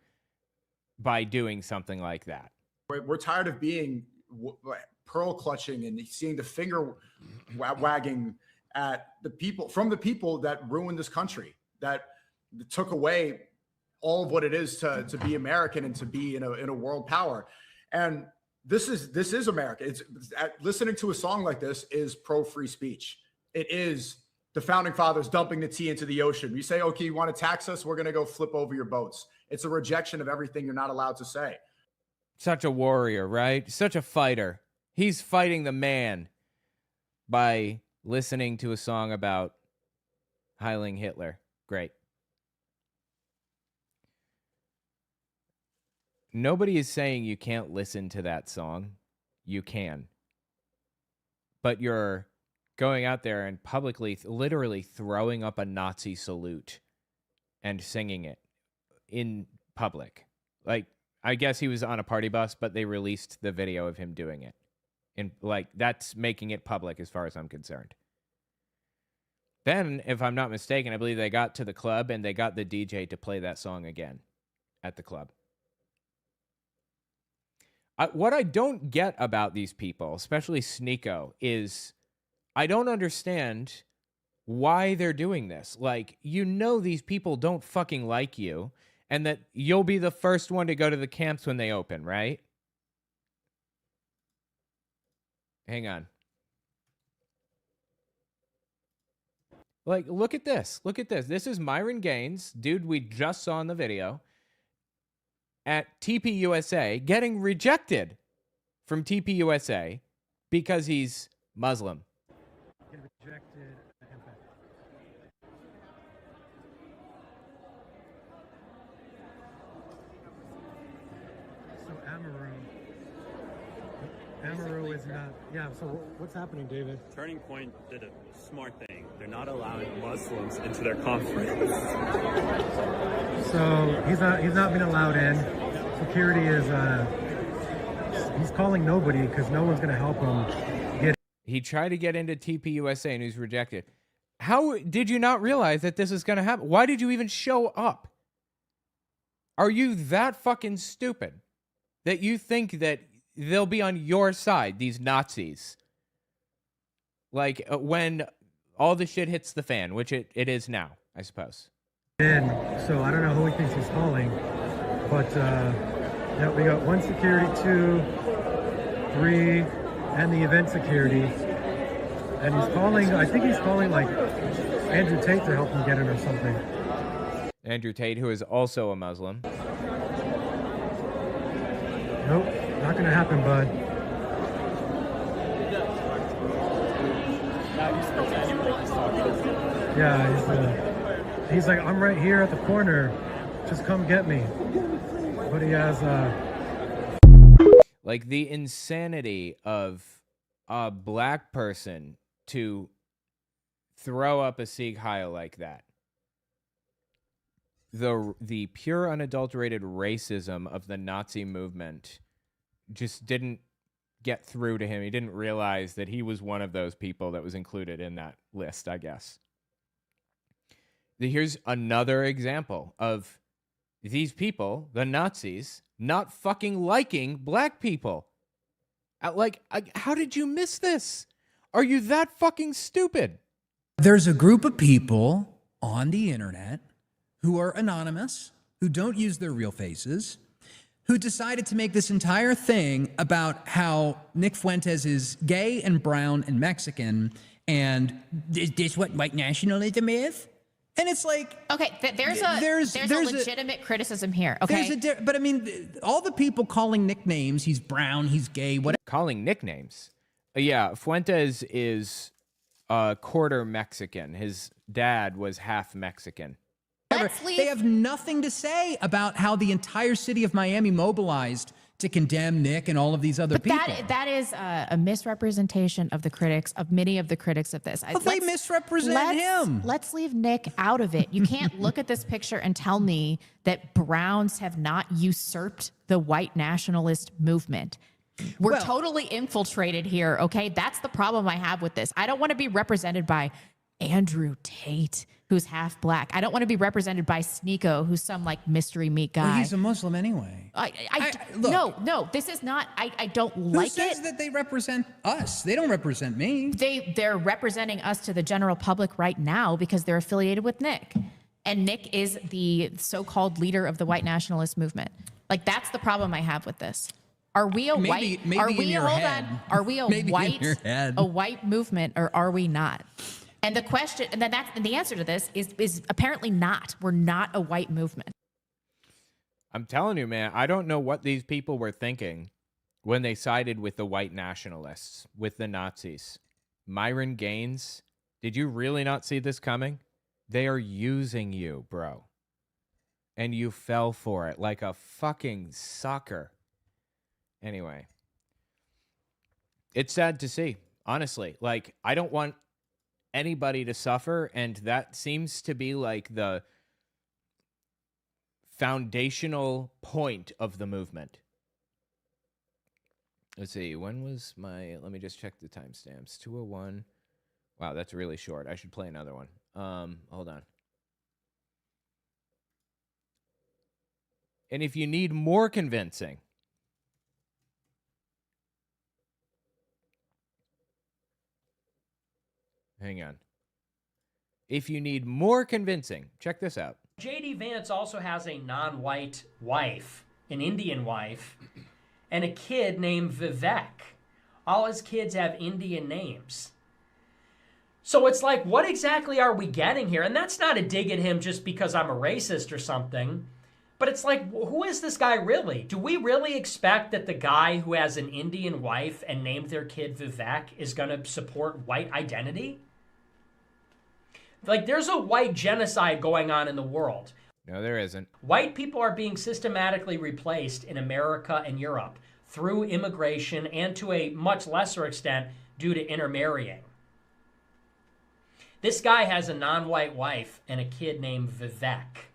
by doing something like that. We're tired of being pearl clutching and seeing the finger wagging at the people, from the people that ruined this country, that took away all of what it is to be American and to be in a world power. And this is America. It's listening to a song like this is pro free speech. It is the founding fathers dumping the tea into the ocean. You say, okay, you want to tax us? We're going to go flip over your boats. It's a rejection of everything you're not allowed to say. Such a warrior, right? Such a fighter. He's fighting the man by listening to a song about heiling Hitler. Great. Nobody is saying you can't listen to that song. You can. But you're going out there and publicly, literally throwing up a Nazi salute and singing it in public. Like, I guess he was on a party bus, but they released the video of him doing it. And, like, that's making it public as far as I'm concerned. Then, if I'm not mistaken, I believe they got to the club and they got the DJ to play that song again at the club. What I don't get about these people, especially Sneeko, is I don't understand why they're doing this. Like, you know these people don't fucking like you, and that you'll be the first one to go to the camps when they open, right? Hang on. Like, look at this. Look at this. This is Myron Gaines, dude we just saw in the video, at TPUSA, getting rejected from TPUSA because he's Muslim. Rejected. So Amaru is not. Yeah. So what's happening, David? Turning Point did a smart thing. They're not allowing Muslims into their conference. So he's not been allowed in. Security is he's calling nobody because no one's going to help him get. He tried to get into TPUSA and he was rejected. How did you not realize that this is going to happen? Why did you even show up? Are you that fucking stupid that you think that they'll be on your side, these Nazis? Like, when all the shit hits the fan, which it is now, I suppose. In, so I don't know who he thinks he's calling, but yeah, we got 1 security, 2, 3, and the event security. And he's calling, I think he's calling like Andrew Tate to help him get in or something. Andrew Tate, who is also a Muslim. Nope, not gonna happen, bud. Yeah, he's like, I'm right here at the corner. Just come get me. But he has like the insanity of a black person to throw up a Sieg Heil like that. The pure unadulterated racism of the Nazi movement just didn't get through to him. He didn't realize that he was one of those people that was included in that list, I guess. Here's another example of these people, the Nazis, not fucking liking black people. How did you miss this? Are you that fucking stupid? There's a group of people on the internet who are anonymous, who don't use their real faces, who decided to make this entire thing about how Nick Fuentes is gay and brown and Mexican, and is this what white nationalism is? And it's like, okay, there's a legitimate criticism here. Okay, but I mean, all the people calling Nick names, he's brown, he's gay, whatever. Calling nicknames. Yeah, Fuentes is quarter Mexican. His dad was half Mexican. They have nothing to say about how the entire city of Miami mobilized to condemn Nick and all of these other people. That is a misrepresentation of the critics, of many of the critics of this. They misrepresent him. Let's leave Nick out of it. You can't look at this picture and tell me that Browns have not usurped the white nationalist movement. We're totally infiltrated here, okay? That's the problem I have with this. I don't want to be represented by Andrew Tate, who's half black. I don't want to be represented by Sneeko, who's some like mystery meat guy. Well, he's a Muslim anyway. Look, no, this is not. I don't like it. Who says that they represent us? They don't represent me. They're representing us to the general public right now because they're affiliated with Nick, and Nick is the so-called leader of the white nationalist movement. Like, that's the problem I have with this. Are we a white? Are we a white movement, or are we not? And the question, and the answer to this is apparently not. We're not a white movement. I'm telling you, man, I don't know what these people were thinking when they sided with the white nationalists, with the Nazis. Myron Gaines, did you really not see this coming? They are using you, bro. And you fell for it like a fucking sucker. Anyway, it's sad to see, honestly. Like, I don't want anybody to suffer, and that seems to be like the foundational point of the movement. Let's see, when was let me just check the timestamps. 2:01. Wow, that's really short. I should play another one. Hold on. And if you need more convincing, hang on. If you need more convincing, check this out. J.D. Vance also has a non-white wife, an Indian wife, and a kid named Vivek. All his kids have Indian names. So it's like, what exactly are we getting here? And that's not a dig at him just because I'm a racist or something. But it's like, who is this guy really? Do we really expect that the guy who has an Indian wife and named their kid Vivek is going to support white identity? Like, there's a white genocide going on in the world. No, there isn't. White people are being systematically replaced in America and Europe through immigration and to a much lesser extent due to intermarrying. This guy has a non-white wife and a kid named Vivek.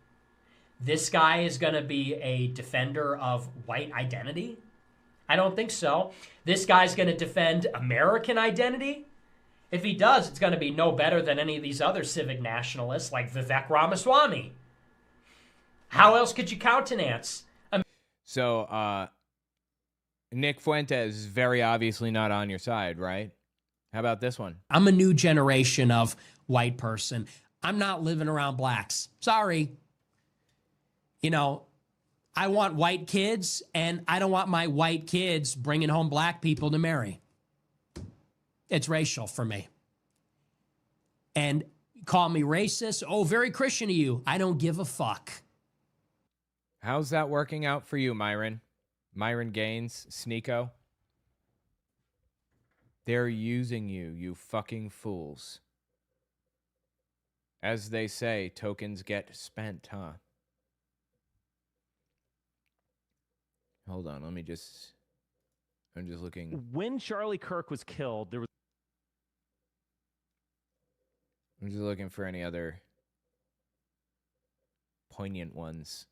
This guy is going to be a defender of white identity? I don't think so. This guy's going to defend American identity? If he does, it's going to be no better than any of these other civic nationalists like Vivek Ramaswamy. How else could you countenance? So, Nick Fuentes is very obviously not on your side, right? How about this one? I'm a new generation of white person. I'm not living around blacks. Sorry. You know, I want white kids, and I don't want my white kids bringing home black people to marry. It's racial for me. And call me racist. Oh, very Christian of you. I don't give a fuck. How's that working out for you, Myron? Myron Gaines, Sneeko? They're using you, you fucking fools. As they say, tokens get spent, huh? Hold on, I'm just looking. When Charlie Kirk was killed, there was... I'm just looking for any other poignant ones.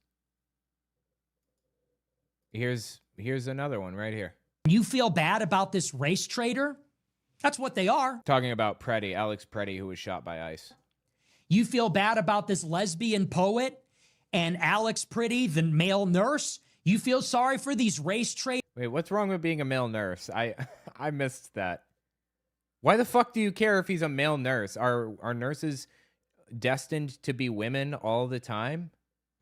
Here's another one right here. You feel bad about this race traitor? That's what they are. Talking about Pretti, Alex Pretti, who was shot by ICE. You feel bad about this lesbian poet and Alex Pretti, the male nurse? You feel sorry for these race traitors? Wait, what's wrong with being a male nurse? I missed that. Why the fuck do you care if he's a male nurse? Are nurses destined to be women all the time?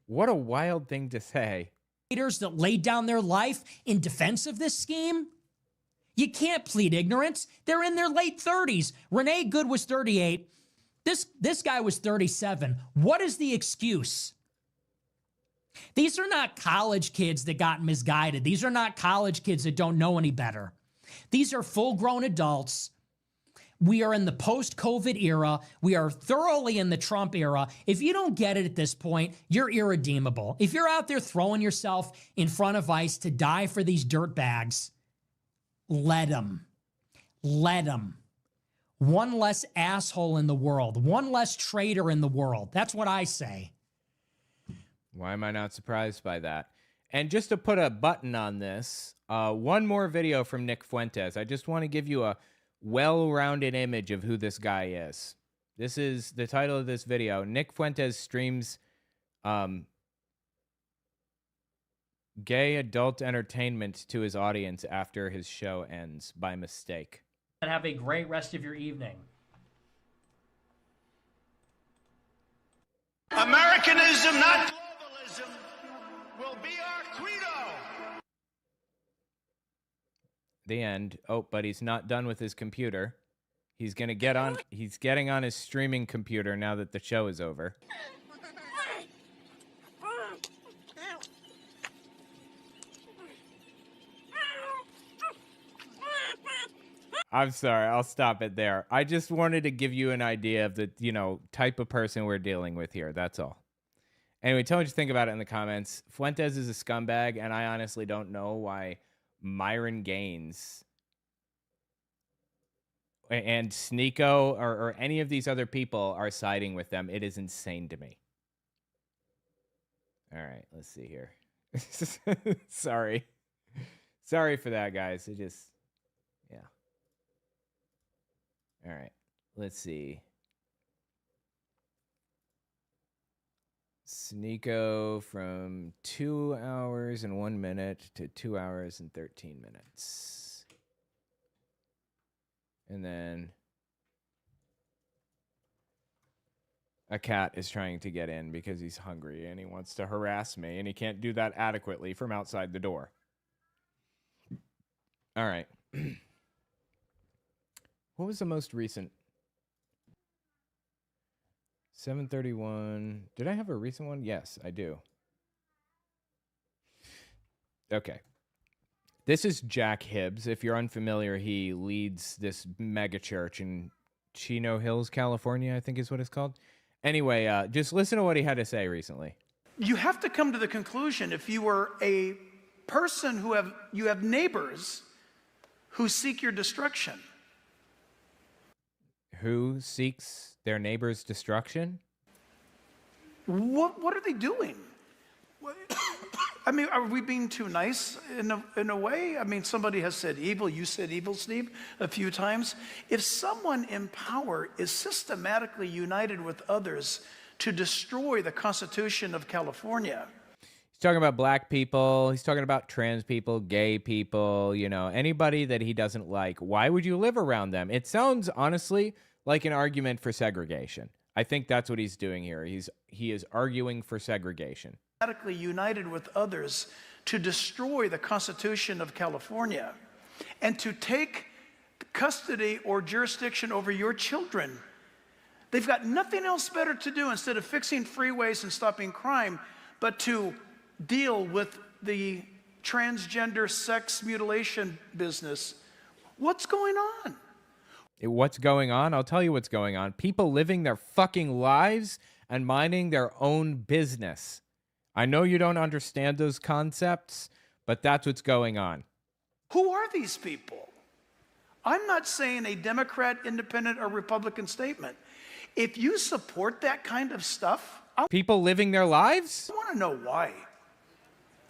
What a wild thing to say. That laid down their life in defense of this scheme? You can't plead ignorance. They're in their late 30s. Renee Good was 38. This guy was 37. What is the excuse? These are not college kids that got misguided. These are not college kids that don't know any better. These are full-grown adults. We are in the post-COVID era. We are thoroughly in the Trump era. If you don't get it at this point, you're irredeemable. If you're out there throwing yourself in front of ICE to die for these dirtbags, let them. Let them. One less asshole in the world. One less traitor in the world. That's what I say. Why am I not surprised by that? And just to put a button on this, one more video from Nick Fuentes. I just want to give you a well-rounded image of who this guy is. This is the title of this video. Nick Fuentes streams gay adult entertainment to his audience after his show ends by mistake. And have a great rest of your evening. Americanism, not globalism, will be our credo. The end. Oh, but he's not done with his computer. He's gonna get on. He's getting on his streaming computer now that the show is over. I'm sorry. I'll stop it there. I just wanted to give you an idea of the, type of person we're dealing with here. That's all. Anyway, tell me what you think about it in the comments. Fuentes is a scumbag, and I honestly don't know why Myron Gaines and Sneeko or any of these other people are siding with them. It is insane to me. All right, let's see here. Sorry for that, guys. It just, yeah. All right, let's see. Sneeko from 2 hours and 1 minute to 2 hours and 13 minutes. And then a cat is trying to get in because he's hungry and he wants to harass me, and he can't do that adequately from outside the door. All right. What was the most recent? 7:31. Did I have a recent one? Yes, I do. Okay. This is Jack Hibbs. If you're unfamiliar, he leads this mega church in Chino Hills, California, I think is what it's called. Anyway, just listen to what he had to say recently. You have to come to the conclusion, if you were a person you have neighbors who seek your destruction. Who seeks their neighbor's destruction? What are they doing? I mean, are we being too nice in a way? I mean, somebody has said evil. You said evil, Steve, a few times. If someone in power is systematically united with others to destroy the Constitution of California. He's talking about black people. He's talking about trans people, gay people, anybody that he doesn't like. Why would you live around them? It sounds, honestly, like an argument for segregation. I think that's what he's doing here. He is arguing for segregation. United with others to destroy the Constitution of California and to take custody or jurisdiction over your children. They've got nothing else better to do instead of fixing freeways and stopping crime, but to deal with the transgender sex mutilation business. What's going on? What's going on? I'll tell you what's going on. People living their fucking lives and minding their own business. I know you don't understand those concepts, but that's what's going on. Who are these people? I'm not saying a Democrat, Independent, or Republican statement. If you support that kind of stuff... People living their lives? I want to know why.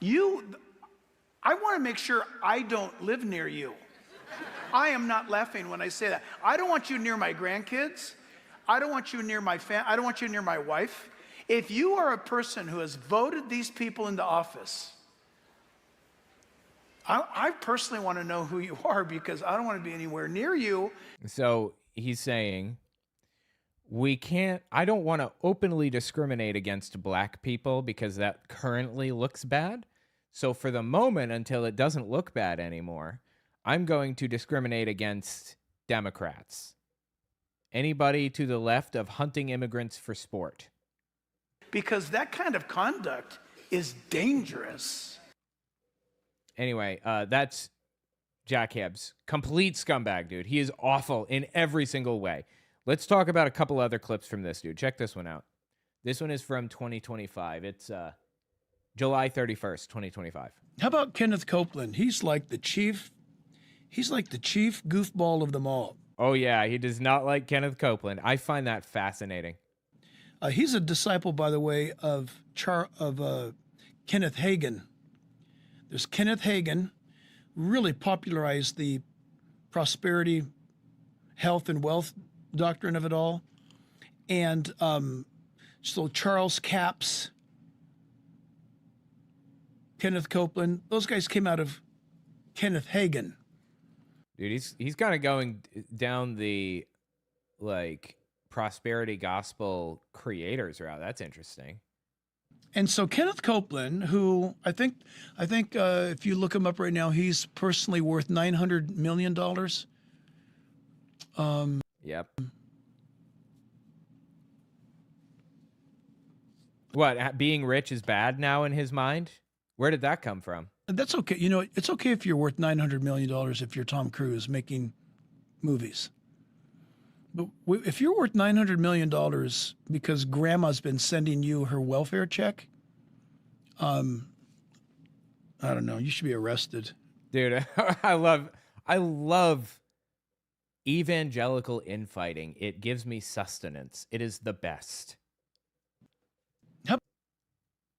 I want to make sure I don't live near you. I am not laughing when I say that. I don't want you near my grandkids. I don't want you near my family. I don't want you near my wife. If you are a person who has voted these people into office, I personally want to know who you are because I don't want to be anywhere near you. So he's saying, I don't want to openly discriminate against black people because that currently looks bad. So for the moment, until it doesn't look bad anymore, I'm going to discriminate against Democrats. Anybody to the left of hunting immigrants for sport. Because that kind of conduct is dangerous. Anyway, that's Jack Hibbs. Complete scumbag, dude. He is awful in every single way. Let's talk about a couple other clips from this dude. Check this one out. This one is from 2025. It's July 31st, 2025. How about Kenneth Copeland? He's like the chief goofball of them all. Oh, yeah. He does not like Kenneth Copeland. I find that fascinating. He's a disciple, by the way, of Kenneth Hagin. There's Kenneth Hagin, really popularized the prosperity, health, and wealth doctrine of it all. And so Charles Capps, Kenneth Copeland, those guys came out of Kenneth Hagin. Dude, he's kind of going down the, like, prosperity gospel creators route. That's interesting. And so Kenneth Copeland, who I think if you look him up right now, he's personally worth $900 million. Yep. What, being rich is bad now in his mind? Where did that come from? That's okay. You know, it's okay if you're worth $900 million if you're Tom Cruise making movies. But if you're worth $900 million because grandma's been sending you her welfare check, I don't know. You should be arrested. Dude, I love evangelical infighting. It gives me sustenance. It is the best.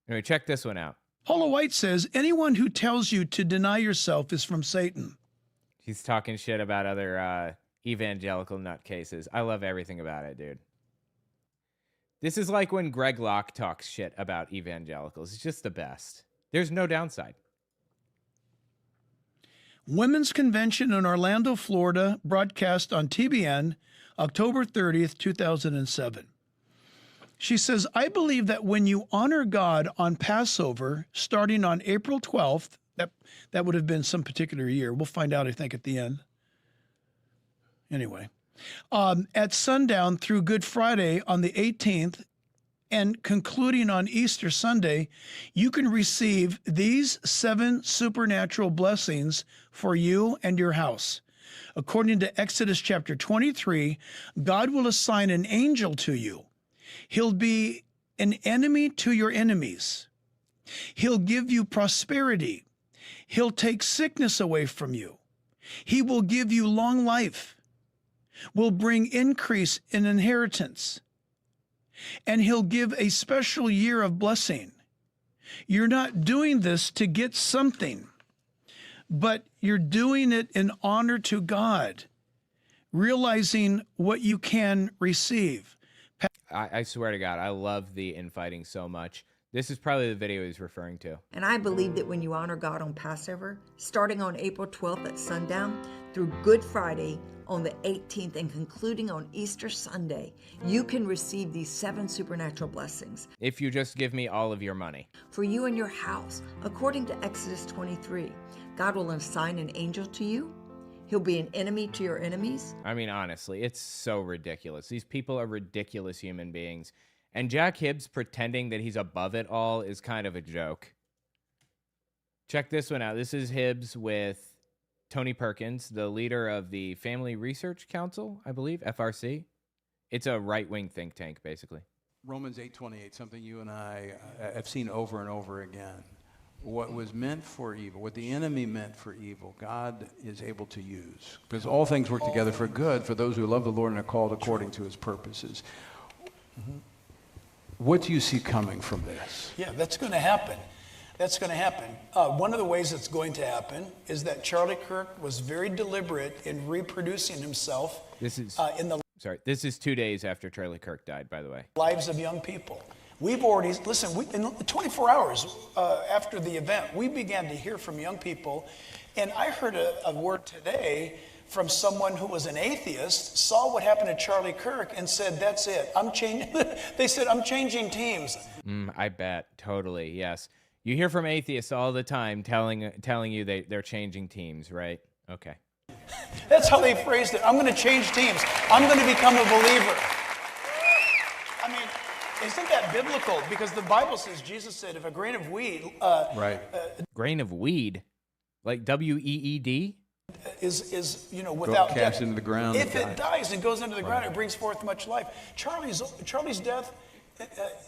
Anyway, check this one out. Paula White says, anyone who tells you to deny yourself is from Satan. He's talking shit about other evangelical nutcases. I love everything about it, dude. This is like when Greg Locke talks shit about evangelicals. It's just the best. There's no downside. Women's Convention in Orlando, Florida, broadcast on TBN, October 30th, 2007. She says, I believe that when you honor God on Passover, starting on April 12th, that would have been some particular year. We'll find out, I think, at the end. Anyway, at sundown through Good Friday on the 18th and concluding on Easter Sunday, you can receive these 7 supernatural blessings for you and your house. According to Exodus chapter 23, God will assign an angel to you. He'll be an enemy to your enemies. He'll give you prosperity. He'll take sickness away from you. He will give you long life. Will bring increase in inheritance. And he'll give a special year of blessing. You're not doing this to get something, but you're doing it in honor to God, realizing what you can receive. I swear to God, I love the infighting so much. This is probably the video he's referring to. And I believe that when you honor God on Passover, starting on April 12th at sundown through Good Friday on the 18th and concluding on Easter Sunday, you can receive these 7 supernatural blessings. If you just give me all of your money. For you and your house, according to Exodus 23, God will assign an angel to you. He'll be an enemy to your enemies. I mean, honestly, it's so ridiculous. These people are ridiculous human beings. And Jack Hibbs pretending that he's above it all is kind of a joke. Check this one out. This is Hibbs with Tony Perkins, the leader of the Family Research Council, I believe, FRC. It's a right-wing think tank, basically. Romans 8:28, something you and I have seen over and over again. What was meant for evil, what the enemy meant for evil, God is able to use. Because all things work together for good for those who love the Lord and are called according to his purposes. What do you see coming from this? Yeah, that's going to happen. That's going to happen. One of the ways it's going to happen is that Charlie Kirk was very deliberate in reproducing himself This is in the This is 2 days after Charlie Kirk died, by the way. lives of young people. We've already, listen, in 24 hours after the event, we began to hear from young people. And I heard a word today from someone who was an atheist, saw what happened to Charlie Kirk and said, that's it. I'm changing. They said, I'm changing teams. I bet. Totally. Yes. You hear from atheists all the time telling you they're changing teams, right? Okay. That's how they phrased it. I'm going to change teams. I'm going to become a believer. I mean, isn't that biblical? Because the Bible says, Jesus said, if a grain of weed... grain of weed? Like W-E-E-D? Is without cast death. into the ground. If it dies and goes into the ground, it brings forth much life. Charlie's death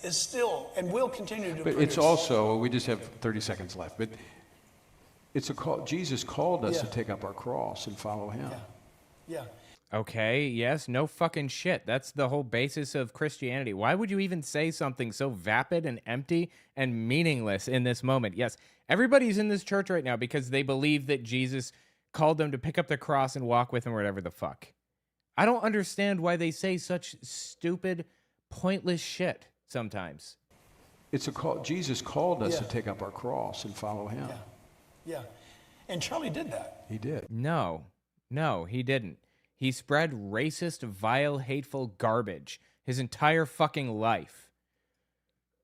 is still and will continue to But produce. it's also, we just have 30 seconds left, but it's a call. Jesus called us to take up our cross and follow him. Yeah. Okay, yes, no fucking shit. That's the whole basis of Christianity. Why would you even say something so vapid and empty and meaningless in this moment? Yes, everybody's in this church right now because they believe that Jesus called them to pick up their cross and walk with him or whatever the fuck. I don't understand why they say such stupid, pointless shit sometimes. It's a call. Jesus called us to take up our cross and follow him. Yeah. And Charlie did that. He did. No, he didn't. He spread racist, vile, hateful garbage his entire fucking life.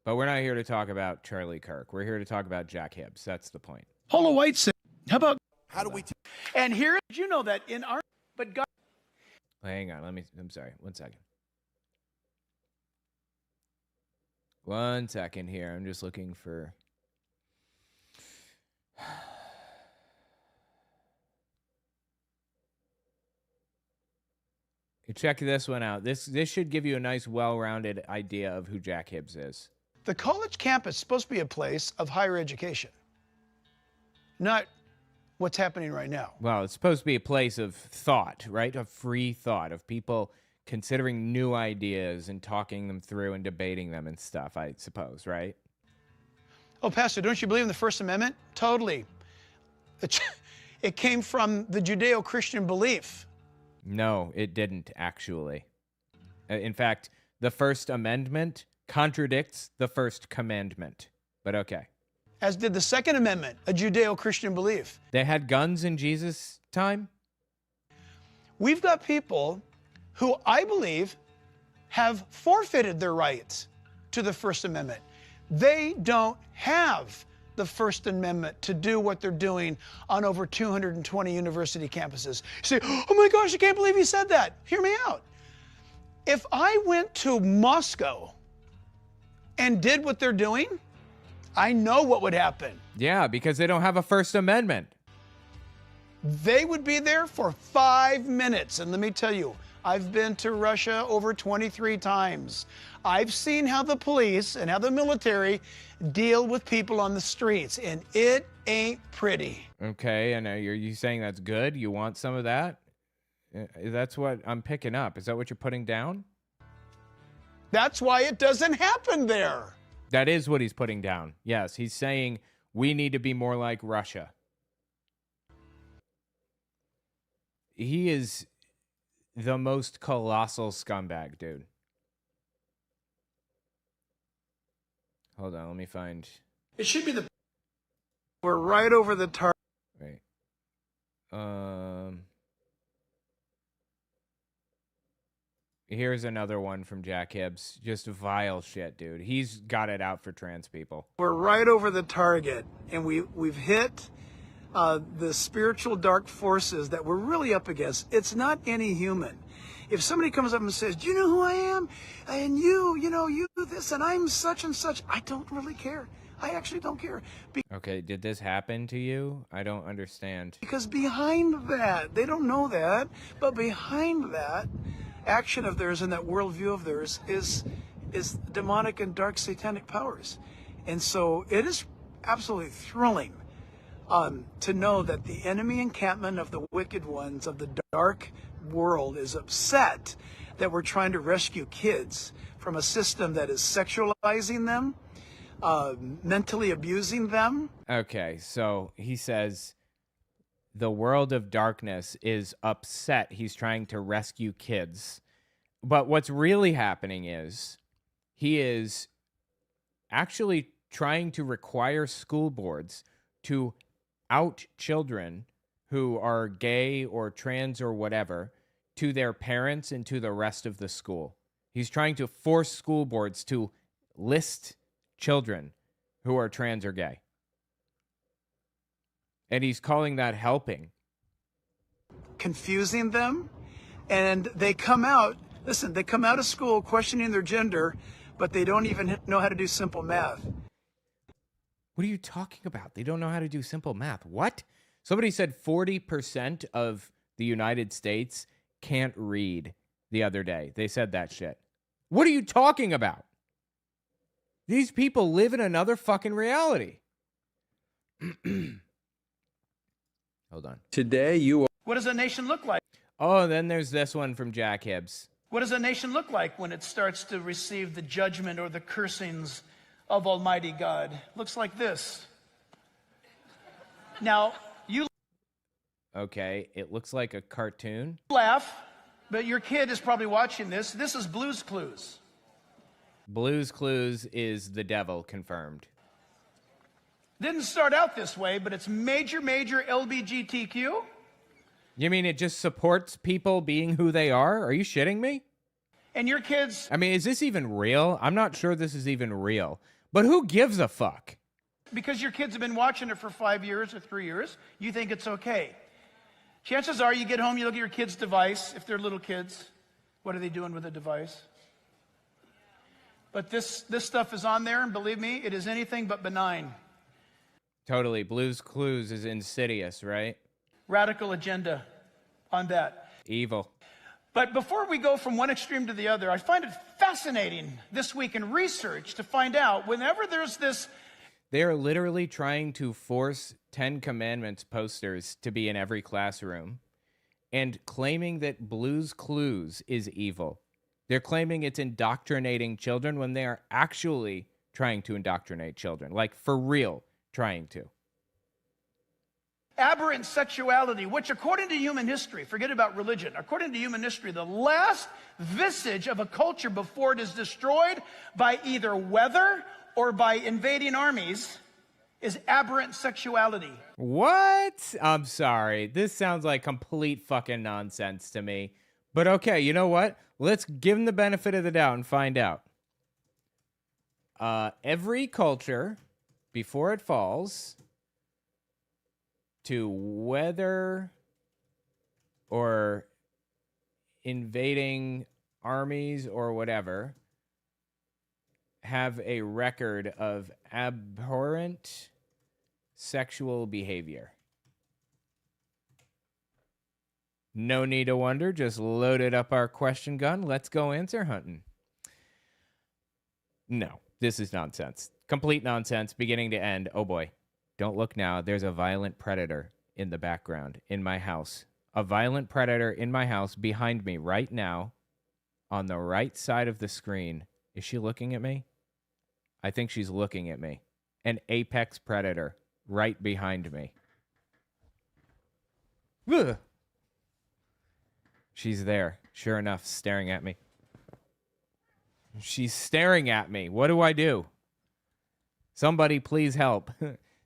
But we're not here to talk about Charlie Kirk. We're here to talk about Jack Hibbs. That's the point. Paula White said, how about... How do we... And here, did you know that in our... But God... Hang on, I'm sorry. 1 second. 1 second here. I'm just looking for... Check this one out. This should give you a nice, well-rounded idea of who Jack Hibbs is. The college campus is supposed to be a place of higher education, not what's happening right now. Well, it's supposed to be a place of thought, right? Of free thought, of people considering new ideas and talking them through and debating them and stuff, I suppose, right? Oh, Pastor, don't you believe in the First Amendment? Totally. It came from the Judeo-Christian belief. No, it didn't, actually. In fact, the First Amendment contradicts the First Commandment. But okay. As did the Second Amendment, a Judeo-Christian belief. They had guns in Jesus' time? We've got people who I believe have forfeited their rights to the First Amendment. They don't have the First Amendment to do what they're doing on over 220 university campuses. You say, oh my gosh, I can't believe he said that. Hear me out. If I went to Moscow and did what they're doing, I know what would happen. Yeah, because they don't have a First Amendment. They would be there for 5 minutes. And let me tell you, I've been to Russia over 23 times. I've seen how the police and how the military deal with people on the streets, and it ain't pretty. Okay, and are you saying that's good? You want some of that? That's what I'm picking up. Is that what you're putting down? That's why it doesn't happen there. That is what he's putting down. Yes, he's saying we need to be more like Russia. He is the most colossal scumbag, dude. Hold on, let me find... It should be the... We're right over the target. Wait. Here's another one from Jack Hibbs. Just vile shit, dude. He's got it out for trans people. We're right over the target, and we've hit the spiritual dark forces that we're really up against. It's not any human. If somebody comes up and says, do you know who I am? And you this, and I'm such and such, I don't really care. I actually don't care. Okay, did this happen to you? I don't understand. Because behind that, they don't know that, but behind that action of theirs and that worldview of theirs is demonic and dark satanic powers. And so it is absolutely thrilling to know that the enemy encampment of the wicked ones of the dark world is upset that we're trying to rescue kids from a system that is sexualizing them, mentally abusing them. Okay, so he says the world of darkness is upset. He's trying to rescue kids. But what's really happening is he is actually trying to require school boards to out children who are gay or trans or whatever to their parents and to the rest of the school. He's trying to force school boards to list children who are trans or gay. And he's calling that helping. Confusing them, and they come out, listen, they come out of school questioning their gender, but they don't even know how to do simple math. What are you talking about? They don't know how to do simple math. What? Somebody said 40% of the United States can't read the other day. They said that shit. What are you talking about? These people live in another fucking reality. Hold on. Today you are. What does a nation look like? Oh, and then there's this one from Jack Hibbs. What does a nation look like when it starts to receive the judgment or the cursings of Almighty God? Looks like this. Now, you Okay, it looks like a cartoon. laugh, but your kid is probably watching this. This is Blue's Clues. Blue's Clues is the devil, confirmed. Didn't start out this way, but it's major LGBTQ. You mean it just supports people being who they are? Are you shitting me? And your kids... I mean, is this even real? I'm not sure this is even real. But who gives a fuck? Because your kids have been watching it for 5 years or 3 years, you think it's okay. Chances are you get home, you look at your kid's device, if they're little kids. What are they doing with the device? But this stuff is on there, and believe me, it is anything but benign. Totally. Blue's Clues is insidious, right? Radical agenda on that. Evil. But before we go from one extreme to the other, I find it fascinating this week in research to find out whenever there's this... They are literally trying to force 10 Commandments posters to be in every classroom and claiming that Blue's Clues is evil. They're claiming it's indoctrinating children when they are actually trying to indoctrinate children. Like, for real, trying to. Aberrant sexuality, which according to human history, forget about religion, according to human history, the last vestige of a culture before it is destroyed by either weather or by invading armies is aberrant sexuality. What? I'm sorry. This sounds like complete fucking nonsense to me. But okay, you know what? Let's give them the benefit of the doubt and find out. Every culture, before it falls to weather or invading armies or whatever, have a record of abhorrent sexual behavior. No need to wonder, just loaded up our question gun. Let's go answer hunting. No, this is nonsense. Complete nonsense, beginning to end. Oh boy. Don't look now. There's a violent predator in the background in my house. A violent predator in my house behind me right now on the right side of the screen. Is she looking at me? I think she's looking at me. An apex predator right behind me. Ugh. She's there, sure enough, staring at me. She's staring at me. What do I do? Somebody please help.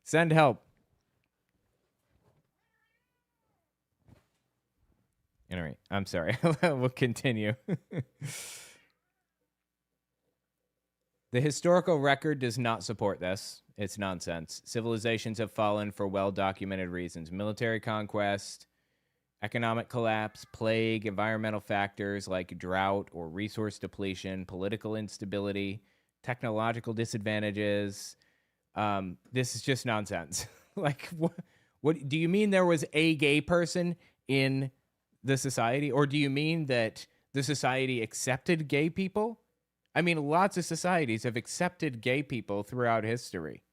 Send help. Anyway, I'm sorry. We'll continue. The historical record does not support this. It's nonsense. Civilizations have fallen for well-documented reasons. Military conquest, economic collapse, plague, environmental factors like drought or resource depletion, political instability, technological disadvantages. This is just nonsense. Like, what do you mean there was a gay person in the society? Or do you mean that the society accepted gay people? I mean, lots of societies have accepted gay people throughout history.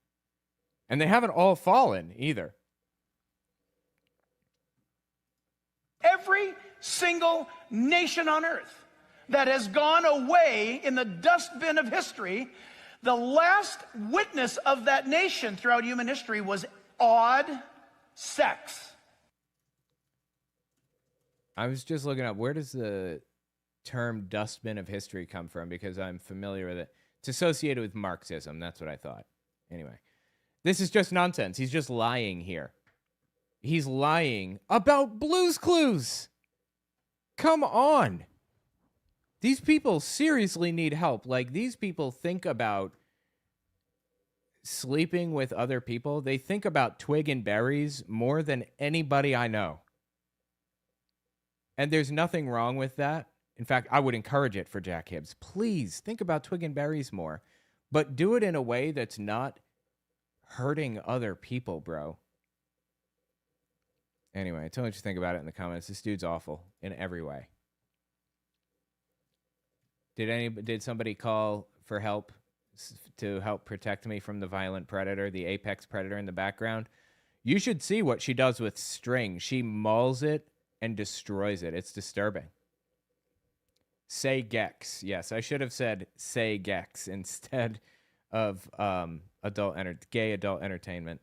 And they haven't all fallen either. Every single nation on earth that has gone away in the dustbin of history, the last witness of that nation throughout human history was odd sex. I was just looking up, where does the term dustbin of history come from? Because I'm familiar with it. It's associated with Marxism. That's what I thought. Anyway, this is just nonsense. He's just lying here. He's lying about Blue's Clues. Come on. These people seriously need help. Like, these people think about sleeping with other people. They think about twig and berries more than anybody I know. And there's nothing wrong with that. In fact, I would encourage it for Jack Hibbs. Please think about twig and berries more, but do it in a way that's not hurting other people, bro. Anyway, tell me what you think about it in the comments. This dude's awful in every way. Did somebody call for help to help protect me from the violent predator, the apex predator in the background? You should see what she does with string. She mauls it and destroys it. It's disturbing. Say Gex. Yes, I should have said say Gex instead of gay adult entertainment.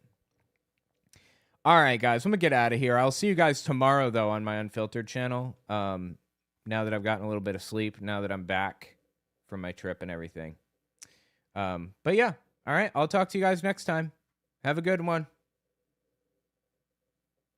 All right, guys, I'm going to get out of here. I'll see you guys tomorrow, though, on my Unfiltered channel. Now that I've gotten a little bit of sleep, now that I'm back from my trip and everything. But yeah, all right, I'll talk to you guys next time. Have a good one.